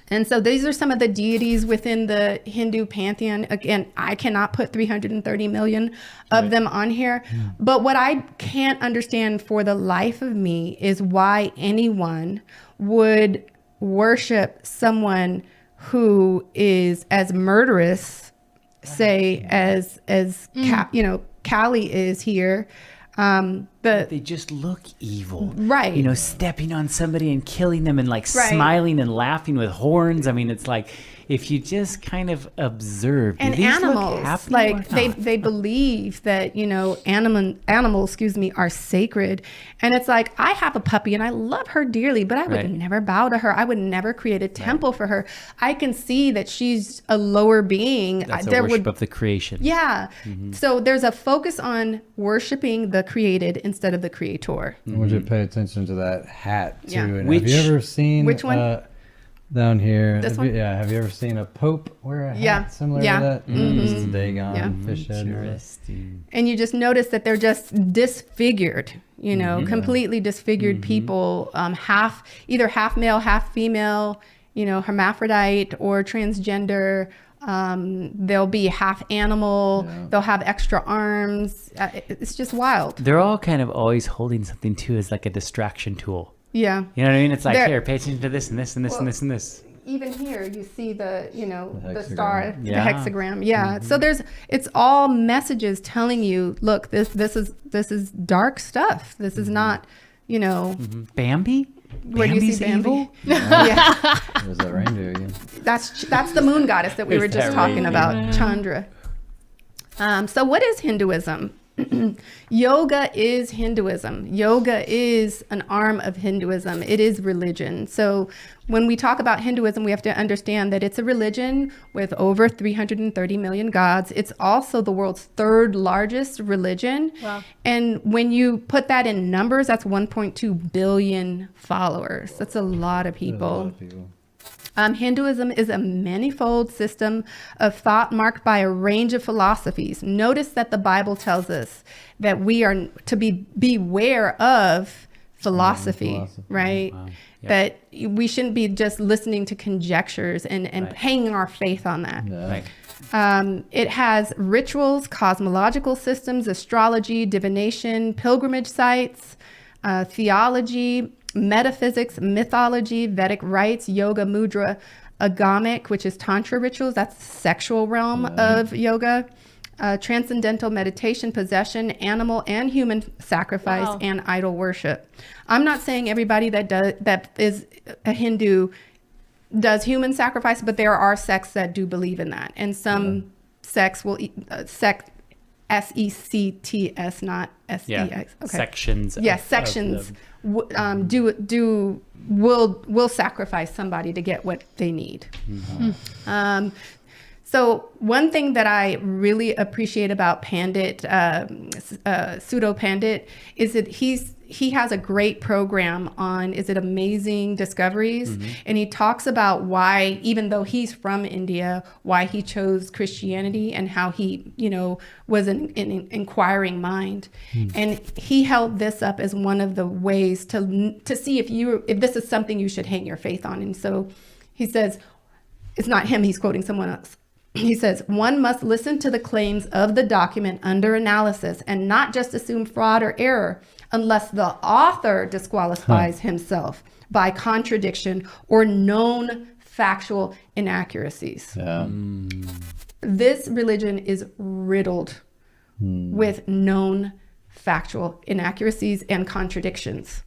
And so these are some of the deities within the Hindu pantheon. Again, I cannot put 330 million of them on here. But what I can't understand for the life of me is why anyone would worship someone who is as murderous, say, as Kali is here. They just look evil, right? Stepping on somebody and killing them, and smiling and laughing with horns. I mean, it's like if you just kind of observe. And animals, they believe that animals, are sacred, and it's like I have a puppy and I love her dearly, but I would never bow to her. I would never create a temple for her. I can see that she's a lower being. That's a worship of the creation. Yeah. So there's a focus on worshiping the created instead of the creator. I want you to pay attention to that hat too. Yeah. And have you ever seen which one? Down here? This one? Have you ever seen a pope wear a hat similar to that? This is Dagon fish head. Interesting. And you just notice that they're just disfigured, completely disfigured people, either half male, half female, hermaphrodite or transgender. They'll be half animal. They'll have extra arms. It's just wild. They're all kind of always holding something too as like a distraction tool. Yeah. You know what I mean? It's like, here, pay attention to this and this and this and this and this. Even here, you see the hexagram. star, the hexagram. Yeah. So it's all messages telling you, look, this is dark stuff. This is not, Bambi? Where do you see Bambi? Evil? Yeah. There's that reindeer again. That's the moon goddess that we were just talking about, Chandra. So what is Hinduism? Yoga is Hinduism. Yoga is an arm of Hinduism. It is religion. So when we talk about Hinduism, we have to understand that it's a religion with over 330 million gods. It's also the world's third largest religion. Wow. And when you put that in numbers, that's 1.2 billion followers. That's a lot of people. Hinduism is a manifold system of thought marked by a range of philosophies. Notice that the Bible tells us that we are to beware of philosophy, right? Wow. Yep. That we shouldn't be just listening to conjectures and Right. hanging our faith on that. Right. It has rituals, cosmological systems, astrology, divination, pilgrimage sites, theology, metaphysics, mythology, Vedic rites, yoga, mudra, agamic, which is tantra rituals. That's the sexual realm of yoga. Transcendental meditation, possession, animal and human sacrifice, Wow. and idol worship. I'm not saying everybody that is a Hindu does human sacrifice, but there are sects that do believe in that, and some sects will sect SECTS, not SEX. Yeah. Okay. Sections. Yes, of sections the- will sacrifice somebody to get what they need. So one thing that I really appreciate about Pandit, Pseudo Pandit, is that he has a great program on, is it Amazing Discoveries? And he talks about why, even though he's from India, why he chose Christianity and how he, was an inquiring mind. And he held this up as one of the ways to see if this is something you should hang your faith on. And so he says, it's not him, he's quoting someone else. He says, one must listen to the claims of the document under analysis and not just assume fraud or error unless the author disqualifies himself by contradiction or known factual inaccuracies. Yeah. This religion is riddled with known factual inaccuracies and contradictions.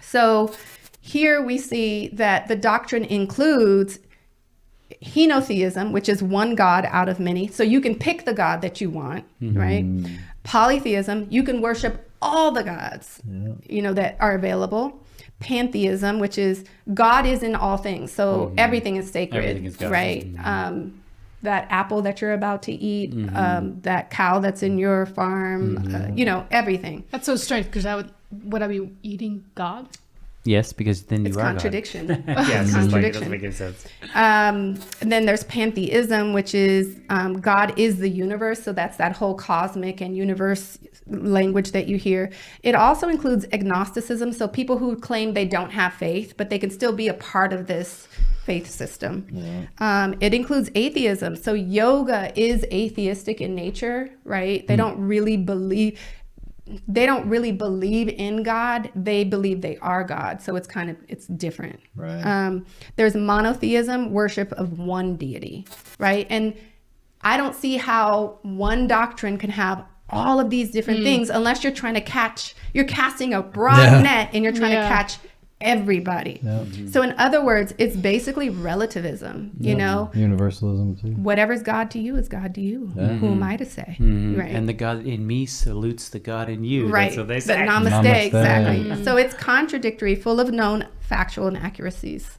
So here we see that the doctrine includes henotheism, which is one God out of many. So you can pick the God that you want, right? Polytheism, you can worship all the gods, that are available. Pantheism, which is God is in all things. So everything is sacred, Everything is God. right? That apple that you're about to eat, that cow that's in your farm, everything. That's so strange because would I be eating God? Yes, because then It's you are contradiction. God. Yeah, it's just like it doesn't Contradiction. make any sense. And then there's pantheism, which is God is the universe. So that's that whole cosmic and universe language that you hear. It also includes agnosticism. So people who claim they don't have faith, but they can still be a part of this faith system. It includes atheism. So yoga is atheistic in nature, right? They don't really believe in God. They believe they are God. So it's different. Right. There's monotheism, worship of one deity, right? And I don't see how one doctrine can have all of these different things unless you're casting a broad net and you're trying to catch everybody. So in other words, it's basically relativism, Universalism too. whatever's God to you is God to you. Who am I to say? Right. And the God in me salutes the God in you. Right. That's what they The say. namaste, Namaste. exactly. So it's contradictory, full of known factual inaccuracies.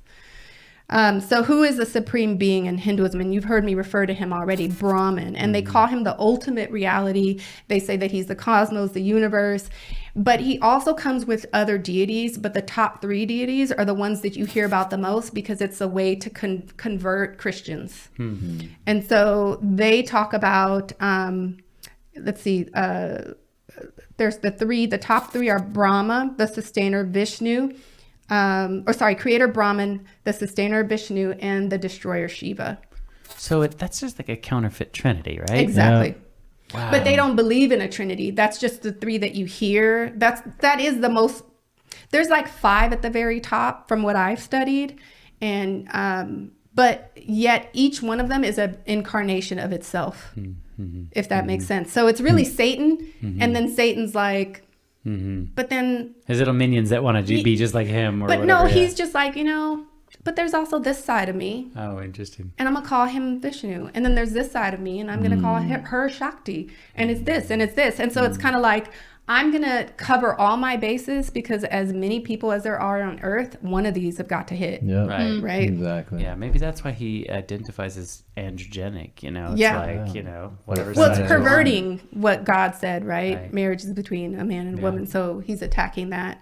So who is the supreme being in Hinduism? And you've heard me refer to him already, Brahman. And they call him the ultimate reality. They say that he's the cosmos, the universe. But he also comes with other deities. But the top three deities are the ones that you hear about the most because it's a way to convert Christians. And so they talk about, there's the top three are Brahma, the sustainer, Vishnu, creator Brahman, the sustainer Vishnu, and the destroyer Shiva. So that's just like a counterfeit trinity, right? Exactly. Wow. But they don't believe in a trinity. That's just the three that you hear. That is the most. There's like 5 at the very top from what I've studied, and but yet each one of them is an incarnation of itself, if that makes sense. So it's really Satan, and then Satan's like. But then his little minions that want to be just like him, or but whatever. no, he's just like, but there's also this side of me. Oh, interesting. And I'm going to call him Vishnu. And then there's this side of me, and I'm going to call her Shakti. And it's this, and it's this. And so it's kind of like, I'm going to cover all my bases, because as many people as there are on earth, one of these have got to hit. Yeah. Right? Exactly. Yeah, maybe that's why he identifies as androgenic, you know? It's Yeah. like, you know, whatever. Well, it's side perverting what God said, right? Right. Marriage is between a man and a woman. So he's attacking that.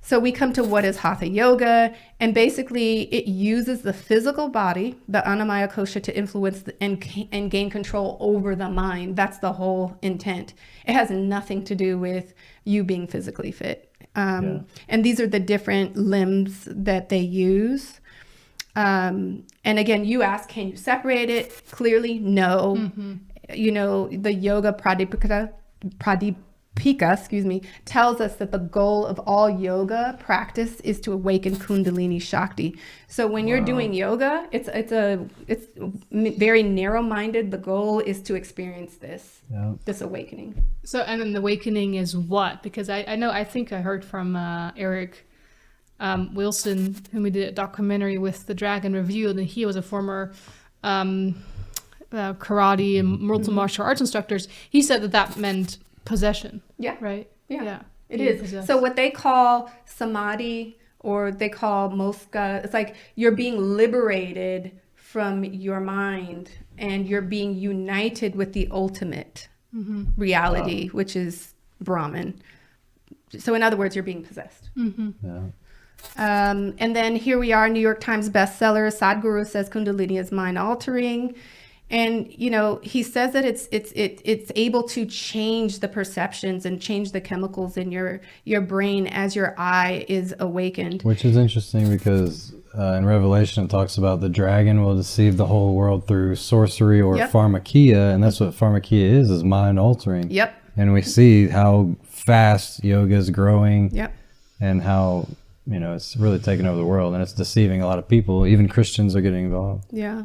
So we come to what is Hatha Yoga, and basically it uses the physical body, the Annamaya Kosha, to influence and gain control over the mind. That's the whole intent. It has nothing to do with you being physically fit. And these are the different limbs that they use. And again, you ask, can you separate it? Clearly, no. You know, the yoga Pradipika, tells us that the goal of all yoga practice is to awaken Kundalini Shakti. So when you're doing yoga, it's very narrow-minded. The goal is to experience this awakening. So, and then the awakening is what? Because I think I heard from Eric Wilson, whom we did a documentary with The Dragon Revealed, and he was a former karate and martial arts instructors. He said that meant possession. Yeah. Right? Yeah. It Being is. possessed. So what they call samadhi, or they call moksha, it's like you're being liberated from your mind, and you're being united with the ultimate reality, which is Brahman. So in other words, you're being possessed. And then here we are, New York Times bestseller. Sadhguru says Kundalini is mind altering. And, you know, he says that it's able to change the perceptions and change the chemicals in your brain as your eye is awakened. Which is interesting because in Revelation it talks about the dragon will deceive the whole world through sorcery or pharmakia, and that's what pharmakia is mind altering. Yep. And we see how fast yoga is growing. Yep. And how, you know, it's really taking over the world, and it's deceiving a lot of people. Even Christians are getting involved. Yeah.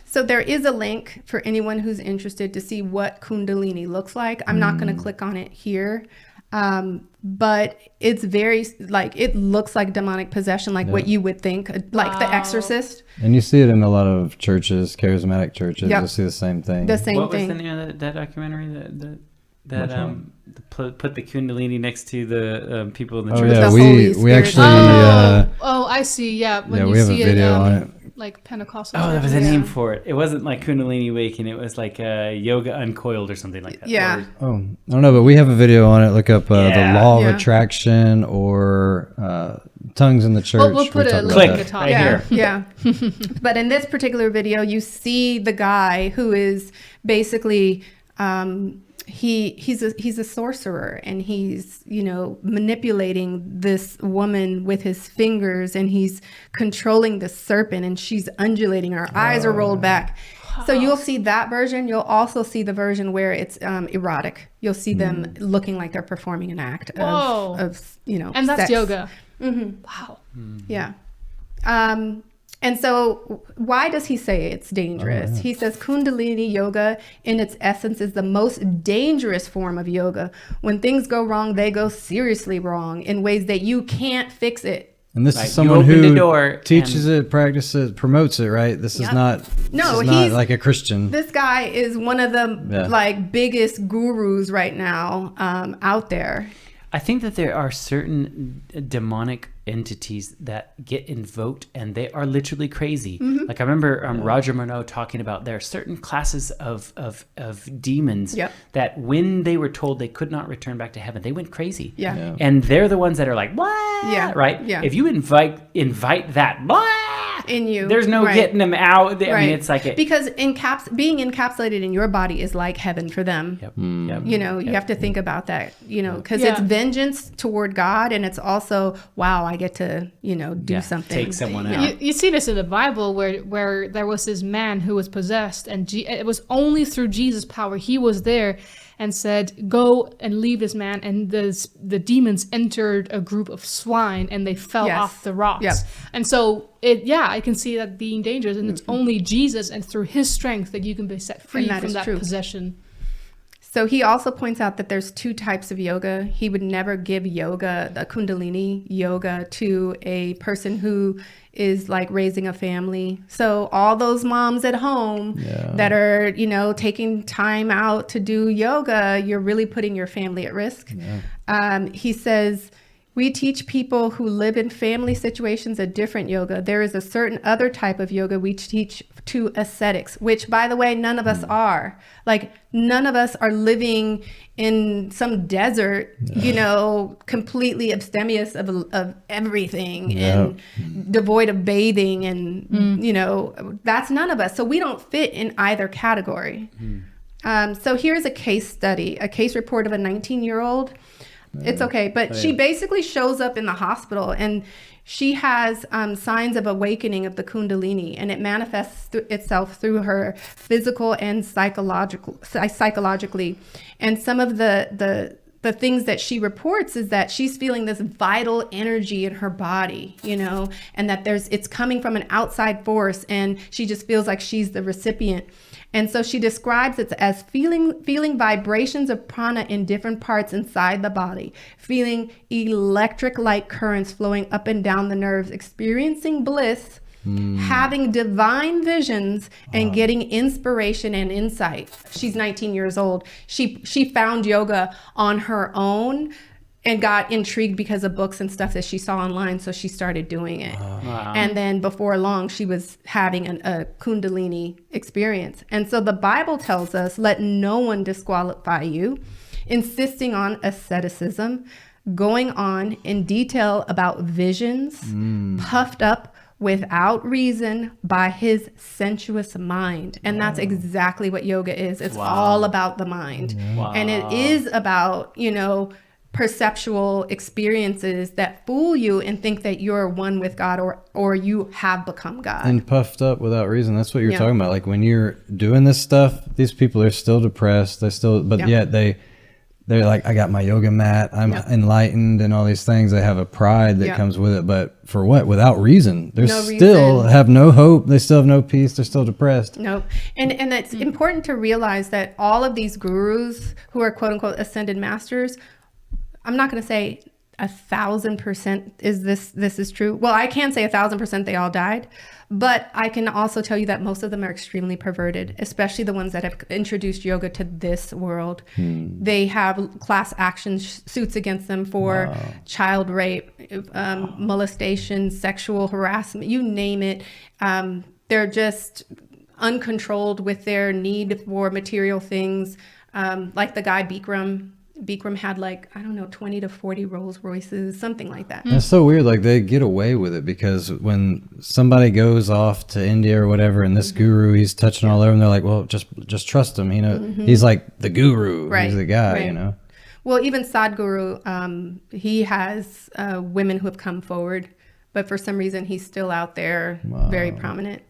So there is a link for anyone who's interested to see what Kundalini looks like. I'm not going to click on it here. But it's very, like, it looks like demonic possession, like what you would think, like The Exorcist. And you see it in a lot of churches, charismatic churches. You'll see the same thing. The same what thing. was the name of that documentary that put the Kundalini next to the people in the Oh church? yeah, The Holy we Spirit. actually I see. Yeah, when yeah, you we have a see video it, on it. like Pentecostal. Oh, there was a churches. name for it. It wasn't like Kundalini Awakening. It was like Yoga Uncoiled or something like that. Yeah. Or- Oh, I don't know, but we have a video on it. Look up the law of Yeah. attraction or tongues in the church. We'll put We a talk about link that. at the top. Right Yeah, here. yeah. But in this particular video, you see the guy who is basically he's a sorcerer, and he's, you know, manipulating this woman with his fingers, and he's controlling the serpent, and she's undulating. Her eyes are rolled back. So you'll see that version. You'll also see the version where it's erotic. You'll see them looking like they're performing an act of you know, And that's sex. yoga. Wow. Yeah. And so why does he say it's dangerous? He says Kundalini yoga in its essence is the most dangerous form of yoga. When things go wrong, they go seriously wrong in ways that you can't fix it. And this Right, is you someone open the who door teaches it, practices it, promotes it, right? This is not No, this is not he's- like a Christian. This guy is one of the like biggest gurus right now out there. I think that there are certain demonic entities that get invoked, and they are literally crazy. Like I remember Roger Monroe talking about there are certain classes of demons that when they were told they could not return back to heaven, they went crazy. Yeah. And they're the ones that are like, what? Yeah. Right? Yeah. If you invite that, blah, In you. there's no Right. getting them out. I Right. mean, it's like because being encapsulated in your body is like heaven for them. Yep. You know, you have to think about that, you know, because Yeah. it's vengeance toward God, and it's also, wow, I get to, you know, do something. take someone out. You see this in the Bible where there was this man who was possessed, and it was only through Jesus' power he was there and said, go and leave this man, and the demons entered a group of swine and they fell off the rocks. Yep. And so I can see that being dangerous, and it's only Jesus and through his strength that you can be set free And that from is that true. possession. So he also points out that there's two types of yoga. He would never give yoga, the Kundalini yoga, to a person who is like raising a family. So all those moms at home that are, you know, taking time out to do yoga, you're really putting your family at risk. He says, we teach people who live in family situations a different yoga. There is a certain other type of yoga we teach to ascetics, which, by the way, none of us are. Like, none of us are living in some desert, you know, completely abstemious of everything and devoid of bathing. And, you know, that's none of us. So we don't fit in either category. So here's a case study, a case report of a 19-year-old. It's okay. But she basically shows up in the hospital and she has signs of awakening of the Kundalini, and it manifests itself through her physical and psychologically. And some of the things that she reports is that she's feeling this vital energy in her body, you know, and that it's coming from an outside force, and she just feels like she's the recipient. And so she describes it as feeling vibrations of prana in different parts inside the body, feeling electric light currents flowing up and down the nerves, experiencing bliss, having divine visions, and getting inspiration and insight. She's 19 years old. She found yoga on her own and got intrigued because of books and stuff that she saw online. So she started doing it. And then before long, she was having a Kundalini experience. And so the Bible tells us, let no one disqualify you, insisting on asceticism, going on in detail about visions, puffed up without reason by his sensuous mind. And that's exactly what yoga is. It's all about the mind. And it is about, you know, perceptual experiences that fool you and think that you're one with God, or you have become God. And puffed up without reason. That's what you're talking about. Like, when you're doing this stuff, these people are still depressed. But yet they're like, I got my yoga mat, I'm enlightened, and all these things. They have a pride that comes with it. But for what? Without reason. They still have no hope. They still have no peace. They're still depressed. Nope. And it's important to realize that all of these gurus who are quote unquote ascended masters, I'm not going to say 1,000% is this is true. Well, I can say 1,000% they all died, but I can also tell you that most of them are extremely perverted, especially the ones that have introduced yoga to this world. They have class action suits against them for child rape, molestation, sexual harassment, you name it. They're just uncontrolled with their need for material things. Like the guy Bikram had, like, I don't know, 20 to 40 Rolls Royces, something like that. It's so weird. Like, they get away with it because when somebody goes off to India or whatever, and this guru, he's touching all over, and they're like, well, just trust him. You know, he's like the guru. He's the guy, you know. Well, even Sadhguru, he has women who have come forward, but for some reason he's still out there, very prominent.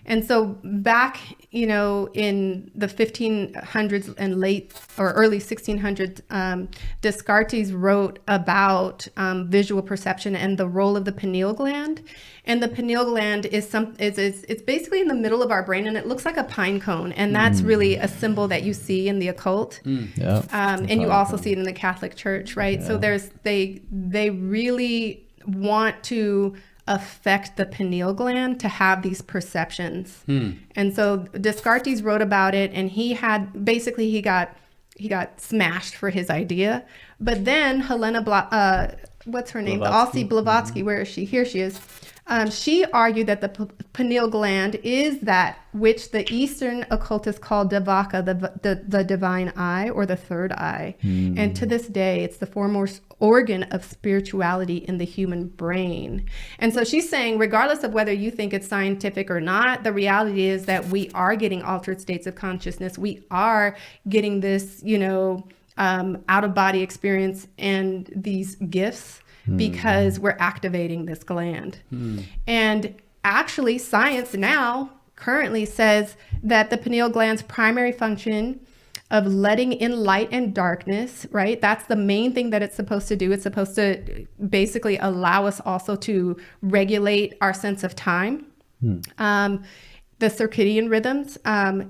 And so back, you know, in the 1500s and late or early 1600s, Descartes wrote about visual perception and the role of the pineal gland. And the pineal gland is it's basically in the middle of our brain, and it looks like a pine cone. And that's really a symbol that you see in the occult. And you also see it in the Catholic Church, right? So they really want to affect the pineal gland to have these perceptions. And so Descartes wrote about it, and he got smashed for his idea. But then Helena what's her name? Blavatsky. Blavatsky, where is she? Here she is. She argued that the pineal gland is that which the Eastern occultists call Devaka, the divine eye, or the third eye. And to this day, it's the foremost organ of spirituality in the human brain. And so she's saying, regardless of whether you think it's scientific or not, the reality is that we are getting altered states of consciousness. We are getting this, you know, out-of-body experience and these gifts because we're activating this gland. And actually, science now currently says that the pineal gland's primary function of letting in light and darkness, right? That's the main thing that it's supposed to do. It's supposed to basically allow us also to regulate our sense of time. The the circadian rhythms,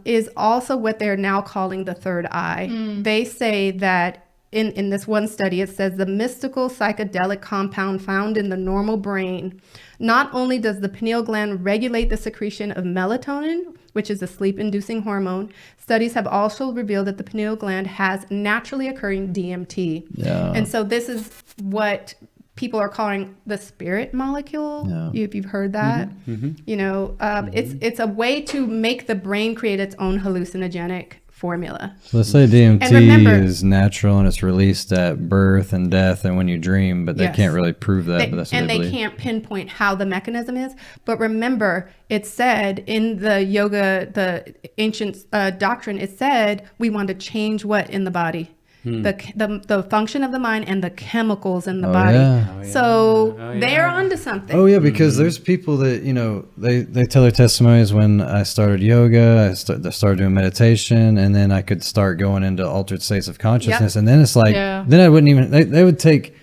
is also what they're now calling the third eye. They say that in this one study, it says the mystical psychedelic compound found in the normal brain, not only does the pineal gland regulate the secretion of melatonin, which is a sleep-inducing hormone, studies have also revealed that the pineal gland has naturally occurring DMT. Yeah. And so this is what people are calling the spirit molecule. Yeah. If you've heard that, you know, it's a way to make the brain create its own hallucinogenic formula. So let's say DMT And remember- is natural and it's released at birth and death and when you dream, but they Yes. can't really prove that. But that's what And they they believe. can't pinpoint how the mechanism is. But remember, it said in the yoga, the ancient doctrine, it said we want to change what in the body? The function of the mind and the chemicals in the body. Yeah. So they're onto something. Oh yeah, because there's people that, you know, they tell their testimonies when I started yoga, I started doing meditation, and then I could start going into altered states of consciousness, and then it's like, Yeah. then I wouldn't even, they would take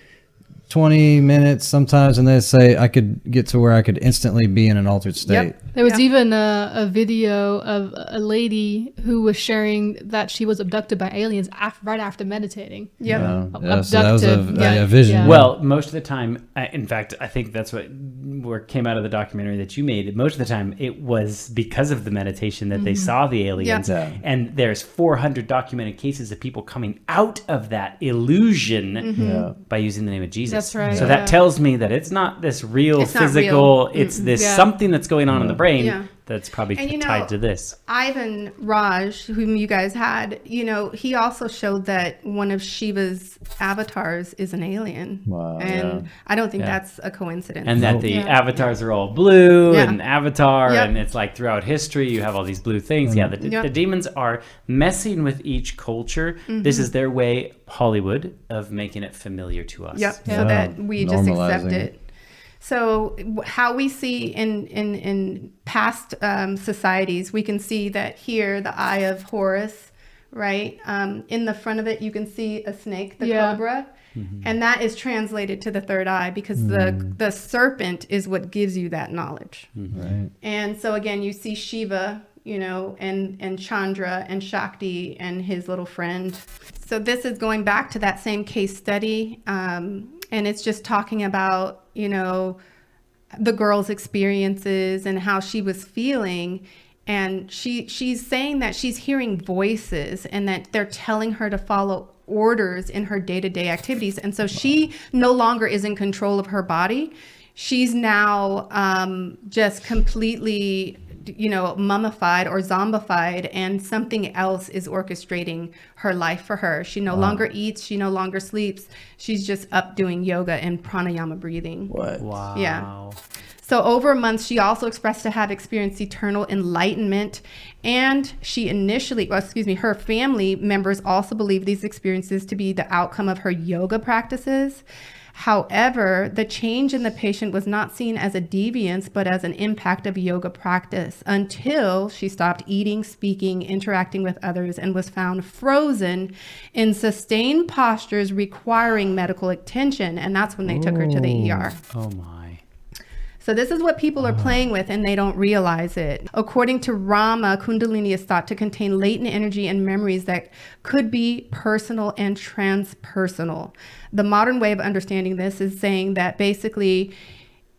20 minutes sometimes, and they'd say I could get to where I could instantly be in an altered state. Yep. There was even a video of a lady who was sharing that she was abducted by aliens right after meditating. Yep. Yeah, so that was Abducted. a vision. Yeah. Well, most of the time, in fact, I think that's what came out of the documentary that you made. Most of the time, it was because of the meditation that they saw the aliens. Yeah. And there's 400 documented cases of people coming out of that illusion by using the name of Jesus. That's right. So Yeah. that tells me that it's not this real It's not physical, real. it's this Yeah. something that's going on in the brain Yeah. that's probably And, you know, tied to this. Ivan Raj, whom you guys had, you know, he also showed that one of Shiva's avatars is an alien. Wow, And I don't think Yeah. that's a coincidence. And that the Yeah. avatars are all blue Yeah. and Avatar, Yep. and it's like throughout history you have all these blue things. Yeah, Yep. the demons are messing with each culture. This is their way, Hollywood, of making it familiar to us. Yep. Yeah. So that we just accept Normalizing. it. So how we see in past societies, we can see that here, the Eye of Horus, right? In the front of it, you can see a snake, the Yeah. cobra. And that is translated to the third eye because the serpent is what gives you that knowledge. Right. And so again, you see Shiva, you know, and Chandra and Shakti and his little friend. So this is going back to that same case study. And it's just talking about, you know, the girl's experiences and how she was feeling. And she's saying that she's hearing voices and that they're telling her to follow orders in her day-to-day activities. And so she no longer is in control of her body. She's now just completely, you know, mummified or zombified, and something else is orchestrating her life for her. She no longer eats. She no longer sleeps. She's just up doing yoga and pranayama breathing. What? Wow. Yeah. So over months, she also expressed to have experienced eternal enlightenment. And she initially, her family members also believe these experiences to be the outcome of her yoga practices. However, the change in the patient was not seen as a deviance, but as an impact of yoga practice until she stopped eating, speaking, interacting with others, and was found frozen in sustained postures requiring medical attention. And that's when they took her to the ER. Oh my. So this is what people are playing with, and they don't realize it. According to Rama, Kundalini is thought to contain latent energy and memories that could be personal and transpersonal. The modern way of understanding this is saying that basically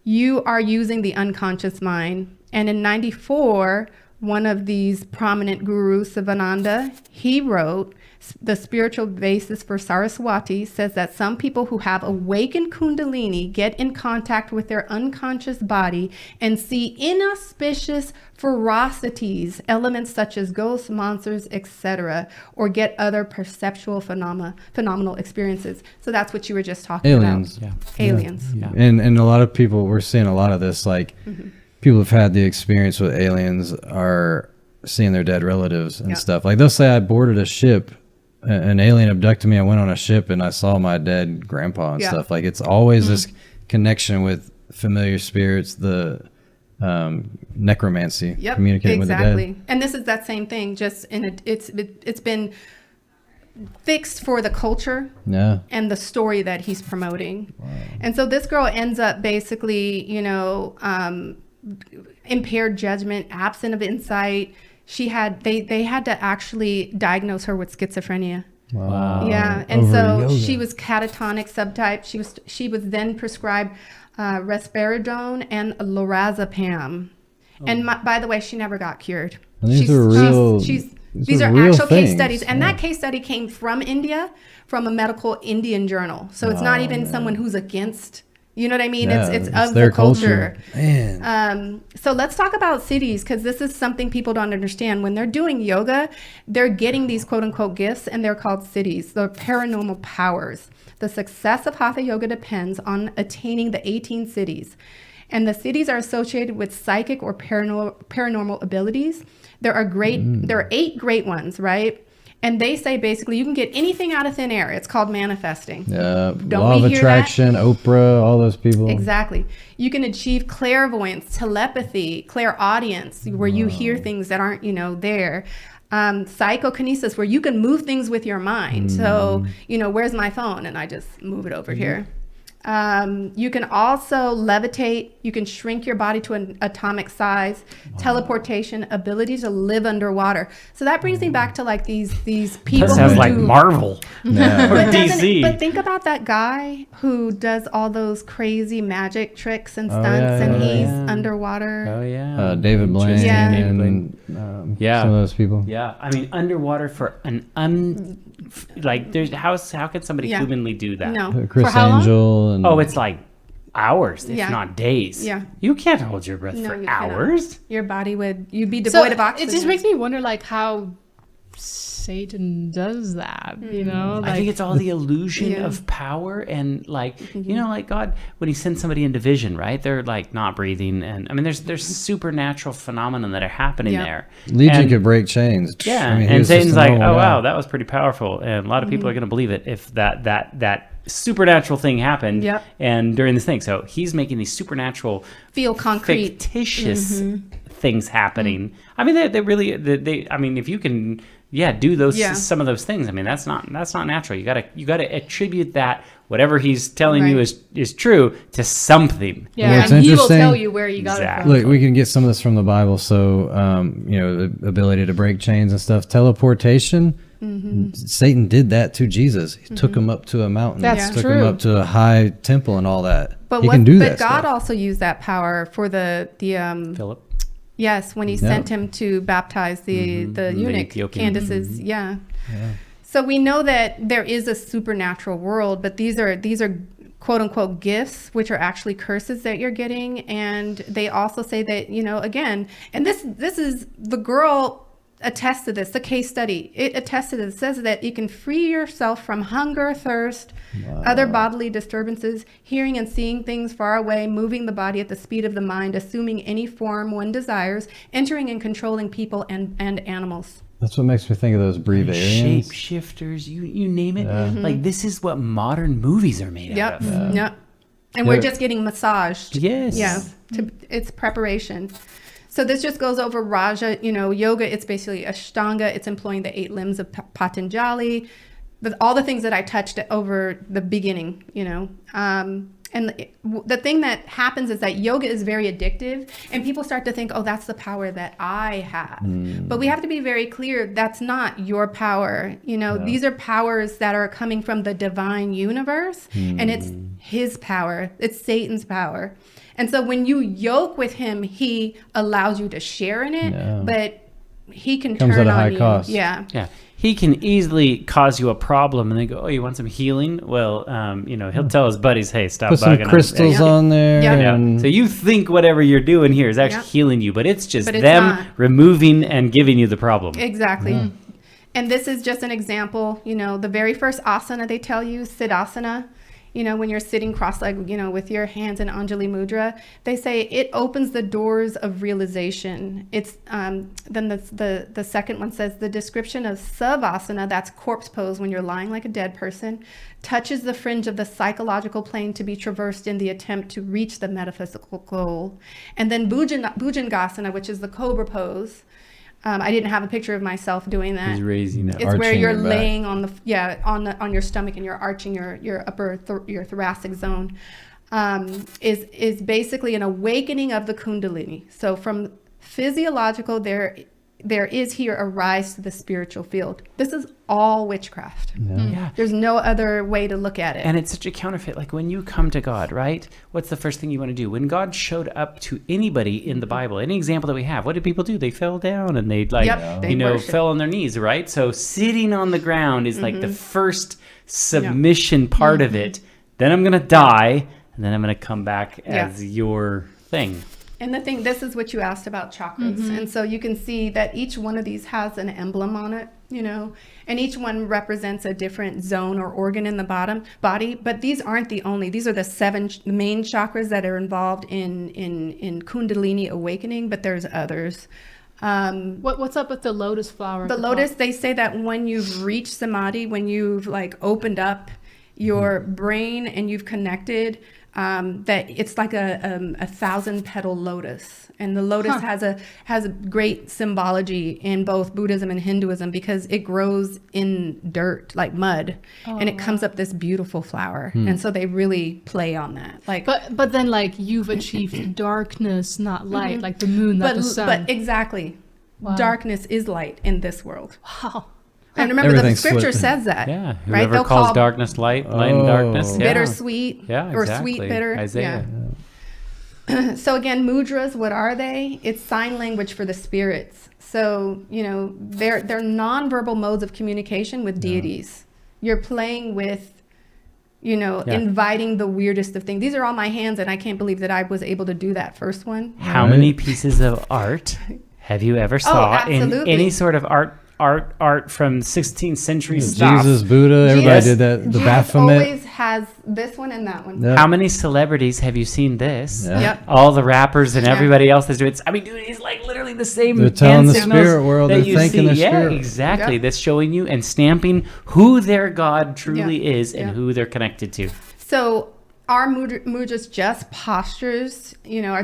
you are using the unconscious mind. And in 94, one of these prominent gurus, Sivananda, he wrote, the spiritual basis for Saraswati says that some people who have awakened Kundalini get in contact with their unconscious body and see inauspicious ferocities, elements such as ghosts, monsters, etc., or get other perceptual phenomenal experiences. So that's what you were just talking Aliens. about. Yeah. Aliens. Yeah. And a lot of people, we're seeing a lot of this, like people who've had the experience with aliens are seeing their dead relatives and Yeah. stuff. Like they'll say, I boarded a ship, an alien abducted me, I went on a ship and I saw my dead grandpa and Yeah. stuff. Like it's always this connection with familiar spirits, the necromancy, Yep, communicating with the exactly. dead. And this is that same thing, just it's been fixed for the culture Yeah. and the story that he's promoting. And so this girl ends up basically, you know, impaired judgment, absent of insight. They had to actually diagnose her with schizophrenia. Wow. Yeah, and Over so yoga. she was catatonic subtype. She was then prescribed risperidone and lorazepam. And by the way, she never got cured. And these are real. These are real actual case things. studies, and that case study came from India, from a medical Indian journal. So it's not even someone who's against. You know what I mean? Yeah, it's it's of their the culture. Man. So let's talk about cities, because this is something people don't understand. When they're doing yoga, they're getting these quote unquote gifts, and they're called cities, the paranormal powers. The success of Hatha yoga depends on attaining the 18 cities. And the cities are associated with psychic or paranormal abilities. There are 8 great ones, right? And they say basically you can get anything out of thin air. It's called manifesting. Yeah. Don't Law we of hear attraction, Oprah, all those people. Exactly. You can achieve clairvoyance, telepathy, clairaudience, where you hear things that aren't, there. Psychokinesis, where you can move things with your mind. So, where's my phone? And I just move it over here. You can also levitate. You can shrink your body to an atomic size. Teleportation, ability to live underwater. So that brings me back to like these people. That sounds who like do, Marvel Yeah. or but doesn't DC. it- But think about that guy who does all those crazy magic tricks and stunts, yeah, and yeah, he's yeah. underwater. Oh yeah, David Blaine Yeah. and Yeah. some of those people. Yeah, I mean, underwater for there's how can somebody Yeah. humanly do that? No. Chris For how long? Angel and Oh, it's like hours, if Yeah. not days. Yeah. You can't hold your breath No, for you cannot. hours. Your body you'd be So devoid of oxygen. it just makes me wonder, like, how Satan does that. You know, I think it's all the illusion Yeah. of power and like like God when He sends somebody into vision, right? They're like not breathing, and I mean, there's supernatural phenomena that are happening Yeah. there. Legion And- could break chains. Yeah, I mean, he and was just Satan's a like, normal oh guy. wow, that was pretty powerful, and a lot of people are going to believe it if that supernatural thing happened. Yep. And during this thing, so he's making these supernatural, feel concrete. fictitious things happening. I mean, they really, I mean, if you can, do those some of those things. I mean, that's not natural. You gotta attribute that whatever he's telling you Right. is true to something. yeah, What's and he will interesting- tell you where you got it Exactly. from. Look, we can get some of this from the Bible. So, the ability to break chains and stuff. Teleportation. Satan did that to Jesus. He took him up to a mountain. That's took true. him up to a high temple and all that. But he can do but that God stuff. also used that power for the Philip. yes, when he sent him to baptize the eunuch, Ethiopian. Candace's, So we know that there is a supernatural world, but these are quote unquote gifts, which are actually curses that you're getting. And they also say that, again, and this is the girl attests to this, the case study. It attests to this. It says that you can free yourself from hunger, thirst, other bodily disturbances, hearing and seeing things far away, moving the body at the speed of the mind, assuming any form one desires, entering and controlling people and animals. That's what makes me think of those breatharians. Shapeshifters, you name it. Like this is what modern movies are made out Yep. of. Yep. And we're just getting massaged. Yes. Yeah. It's preparation. So this just goes over Raja, yoga. It's basically Ashtanga. It's employing the 8 limbs of Patanjali, all the things that I touched over the beginning, And the thing that happens is that yoga is very addictive, and people start to think, oh, that's the power that I have. But we have to be very clear, that's not your power. These are powers that are coming from the divine universe, and it's his power. It's Satan's power. And so when you yoke with him, he allows you to share in it, but he can Comes turn at a on high you. cost. Yeah. Yeah. He can easily cause you a problem and they go, oh, you want some healing? Well, he'll tell his buddies, hey, stop Put bugging some him. crystals Yeah. on there. Yeah. Yeah. And So you think whatever you're doing here is actually Yeah. healing you, but it's just But it's them not. removing and giving you the problem. Exactly. And this is just an example, the very first asana they tell you, Siddhasana, when you're sitting cross-legged, with your hands in Anjali Mudra, they say it opens the doors of realization. It's then the second one says the description of Savasana, that's corpse pose when you're lying like a dead person, touches the fringe of the psychological plane to be traversed in the attempt to reach the metaphysical goal. And then Bhujangasana, which is the cobra pose. I didn't have a picture of myself doing that. He's raising it. It's where Arching you're your back. laying on your stomach and you're arching your thoracic zone. is basically an awakening of the Kundalini. So from physiological, there is here a rise to the spiritual field. This is all witchcraft. Yeah. There's no other way to look at it. And it's such a counterfeit. Like when you come to God, right? What's the first thing you want to do? When God showed up to anybody in the Bible, any example that we have, what did people do? They fell down and they fell on their knees, right? So sitting on the ground is like the first submission part of it. Then I'm going to die, and then I'm going to come back as your thing. And the thing, this is what you asked about chakras. And so you can see that each one of these has an emblem on it, and each one represents a different zone or organ in the body. But these aren't the only. These are the 7 main chakras that are involved in Kundalini awakening, but there's others. What's up with the lotus flower? The lotus, they say that when you've reached samadhi, when you've opened up your brain and you've connected, that it's like a 1,000-petal lotus, and the lotus has a great symbology in both Buddhism and Hinduism because it grows in dirt like mud, and it comes up this beautiful flower, and so they really play on that. But then you've achieved darkness, not light, like the moon, not the sun. But exactly, darkness is light in this world. Wow. And remember, the scripture says that. Yeah. Right? Whoever calls darkness light, light and darkness. Bittersweet. Yeah, or exactly. sweet bitter. Isaiah. Yeah. So again, mudras, what are they? It's sign language for the spirits. So, they're nonverbal modes of communication with deities. You're playing with, inviting the weirdest of things. These are all my hands, and I can't believe that I was able to do that first one. How many pieces of art have you ever saw in any sort of art from 16th century stuff? Jesus, Buddha, everybody did that. The Jesus Baphomet always has this one and that one. Yep. How many celebrities have you seen this? Yep. All the rappers and everybody else is doing it. I mean, dude, it's like literally the same. They're telling the signals spirit world. that They're you thinking see. the spirit. Exactly. Yep. That's showing you and stamping who their God truly is and who they're connected to. So are mudras just postures? Are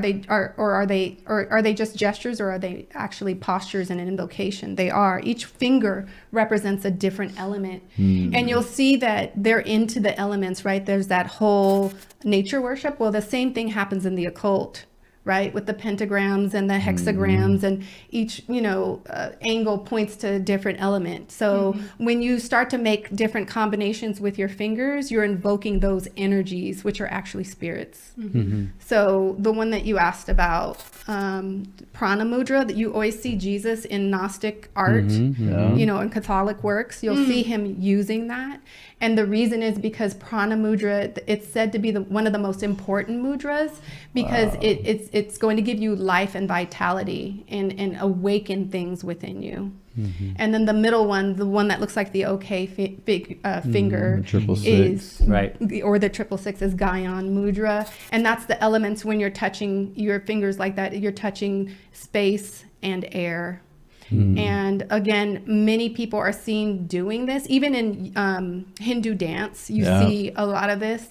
they just gestures, or are they actually postures and an invocation? They are. Each finger represents a different element, and you'll see that they're into the elements, right? There's that whole nature worship. Well, the same thing happens in the occult, right? With the pentagrams and the hexagrams, and each, angle points to a different element. So when you start to make different combinations with your fingers, you're invoking those energies, which are actually spirits. So the one that you asked about, prana mudra, that you always see Jesus in Gnostic art, in Catholic works, you'll see him using that. And the reason is because prana mudra, it's said to be one of the most important mudras, because it's going to give you life and vitality and awaken things within you. And then the middle one, the one that looks like the finger, is right, or the 666 is Gyan mudra, and that's the elements. When you're touching your fingers like that, you're touching space and air. And again, many people are seen doing this. Even in Hindu dance, you see a lot of this.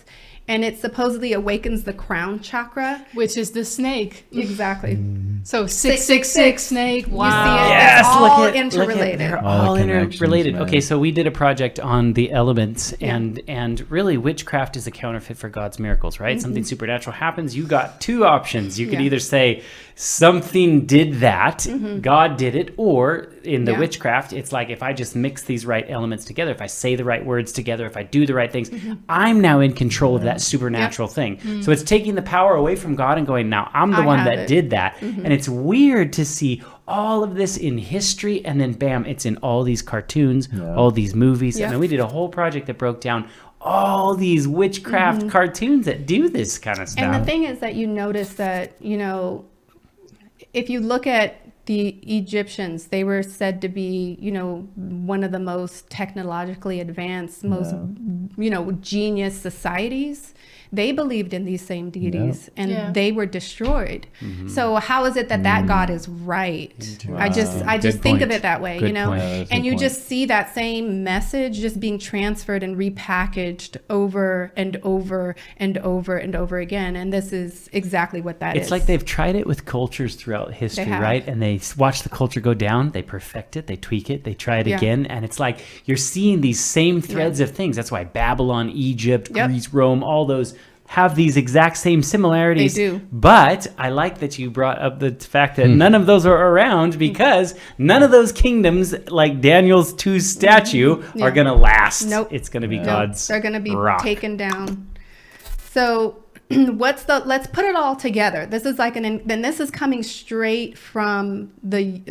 And it supposedly awakens the crown chakra, which is the snake. Exactly. So 666 snake. Wow. You see it. Yes, it's all look at interrelated. They're All all the connections, interrelated. man. Okay, so we did a project on the elements, and really witchcraft is a counterfeit for God's miracles, right? Something supernatural happens. You got 2 options. You could either say something did that, God did it, or in the witchcraft, it's like if I just mix these right elements together, if I say the right words together, if I do the right things, I'm now in control of that supernatural thing. So it's taking the power away from God and going, now I'm the one that did that. And it's weird to see all of this in history, and then bam, it's in all these cartoons, all these movies. And then we did a whole project that broke down all these witchcraft cartoons that do this kind of stuff. And the thing is that you notice that, if you look at the Egyptians, they were said to be, one of the most technologically advanced, most, genius societies. They believed in these same deities, and they were destroyed. So how is it that God is right? I just think of it that way, and you just see that same message just being transferred and repackaged over and over and over and over again. And this is exactly what that is. It's like they've tried it with cultures throughout history, right? And they watch the culture go down, they perfect it, they tweak it, they try it again. And it's like you're seeing these same threads of things. That's why Babylon, Egypt, Greece, Rome, all those have these exact same similarities. They do. But I like that you brought up the fact that none of those are around, because none of those kingdoms, like Daniel's 2 statue, are going to last. Nope. It's going to be God's They're going to be rock. taken down. So let's put it all together. This is like then this is coming straight from the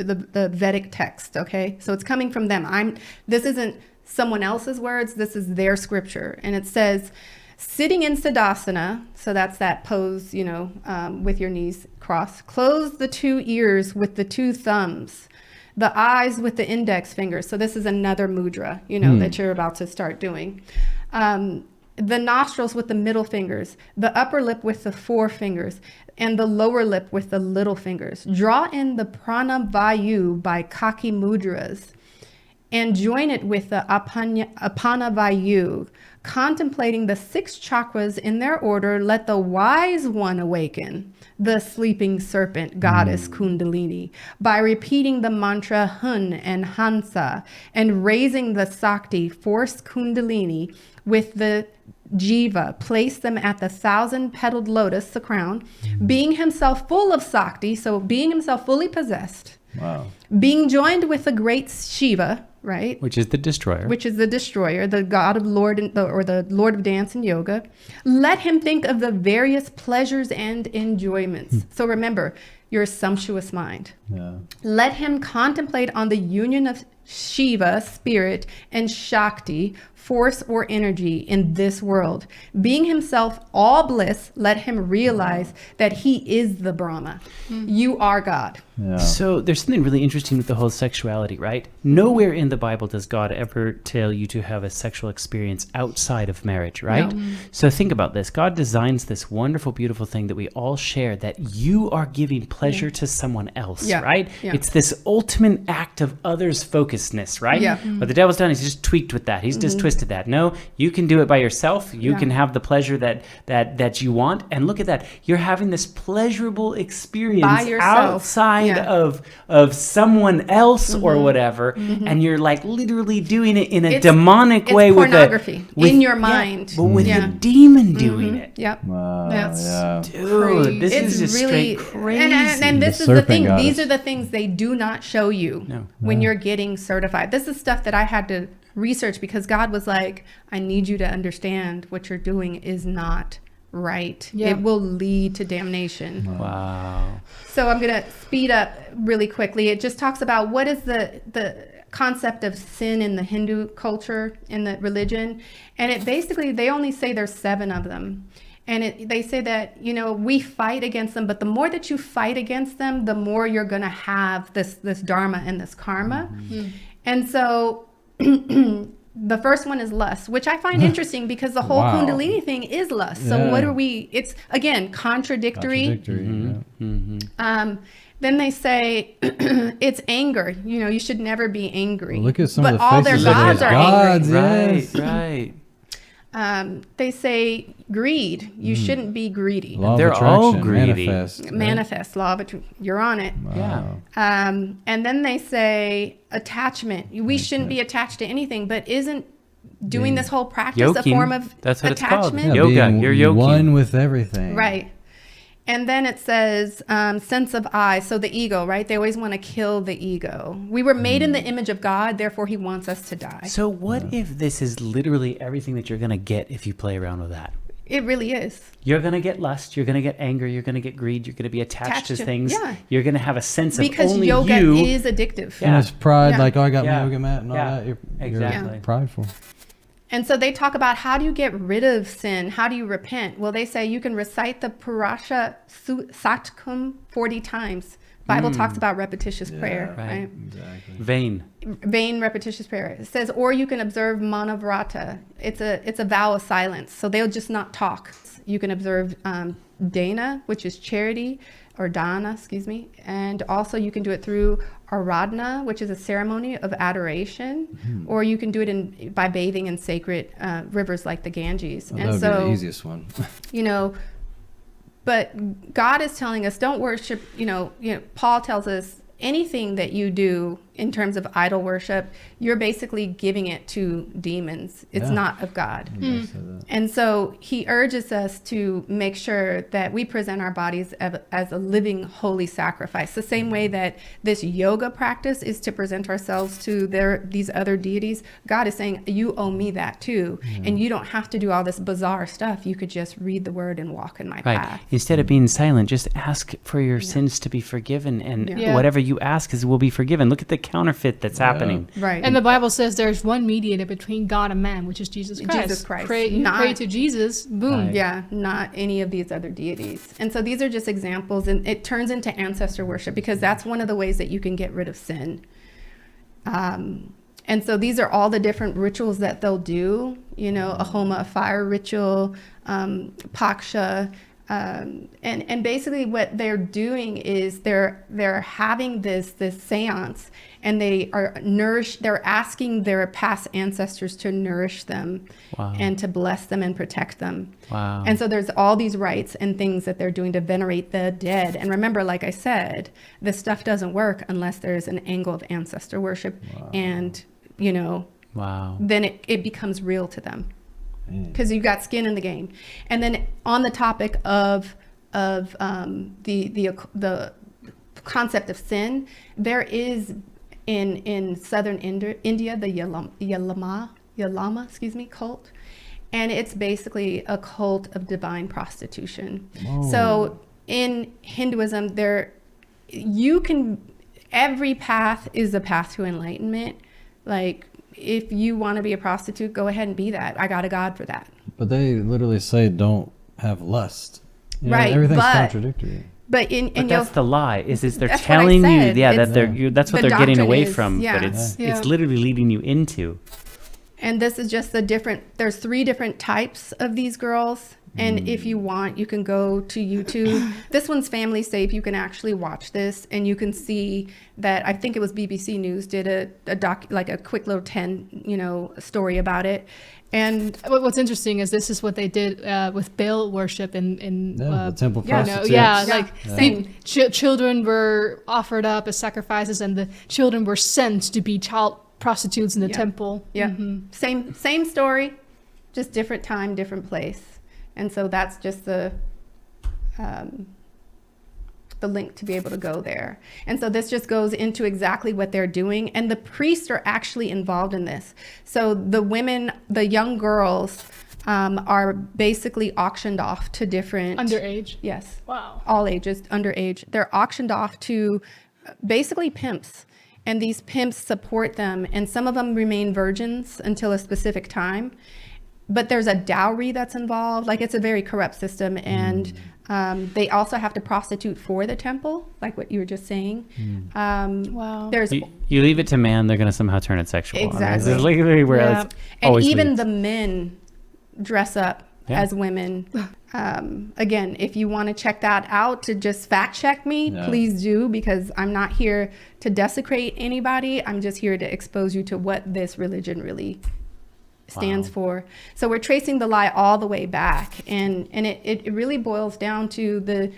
Vedic text, okay? So it's coming from them. This isn't someone else's words. This is their scripture. And it says, sitting in Siddhasana, so that's that pose, with your knees crossed. Close the 2 ears with the 2 thumbs, the eyes with the index fingers. So this is another mudra, that you're about to start doing. The nostrils with the middle fingers, the upper lip with the 4 fingers, and the lower lip with the little fingers. Draw in the prana vayu by kaki mudras and join it with the apana vayu. Contemplating the 6 chakras in their order, let the wise one awaken, the sleeping serpent, goddess Kundalini, by repeating the mantra Hun and Hansa and raising the Sakti, force Kundalini, with the Jiva. Place them at the 1,000-petaled lotus, the crown, being himself full of Sakti, so being himself fully possessed. Wow. Being joined with the great Shiva, right? Which is the destroyer. Which is the destroyer, the god of the Lord of dance and yoga. Let him think of the various pleasures and enjoyments. So remember, your sumptuous mind. Yeah. Let him contemplate on the union of Shiva, spirit, and Shakti, force or energy in this world. Being himself all bliss, let him realize that he is the Brahma. You are God. Yeah. So there's something really interesting with the whole sexuality, right? Nowhere in the Bible does God ever tell you to have a sexual experience outside of marriage, right? No. So think about this. God designs this wonderful, beautiful thing that we all share, that you are giving pleasure to someone else, Yeah. right? Yeah. It's this ultimate act of others focusedness, right? Yeah. What the devil's done is he's just tweaked with that. He's just twisted that. No, you can do it by yourself. You Yeah. can have the pleasure that you want. And look at that. You're having this pleasurable experience By yourself. outside Yeah. of someone else or whatever, and you're like literally doing it in a It's- demonic it's way pornography with in your yeah, mind. but with Yeah. a demon doing it. Yep. Wow. That's Yeah. Dude, this It's is just really straight crazy. and this The is the serpent thing. goddess. These are the things they do not show you when you're getting certified. This is stuff that I had to research because God was like, I need you to understand what you're doing is not right. Yeah. It will lead to damnation. Wow. So I'm going to speed up really quickly. It just talks about what is the concept of sin in the Hindu culture, in the religion. And it basically, they only say there's 7 of them. And they say that, we fight against them, but the more that you fight against them, the more you're going to have this dharma and this karma. And so the first one is lust, which I find interesting because the whole Wow. Kundalini thing is lust. So Yeah. what are we, it's again, contradictory. Yeah. Then they say it's anger. You should never be angry. Look at some but of the all their faces of gods those are gods. angry. Right, right. They say greed. You shouldn't be greedy. Law of They're all attraction, greedy. manifest. right? Manifest law, but you're on it. Yeah. And then they say attachment. We shouldn't be attached to anything, but isn't doing this whole practice a Yoking. form of That's what it's called. attachment? Yeah, Yoga, being you're yoking. one with everything. Right. And then it says sense of I, so the ego, right? They always want to kill the ego. We were made in the image of God, therefore he wants us to die. So what if this is literally everything that you're going to get if you play around with that? It really is. You're going to get lust, you're going to get anger, you're going to get greed, you're going to be attached to things. yeah. You're going to have a sense Because of only yoga you. is addictive. Yeah. And it's pride, Yeah. like, oh, I got Yeah. my yoga mat and all Yeah. that. You're Exactly. prideful. And so they talk about how do you get rid of sin? How do you repent? Well, they say you can recite the Purusha Satkum 40 times. Bible talks about repetitious prayer, right? Exactly. Vain. Vain repetitious prayer. It says, or you can observe Manavrata. It's a vow of silence. So they'll just not talk. You can observe Dana, which is charity, or Dana, excuse me. And also you can do it through Aradhana, which is a ceremony of adoration, or you can do it by bathing in sacred rivers like the Ganges. Well, and that would be so, the easiest one. but God is telling us don't worship, Paul tells us anything that you do in terms of idol worship, you're basically giving it to demons. It's not of God. And so he urges us to make sure that we present our bodies as a living, holy sacrifice. The same way that this yoga practice is to present ourselves to these other deities, God is saying, you owe me that too. And you don't have to do all this bizarre stuff. You could just read the word and walk in my path. Instead of being silent, just ask for your sins to be forgiven, and whatever you ask will be forgiven. Look at the counterfeit that's happening. Right. And the Bible says there's one mediator between God and man, which is Jesus Christ. Jesus Christ. Pray to Jesus, boom. Right. Yeah, not any of these other deities. And so these are just examples, and it turns into ancestor worship because that's one of the ways that you can get rid of sin. And so these are all the different rituals that they'll do, you know, a homa, a fire ritual, paksha, and basically what they're doing is they're having this seance, and they're asking their past ancestors to nourish them and to bless them and protect them. Wow. And so there's all these rites and things that they're doing to venerate the dead. And remember, like I said, this stuff doesn't work unless there's an angle of ancestor worship. And, you know, then it becomes real to them. Because you've got skin in the game. And then on the topic of the concept of sin, there is in southern India the Yalama cult, and it's basically a cult of divine prostitution. Whoa. So in Hinduism, every path is a path to enlightenment. Like, if you want to be a prostitute, go ahead and be that. I got a God for that. But they literally say don't have lust. You know, Right, everything's but- contradictory. But That's the lie. Is they're That's what I telling you, said. that It's- that's what the they're getting doctrine away is- from, yeah. but it's Yeah. literally leading you into. And this is just there's 3 different types of these girls. And if you want, you can go to YouTube. This one's family safe. You can actually watch this, and you can see that I think it was BBC News did a quick little 10 story about it. And What's interesting is this is what they did with Baal worship in The temple yeah, prostitutes. same. Children were offered up as sacrifices, and the children were sent to be child prostitutes in the temple. Yeah, same story, just different time, different place. And so that's just the link to be able to go there. And so this just goes into exactly what they're doing. And the priests are actually involved in this. So the women, the young girls, are basically auctioned off to different... Underage? Yes. Wow. All ages, underage. They're auctioned off to basically pimps. And these pimps support them. And some of them remain virgins until a specific time. But there's a dowry that's involved. Like, it's a very corrupt system. And they also have to prostitute for the temple, like what you were just saying. Wow. There's You leave it to man, they're going to somehow turn it sexual. Exactly. This is literally where Yeah. it's and always even leads. the men dress up as women. Again, if you want to check that out to just fact check me, please do, because I'm not here to desecrate anybody. I'm just here to expose you to what this religion really stands for. So we're tracing the lie all the way back, and it really boils down to the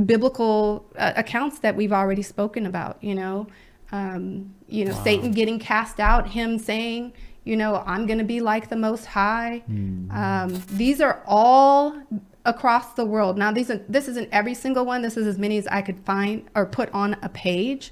biblical accounts that we've already spoken about. Satan getting cast out, him saying, I'm going to be like the Most High. These are all across the world. Now, this isn't every single one. This is as many as I could find or put on a page.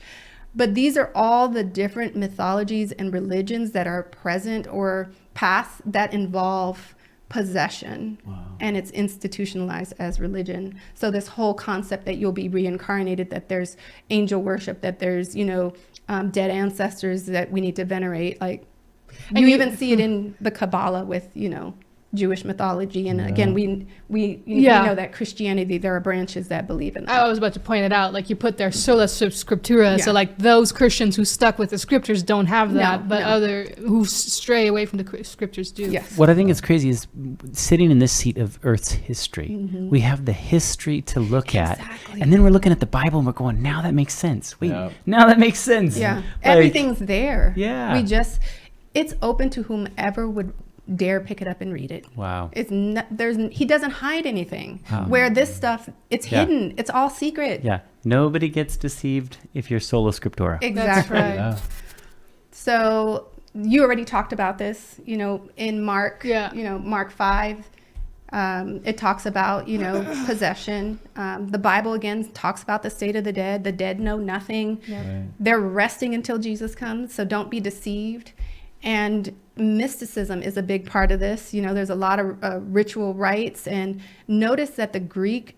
But these are all the different mythologies and religions that are present or past that involve possession. And it's institutionalized as religion. So this whole concept that you'll be reincarnated, that there's angel worship, that there's, dead ancestors that we need to venerate. Like, you even see it in the Kabbalah with, Jewish mythology. And again, we know that Christianity, there are branches that believe in that. I was about to point it out, like you put there sola scriptura, so like those Christians who stuck with the scriptures don't have that, but other who stray away from the scriptures do. Yes. What I think is crazy is sitting in this seat of Earth's history. We have the history to look at, and then we're looking at the Bible and we're going, now that makes sense. Wait, now that makes sense. Yeah. Like, Everything's there. Yeah. It's open to whomever would dare pick it up and read it. Wow. He doesn't hide anything. Where this stuff, it's hidden. It's all secret. Yeah. Nobody gets deceived if you're sola scriptura. Exactly. right. Yeah. So you already talked about this, in Mark, Yeah. Mark 5. It talks about, possession. The Bible again talks about the state of the dead. The dead know nothing. Yeah. Right. They're resting until Jesus comes. So don't be deceived. And mysticism is a big part of this. There's a lot of ritual rites. And notice that the Greek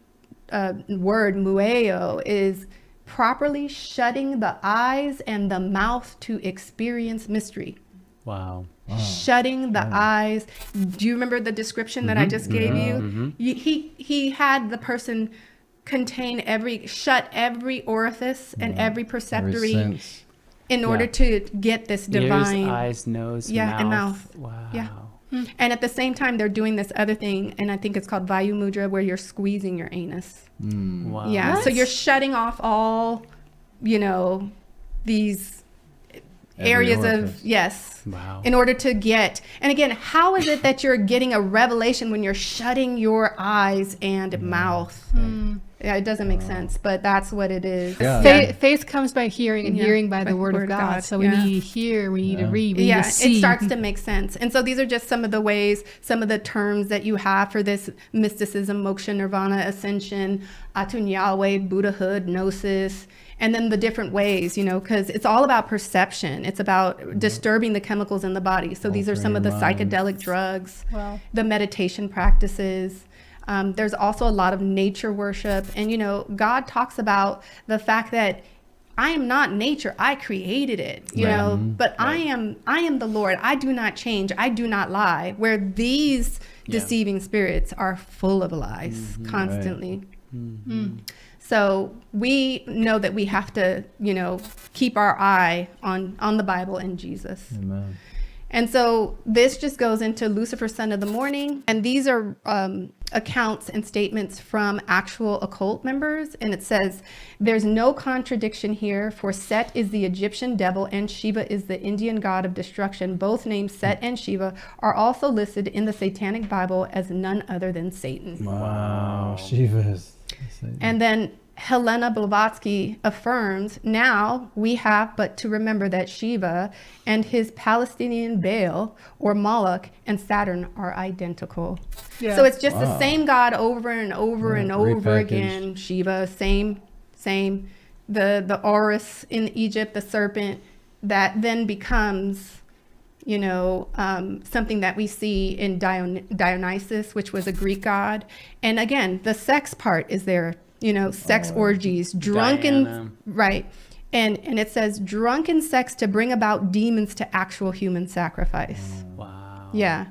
word mueo is properly shutting the eyes and the mouth to experience mystery. Wow. Shutting the eyes. Do you remember the description that I just gave you? He had the person shut every orifice and every perceptory sense. in order to get this divine. Ears, eyes, nose, and mouth. Wow. Yeah. And at the same time, they're doing this other thing, and I think it's called Vayu Mudra, where you're squeezing your anus. Wow. Yeah. What? So you're shutting off all, these Every areas orifice. Wow. in order to get. And again, how is it that you're getting a revelation when you're shutting your eyes and mouth? Yeah, it doesn't make sense, but that's what it is. Yeah. Faith comes by hearing, and hearing by the word of God. So we need to hear, we need to read, we need to see. It starts to make sense. And so these are just some of the ways, some of the terms that you have for this mysticism: moksha, nirvana, ascension, Atun Yahweh, Buddhahood, gnosis, and then the different ways, because it's all about perception. It's about disturbing the chemicals in the body. So these are some of the psychedelic drugs, the meditation practices. There's also a lot of nature worship. And, God talks about the fact that I am not nature. I created it, but I am the Lord. I do not change. I do not lie, where these deceiving spirits are full of lies constantly. So we know that we have to, keep our eye on the Bible and Jesus. Amen. And so this just goes into Lucifer, son of the morning. And these are accounts and statements from actual occult members. And it says, there's no contradiction here, for Set is the Egyptian devil and Shiva is the Indian god of destruction. Both names Set and Shiva are also listed in the Satanic Bible as none other than Satan. Wow. Shiva is. And then Helena Blavatsky affirms, now we have but to remember that Shiva and his Palestinian Baal or Moloch and Saturn are identical. Yeah. So it's just the same God over and over and over repackaged. again. Shiva, same. The Horus in Egypt, the serpent, that then becomes, something that we see in Dionysus, which was a Greek god. And again, the sex part is there. Sex orgies, drunken, Diana. right. And it says drunken sex to bring about demons to actual human sacrifice. Wow. Yeah.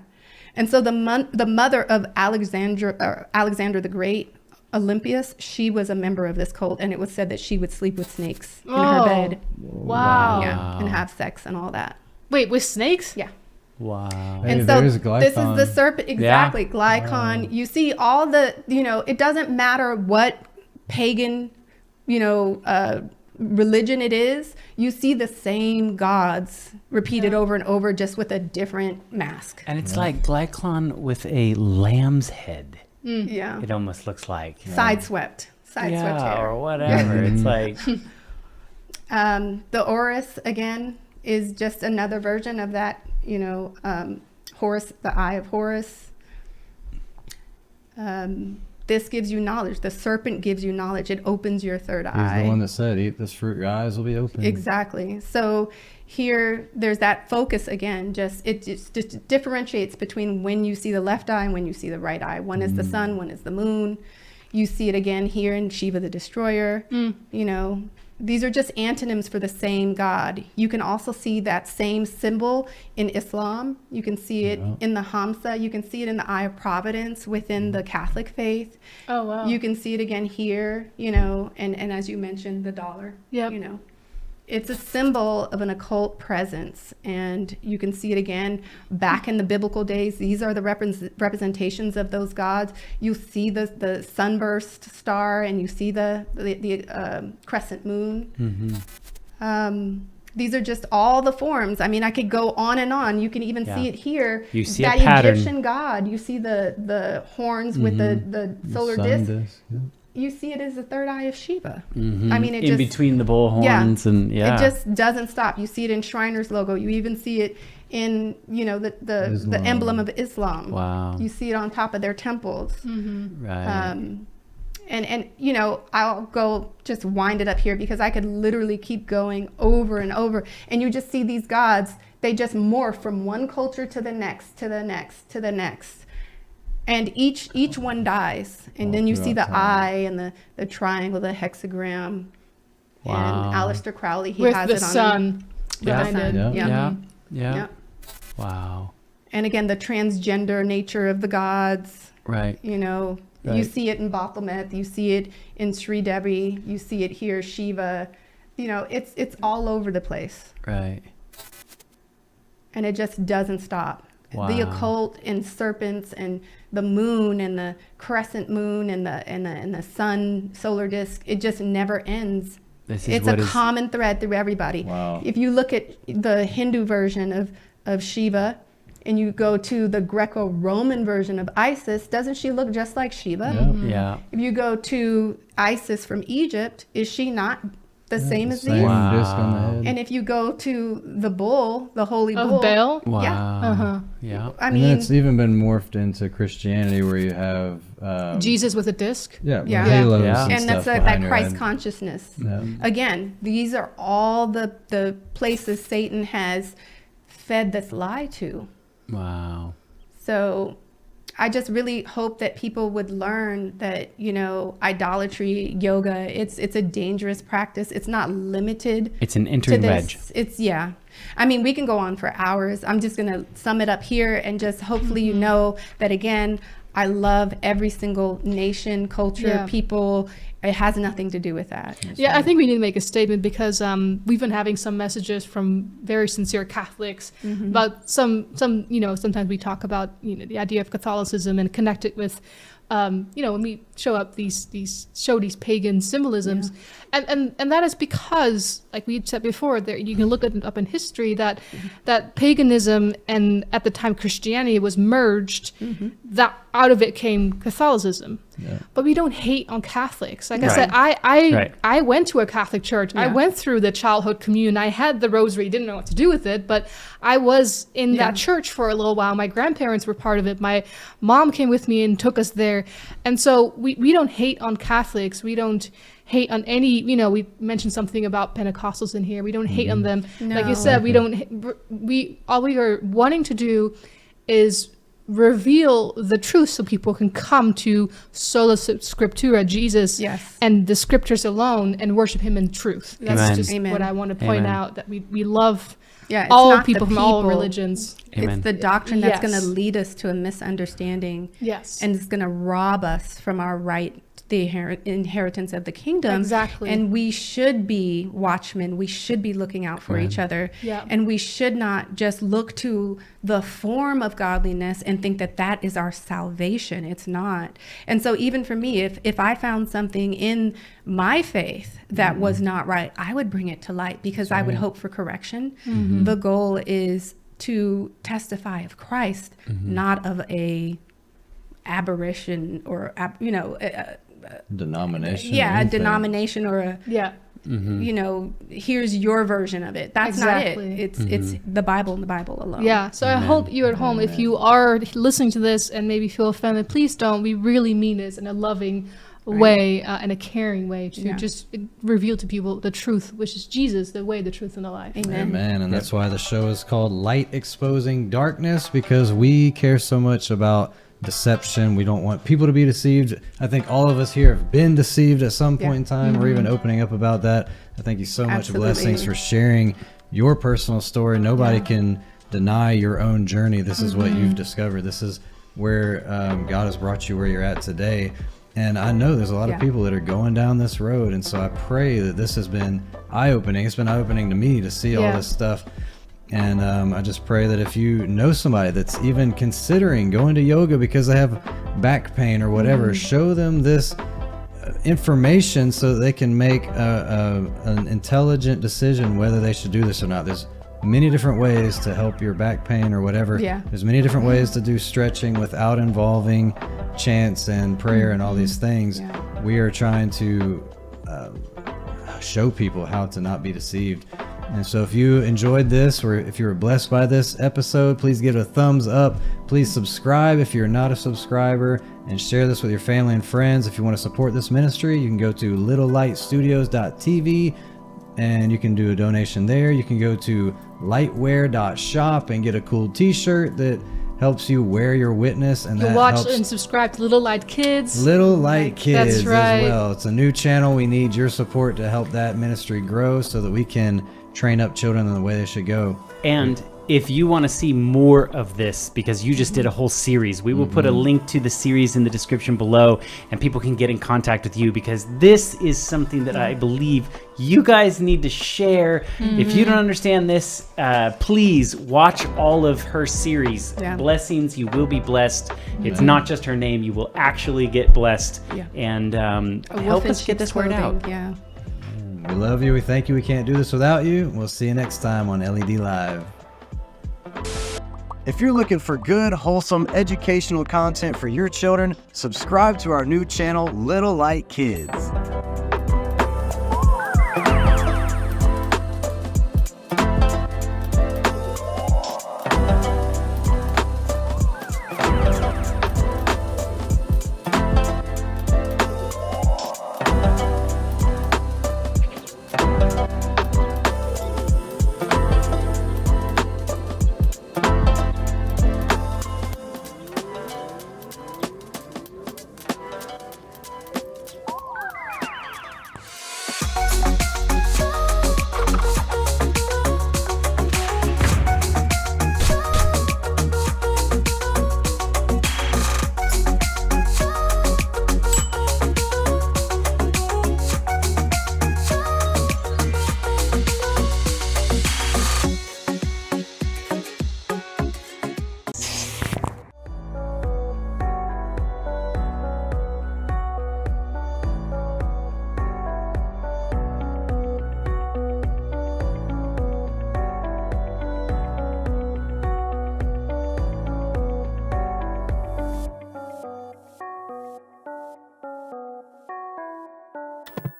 And so the mother of Alexander the Great, Olympias, she was a member of this cult, and it was said that she would sleep with snakes in her bed. Wow. Yeah. And have sex and all that. Wait, with snakes? Yeah. Wow. Hey, And so there's this is the Glycon. serpent, exactly, Glycon. You see all the, it doesn't matter what pagan, religion it is, you see the same gods repeated over and over, just with a different mask. And it's like Glycon with a lamb's head. Yeah. It almost looks like. Sideswept hair. Or whatever. It's like. The Horus, again, is just another version of that, Horus, the eye of Horus. This gives you knowledge. The serpent gives you knowledge. It opens your third eye. He's the one that said, eat this fruit, your eyes will be open. Exactly. So here, there's that focus again. It just differentiates between when you see the left eye and when you see the right eye. One is the sun, one is the moon. You see it again here in Shiva the Destroyer. These are just antonyms for the same God. You can also see that same symbol in Islam. You can see it in the Hamsa. You can see it in the Eye of Providence within the Catholic faith. Oh, wow. You can see it again here, and as you mentioned, the dollar. Yep. It's a symbol of an occult presence, and you can see it again back in the biblical days. These are the representations of those gods. You see the sunburst star, and you see the crescent moon. These are just all the forms. I mean, I could go on and on. You can even see it here. You see that a pattern. Egyptian god. You see the horns with the solar disc. You see it as the third eye of Shiva. I mean, it in just, between the bull horns and it just doesn't stop. You see it in Shriners logo. You even see it in, you know, the emblem of Islam. Wow. You see it on top of their temples. Right. And you know, I'll go just wind it up here because I could literally keep going over and over. And you just see these gods, they just morph from one culture to the next, to the next, to the next. And each one dies. And then you see the eye and the triangle, the hexagram. Wow. And Aleister Crowley, he With has the it on sun behind it. Yeah. Wow. And again, the transgender nature of the gods. Right. You know, you see it in Baphomet, you see it in Sri Devi, you see it here, Shiva. You know, it's all over the place. Right. And it just doesn't stop. Wow. The occult and serpents and the moon and the crescent moon and the sun solar disk, it just never ends. It's a common thread through everybody. Wow. If you look at the Hindu version of Shiva and you go to the Greco-Roman version of Isis, doesn't she look just like Shiva? Yeah. If you go to Isis from Egypt, is she not the same as these? Disc on the head. And if you go to the bull, the holy Of bull, Baal? Wow. Yeah. Yeah. I And mean, then it's even been morphed into Christianity where you have Jesus with a disc. Yeah. halos Yeah. and, and stuff that's that behind your Christ head. consciousness. Yeah. Again, these are all the places Satan has fed this lie to. Wow. So I just really hope that people would learn that, you know, idolatry, yoga, it's a dangerous practice. It's not limited. It's an to entering this. wedge. I mean, we can go on for hours. I'm just going to sum it up here and just hopefully you know that, again, I love every single nation, culture, people. It has nothing to do with that. Yeah, I think we need to make a statement because we've been having some messages from very sincere Catholics about some, you know, sometimes we talk about, you know, the idea of Catholicism and connect it with, you know, when we show up these pagan symbolisms, and that is because, like we said before, there you can look it up in history that paganism and at the time Christianity was merged. That out of it came Catholicism. But we don't hate on Catholics. Like I said, I went to a Catholic church. I went through the childhood communion. I had the rosary. Didn't know what to do with it, but I was in that church for a little while. My grandparents were part of it. My mom came with me and took us there. And so we don't hate on Catholics. We don't hate on any, you know, we mentioned something about Pentecostals in here. We don't hate on them. No. Like you said, all we are wanting to do is reveal the truth so people can come to sola scriptura, Jesus, and the scriptures alone, and worship him in truth. That's just what I want to point out, that we love all people from all religions. It's the doctrine that's going to lead us to a misunderstanding. And it's going to rob us from our right, the inheritance of the kingdom. Exactly. And we should be watchmen. We should be looking out for each other. And we should not just look to the form of godliness and think that that is our salvation. It's not. And so even for me, if I found something in my faith that was not right, I would bring it to light because I would hope for correction. The goal is to testify of Christ, not of a aberration or, you know, denomination. A denomination or a, you know, here's your version of it. That's not it. It's the Bible and the Bible alone. Yeah. So I hope you at home, if you are listening to this and maybe feel offended, please don't. We really mean this in a loving way and a caring way to just reveal to people the truth, which is Jesus, the way, the truth, and the life. Amen. And that's why the show is called Light Exposing Darkness, because we care so much about deception. We don't want people to be deceived. I think all of us here have been deceived at some point in time. We're even opening up about that. I thank you so much. Blessings for sharing your personal story. Nobody can deny your own journey. This is what you've discovered. This is where God has brought you where you're at today. And I know there's a lot of people that are going down this road. And so I pray that this has been eye-opening. It's been eye-opening to me to see all this stuff. And I just pray that if you know somebody that's even considering going to yoga because they have back pain or whatever, show them this information so that they can make an intelligent decision whether they should do this or not. There's many different ways to help your back pain or whatever. Yeah. There's many different ways to do stretching without involving chants and prayer and all these things. Yeah. We are trying to show people how to not be deceived. And so if you enjoyed this, or if you were blessed by this episode, please give it a thumbs up. Please subscribe if you're not a subscriber, and share this with your family and friends. If you want to support this ministry, you can go to littlelightstudios.tv and you can do a donation there. You can go to lightwear.shop and get a cool t-shirt that helps you wear your witness, and You'll that watch helps and subscribe to Little Light Kids. Little Light Kids That's right. as well. It's a new channel. We need your support to help that ministry grow so that we can train up children in the way they should go. And if you want to see more of this, because you just did a whole series, we will put a link to the series in the description below, and people can get in contact with you, because this is something that I believe you guys need to share. If you don't understand this, please watch all of her series. Yeah. Blessings, you will be blessed. It's not just her name, you will actually get blessed. Yeah. And A wolf help in us get sheep's this word out. clothing. Yeah. We love you. We thank you. We can't do this without you. We'll see you next time on LED Live. If you're looking for good, wholesome, educational content for your children, subscribe to our new channel, Little Light Kids.